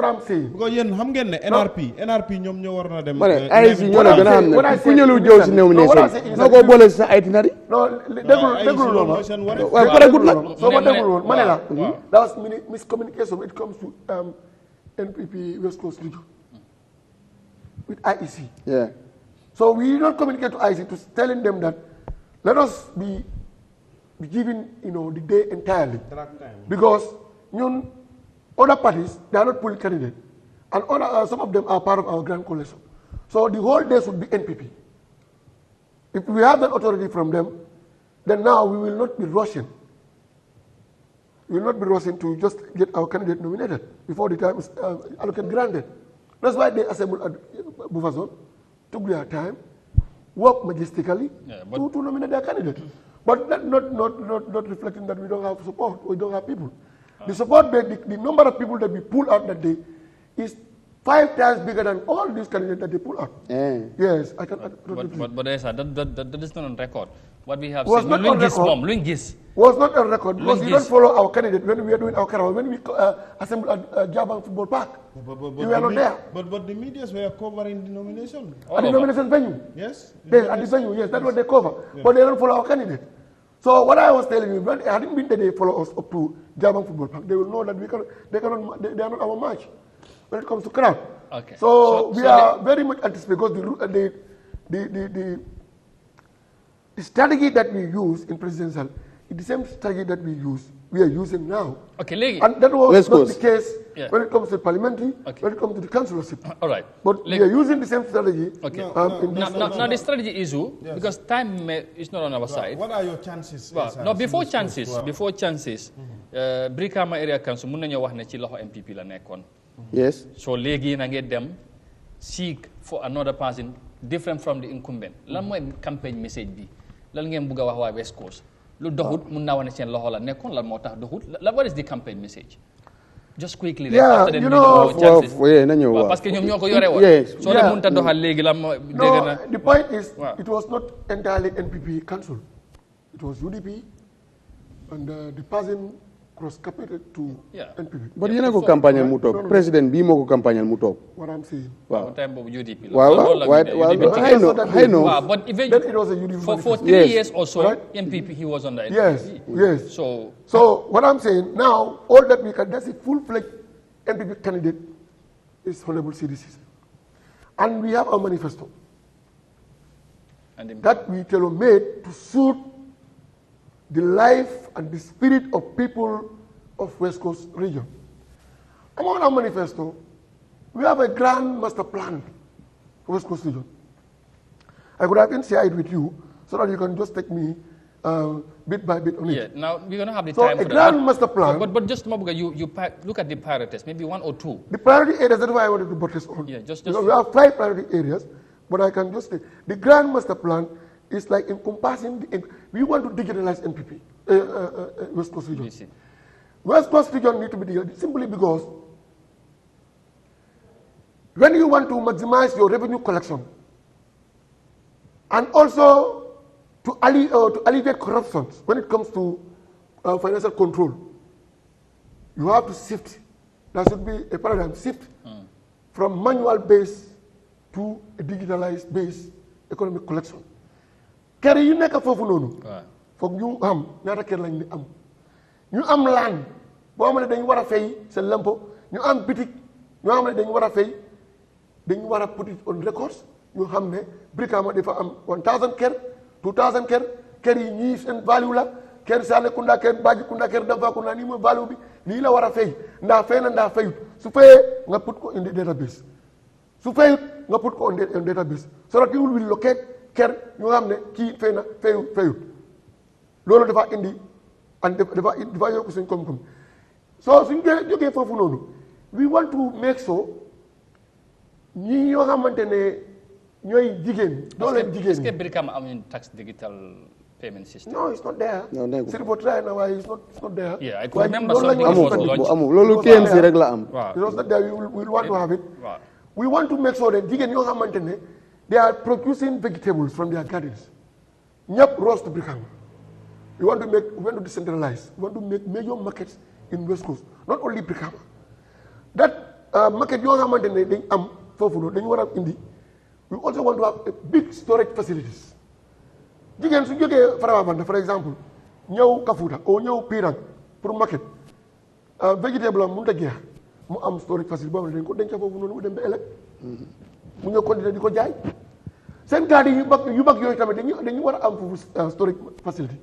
I'm saying. Because yen xam ngeen ne NRP ñom ñoo war na dem. IC ñoo la gëna xam ne ku ñëlu jow ci nomination nako bolé sa itinerary. No, déglu lo ma. Waaye pare gut nak. So ma déglu won mané la. That was miscommunication when it comes to NPP West Coast region with IEC. Yeah. So we did not communicate to IEC to telling them that let us be given, the day entirely. Because other parties, they are not pulling candidates. And some of them are part of our grand coalition. So the whole day should be NPP. If we have that authority from them, then now we will not be rushing. We will not be rushing to just get our candidate nominated before the time is allocated granted. That's why they assembled at Bufason, took their time, worked majestically to nominate their candidate. But that not reflecting that we don't have support, we don't have people. The support, the number of people that we pull out that day is 5 times bigger than all these candidates that they pull out. Yes, I can. But that is not on record. What we have was said, not on record. Luingis Was not on record because we don't follow our candidate when we are doing our caravan. When we assembled at Jabang Football Park, we were not there. But the media were covering the nomination. At the nomination venue. Yes. At the venue, yes, that's what they cover. Yeah. But they don't follow our candidate. So what I was telling you, when it hadn't been that they follow us up to Jabang Football Park, they will know that they are not our match when it comes to crowd. Okay. So we are very much anticipating because the strategy that we use in presidential is the same strategy that we are using now. Okay, and that was not the case when it comes to parliamentary, when it comes to the councillorship. All right. But we are using the same strategy. Okay. Now the strategy issue, because time is not on our side. What are your chances? No, before chances, Brikama area council mun nañu wax ne ci loxo MPP la nekkon. Yes. So legi na ngeen dem seek for another person different from the incumbent. Lan moy campaign message bi? Lan ngeen bëgg wax wa West Coast? Lu doxut mun na wone seen loxo la nekkon lan motax doxut. What is the campaign message? Just quickly. Yeah, you know, parce que ñom ñoko yoré won. So le mun ta doxal legi la No, the point is it was not entirely NPP council. It was UDP and the person cross-capital to NPP. But you know campagne mu tok president bi moko campagne mu tok. What I'm saying. Wow. Time bobu UDP. I know. Wow, but even then it was a UDP for 3 years or so, MPP he was on the NPP. Yes. So what I'm saying now, all that we can, that's a full-fledged MPP candidate is Honorable CDC. And we have a manifesto that we tailor-made to suit the life and the spirit of people of West Coast region. Among our manifesto, we have a grand master plan for West Coast region. I could have been shared it with you so that you can just take me bit by bit on it. Yeah, now we're going to have the time for that. So a grand master plan. But just Mabuga, you look at the priorities, maybe 1 or 2. The priority areas, that's why I wanted to buttress on. Yeah, just because we have 5 priority areas, but I can just say the grand master plan is like encompassing, we want to digitalize NPP, West Coast region. West Coast region need to be digitalized simply because when you want to maximize your revenue collection and also to alleviate corruption when it comes to financial control, you have to shift. There should be a paradigm shift from manual based to a digitalized based economic collection. Kër yi nekk foofu noonu foog ñu am ñaata kër lañ di am ñu am laan boo xam ne dañu war a fay seen lempo ñu am bitik ñoo xam ne dañu war a fay dañu war a put it on records ñu xam ne Brikama dafa am 1000 kër 2000 kër yi ñii seen value la kër Salikunda kër Bajikunda kër Dafakunda nii mooy value bi lii la war a fay ndax fay na ndax fayut su fayee nga put ko in the database su fayut nga put ko in database so that you will locate kër ñu xam ne kii fay na fayut loolu dafa indi and dafa yokk suñ koom-koom so suñ jógee foofu noonu we want to make sure ñi ñoo xamante ne ñooy jigéen doo leen jigéen est-ce que Brikama amuñu tax digital payment system? No, it's not there. Sirifo try na why it's not there. Yeah, I could remember something was launched. Loolu KMC rek la am. It was not there. We want to have it. We want to make sure that jigéen ñoo xamante ne they are producing vegetables from their gardens. Ñëpp roast Brikama. We want to decentralize. We want to make major markets in West Coast. Not only Brikama. That market yoo xamante ne dañ am foofu noonu dañu war a indi. We also want to have a big storage facilities. Jigéen su jógee Farabanda for example ñëw Kafuta ou ñëw Pirang pour market vegetable am mënut a jeex mu am storage facility boo xam ne dañ ko denc foofu noonu mu dem ba ëllëg mu ñëw continuer di ko jaay seen gaadi yu mag yooyu tamit dañu war a am foofu storage facility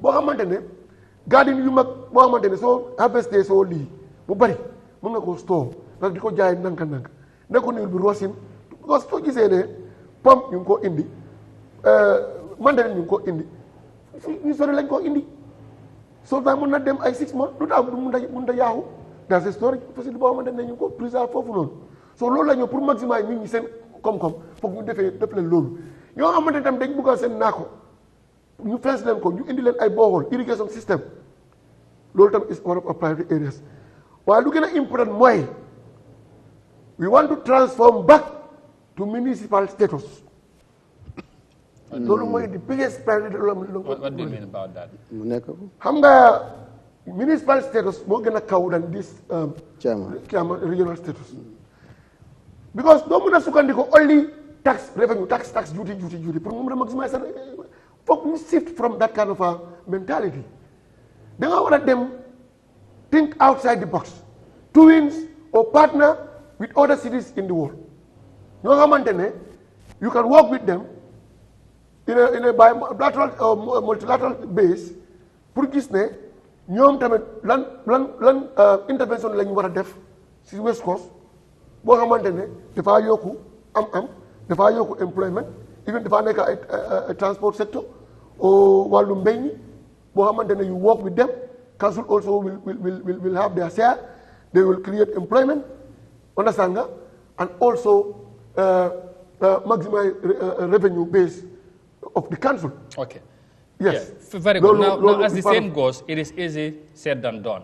boo xamante ne gaadi yu mag boo xamante ne soo harvesté soo lii mu bari mën nga koo store parce que di ko jaay nanka nekko niwul bi rosin parce que soo gisee ne pomme ñu ngi koo indi mandarin ñu ngi koo indi ñu sori lañ koo indi soo tax mën na dem ay 6 mois lu tax mun da yaaxu dans ce storage facilité boo xamante ne ñu ngi ko préserver foofu noonu soo loolu la ñu pour maximiser nit ñi seen koom-koom foog ñu def leen loolu ñoo xamante ne tam dañ bëgg seen naako ñu fees leen ko ñu indi leen ay borehole irrigation system loolu tam is one of our priority areas waaye lu gën a important mooy we want to transform back to municipal status. loolu mooy the biggest priority. What do you mean about that? xam nga municipal status moo gën a kaw than this regional status. because doo mën a sukkandiku only tax revenue tax duty pour mu mën a maximiser foog ñu shift from that kind of a mentality. da nga war a dem think outside the box. twins or partner with other cities in the world. ñoo xamante ne you can work with them in a bilateral multilateral base pour gis ne ñoom tamit lan intervention lañu war a def si West Coast boo xamante ne dafaa yokku am dafaa yokku employment even dafaa nekk ay transport sector o wàllu mbéy mi boo xamante ne you work with them council also will have their share they will create employment understand nga and also maximize revenue base of the council. Okay. Yes. Yeah. Very good. Now, as the saying goes, it is easy said than done.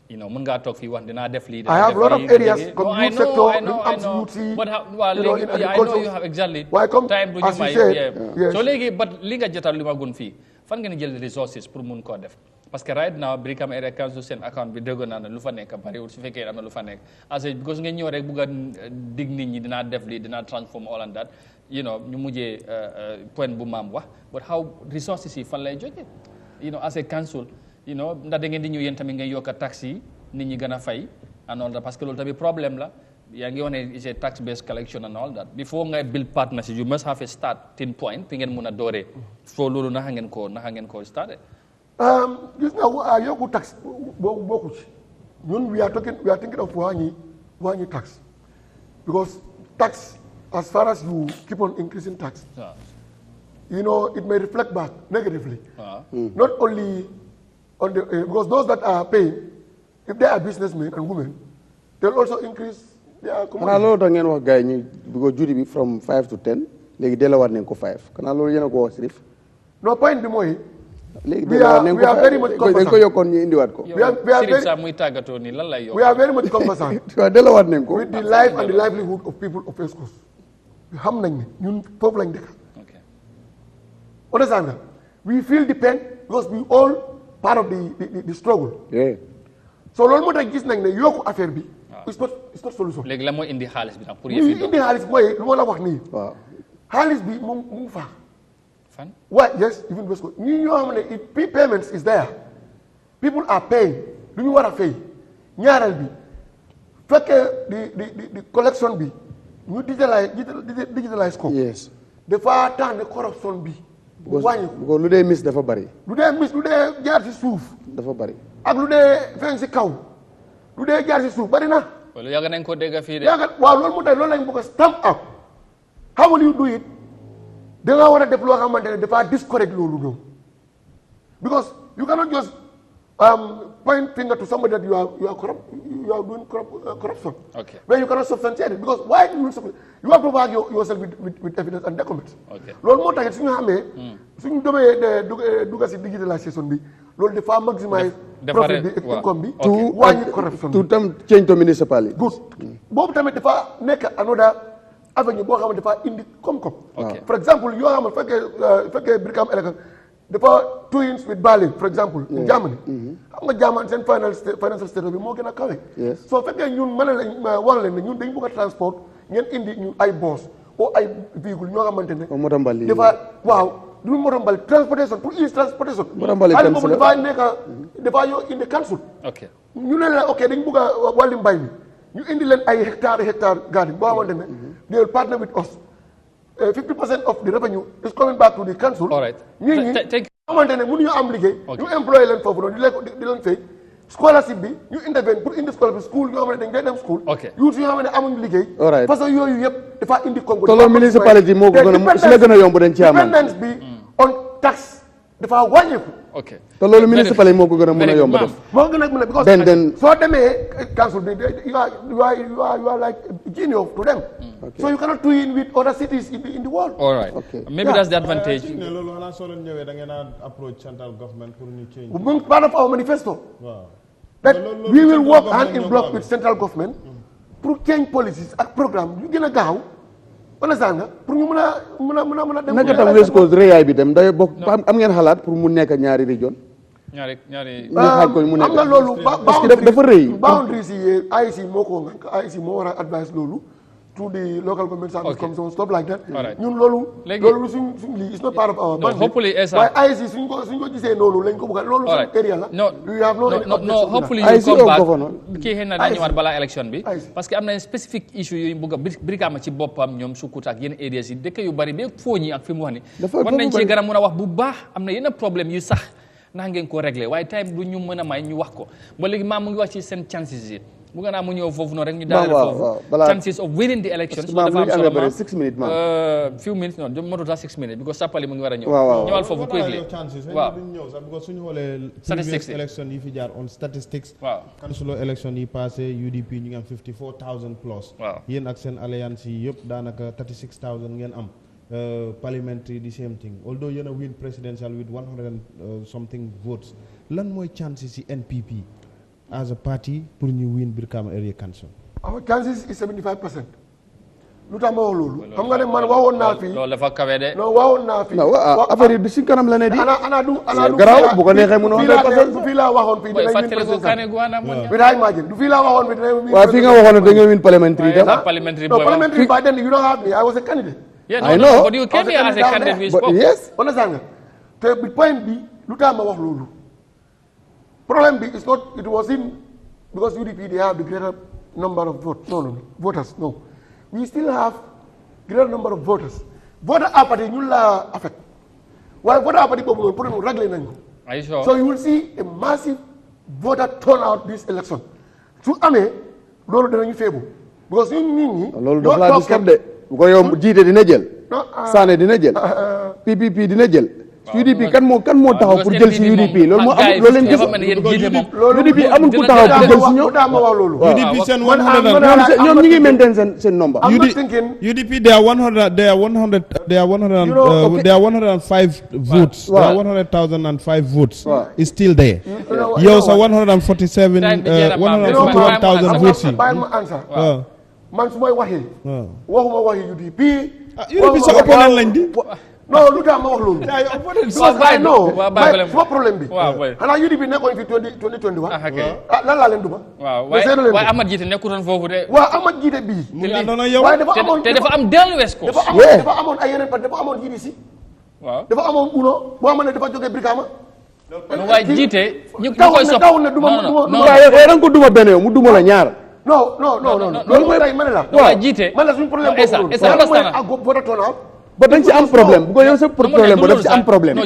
You know, mun ngaa toog fii wax dinaa def lii. I have a lot of areas comme youth sector, I know. But I know you have exactly. Time du ñu may. So léegi but li nga jotal li ma gun fii fan ngeen jël resources pour mun koo def. Parce que right now Brikama Area Council seen account bi déggoon naa ne lu fa nekk bariwul su fekkee am na lu fa nekk because ngeen ñëw rek bugg a dig nit ñi dinaa def lii dinaa transform all and that you know ñu mujjee point bu maam wax but how resources yi fan lay jógee you know as a council you know ndax da ngeen di ñëw yéen tamit ngeen yokk a tax yi nit ñi gën a fay and all that parce que loolu tamit problème la yaa ngi wax ne it's a tax based collection and all that before ngay build partnership you must have a starting point fi ngeen mun a dooree foo loolu naka ngeen koo starté. Gis nga yokku tax bokku ci ñun we are thinking of wàññi tax because tax as far as you keep on increasing tax you know it may reflect back negatively not only on the because those that are paying if they are businessmen and women they'll also increase their commodity. Xanaa loolu tax ngeen wax gars yi ñu because jury bi from 5 to 10 léegi delawaat nañ ko 5 xanaa loolu yéen a ko wax Sirif. No point bi mooy. we are very much conversant. ko yokkoon ñu indiwaat ko. we are very muy tàggatoo nii lan lay yokk. we are very much conversant. waaw delawaat nañ ko. with the life and the livelihood of people of West Coast. xam nañ ne ñun foofu lañ dëkk. Okay. Understand nga we feel the pain because we all part of the struggle. Yeah. so loolu moo tax gis nañ ne yokku affaire bi. it's not solution. léegi la mooy indi xaalis bi nag pour yëf yi indi xaalis mooy lu ma la wax nii. waaw xaalis bi mu faa. fan. Why? Yes, even West Coast. ñi ñoo xam ne payments is there. People are paying. lu ñu war a fay. ñaareel bi fekkee di collection bi ñu digitalize ko. yes. dafa tax ne corruption bi. wàññi ko lu dee miss dafa bari. lu dee jaar ci suuf. dafa bari. ak lu dee feeñ si kaw. lu dee jaar ci suuf bari na. wala yàgg nañ ko dégg fii de. waaw loolu mu tey loolu lañ bëgg a stamp up. how will you do it? da nga war a def loo xamante ne dafa discourage loolu noonu. because you cannot just point finger to somebody that you are corrupt, you are doing corruption. Okay. Where you cannot substantiate it because why do you have to back yourself with evidence and documents. Okay. loolu moo tax suñu xamee. suñu demee dugga si digitalisation bi loolu dafa maximize profit bi ak income bi. to wàññi corruption bi. to tam change to municipal yi. good boobu tamit dafa nekk another avenue boo xam ne dafa indi koom-koom. for example yoo xam ne fekkee Brikama Area dafa twins with Berlin for example. in Germany. xam nga Germany seen financial status bi moo gën a kawe. soo fekkee ñun mën nañ wax leen ne ñun dañ bëgg a transport ngeen indi ñun ay bus ou ay véhicule ñoo xamante ne. motombali dafa waaw du motombali transportation pour ease transportation. motombali tam si la dafa nekk dafa yoo indi council. ñu ne la ok dañ bëgg a wàllu mbay mi ñu indi leen ay hectare garden boo xamante ne. they will partner with us. 50% of the revenue is coming back to the council. All right. ñi xamante ne mënuñu am liggéey. ñu employé leen foofu noonu di leen fay. scholarship bi ñu intervene pour indi scholarship school ñoo xam ne dañ koy dem school. youth yoo xam ne amuñu liggéey. parce que yooyu yëpp dafa indi Congo. te loolu municipalité moo ko gën a si la gën a yomb dañ ci amoon. dependence bi on tax dafa wàññeeku. te loolu municipalité moo ko gën a mën a yomb def. moo gën a mën a because soo demee council bi you are like genius to them. So you cannot do it with other cities in the world. All right. Maybe that's the advantage. loolu xanaa soo leen ñëwee da ngeen a approach central government pour ñu change. Part of our manifesto. Wow. That we will work hand in block with central government pour change policies ak programme yu gën a gaaw. understand nga pour ñu mën a dem. naka tam West Coast réyaay bi dem day bokk am ngeen xalaat pour mu nekk ñaari région. ñaari. ñu xaaj ko mu nekk am nga loolu parce que dafa rëy. boundaries yi AIC moo ko nga AIC moo war a advice loolu. through the local government service commission, stuff like that. Alright. ñun loolu it's not part of our budget. Hopefully waaye IEC suñ ko gisee noonu lañ ko bëgg loolu suñ area la. No, hopefully you come back kii xëy na daa ñëwaat balaa élection bi parce que am na spécifique issue yu bëgg a Brikama ci boppam ñoom Sukuta ak yenn areas yi dëkk yu bari ba Fooñi ak fi mu wax ni war nañ cee gën a mën a wax bu baax am na yenn problème yu sax ndax ngeen ko régler waaye time du ñu mën a may ñu wax ko ba léegi maa mu ngi wax ci seen chances yi bu nga naa mu ñëw foofu noonu rek ñu daal foofu chances of winning the elections dafa am solo ma 6 minutes ma few minutes non motu ta 6 minutes because Sapali mu ngi war a ñëw waaw ñëwal foofu quickly waaw ñëw sax because suñu xoolee previous election yi fi jaar on statistics councilor election yi passé UDP ñu ngi am 54,000 plus yéen ak seen alliance yi yëpp daanaka 36,000 ngeen am parliamentary the same thing although yéen a win presidential with 100 and something votes lan mooy chances yi NPP as a party pour ñu win Brikama area council. Our chances is 75%. lu tax ma wax loolu. xam nga ne man waxoon naa fii. loolu dafa kawe de. non waxoon naa fii. non affaire yi du si kanam la ne di. ana du garaaw bu ko neexee mun a wax. du fii laa waxoon fii dinañ win présidential. du fii laa waxoon fii dinañ win. waaw fii nga waxoon ne dañoo win parliamentary dem. parliamentary by then you don't have me I was a candidate. I know but you came here as a candidate we spoke. Yes. Understand nga te bi point bi lu tax ma wax loolu. Problem bi is not it was in because UDP they have the greater number of voters no we still have greater number of voters voter apathy ñun la affect waaye voter apathy boobu noonu pour ñu régler nañ ko so you will see a massive voter turnout this election su amee loolu danañu feebu because ñun nit ñi loolu dafa laa disturb de bu ko yow jiite dina jël Sané dina jël PPP dina jël UDP kan moo taxaw pour jël si UDP loolu moo amul loolu leen gis UDP amul ku taxaw pour jël si ñoom ma wax loolu UDP seen 100 ñoom ñi ngi maintain seen number UDP they are 105 votes there are 100,005 votes is still there yow sa 141,000 votes yi man su may waxee waxuma waxi UDP sa opponent lañ di non lu tax ma wax loolu. because I know suma problème bi. xanaa UDP nekkoon fi 2021. lan laa leen duma. waaye Amath Jite nekkutoon foofu de. waaw Amath Jite bii. mu ngi àndoon ak yow te dafa am dellu West Coast. dafa amoon ay yeneen dafa amoon GDC. dafa amoon Uno boo xam ne dafa jógee Brikama. waaye Jite ñu koy sopp taw ne duma da nga ko duma benn yow mu duma la ñaar. non loolu mooy tey ma ne la. waaye Jite man la suñu problème boobu ba dañ ci am problème bu ko yow sa problème ba daf ci am problème da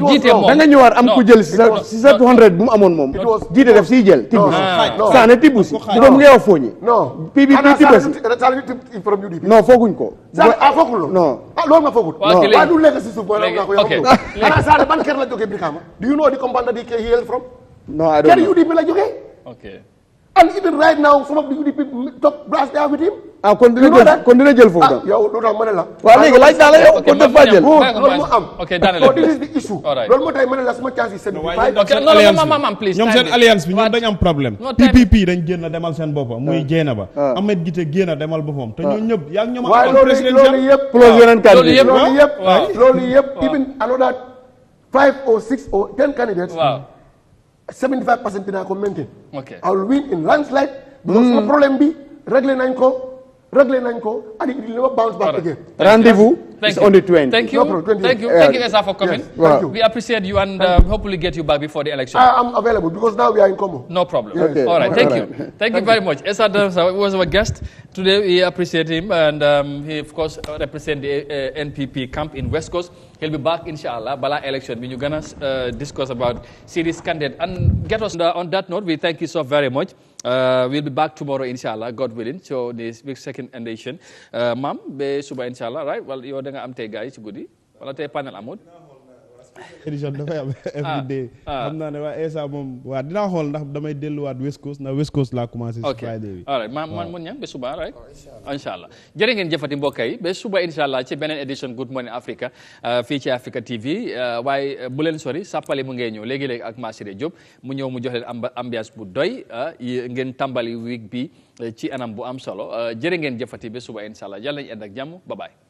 nga ñëwaat am ku jël si sa 200 bu mu amoon moom jiite def siy jël tibb Sané tibb si bu ko mu ngi wax fooñi PPP tibb si non fooguñ ko foogul non loolu nga foogul waaye du lekk si suuf boo nga ko yow xanaa Sané ban kër la jógee Brikama do you know the compound that he hail from non I don't know kër UDP la jógee and even right now some of the UDP top brass there with him kon dina jël foofu tam yow lu tax ma ne la waaw léegi laaj naa la yow kon def faa jël loolu moo am so this is the issue loolu moo tax ma ne la suma chance yi seen ñoom seen alliance bi ñoom dañ am problème PPP dañ génn demal seen boppam muy jéena ba Ahmed Gite génn demal boppam te ñoo ñëpp yaa ngi ñoom waaye loolu yëpp plus yeneen candidat loolu yëpp even another 5 or 6 or 10 candidates 75% dinaa ko maintain I will win in landslide because suma problème bi réglé nañ ko and it will never bounce back again. Rendezvous is on the 20th. Thank you, Esa, for coming. We appreciate you and hopefully get you back before the election. I am available because now we are in Como. No problem. All right, thank you very much. Esa was our guest today. We appreciate him and he of course represents the NPP camp in West Coast. He'll be back inshallah bala election. We're gonna discuss about series candidate and get us on that note. We thank you so very much. We'll be back tomorrow inshallah, God willing. So this week's second edition. Mam, be suba inshallah, right? Well, you are am tay guys gudi wala tay panel amut édition dafay am every day xam naa ne waa Esa moom waa dinaa xool ndax damay delluwaat West Coast na West Coast laa commencé si Friday bi all right man mun ñam ba suba right inshallah jërë ngeen jëfati mbokk yi ba suba inshallah ci beneen édition Good Morning Africa fii ci Africa TV waaye bu leen sori sàppali mu ngee ñëw léegi-léegi ak Massiré Diop mu ñëw mu jox leen ambiance bu doy ngeen tàmbali week bi ci anam bu am solo jërë ngeen jëfati ba suba inshallah yàlla nañu ànd ak jàmm bye bye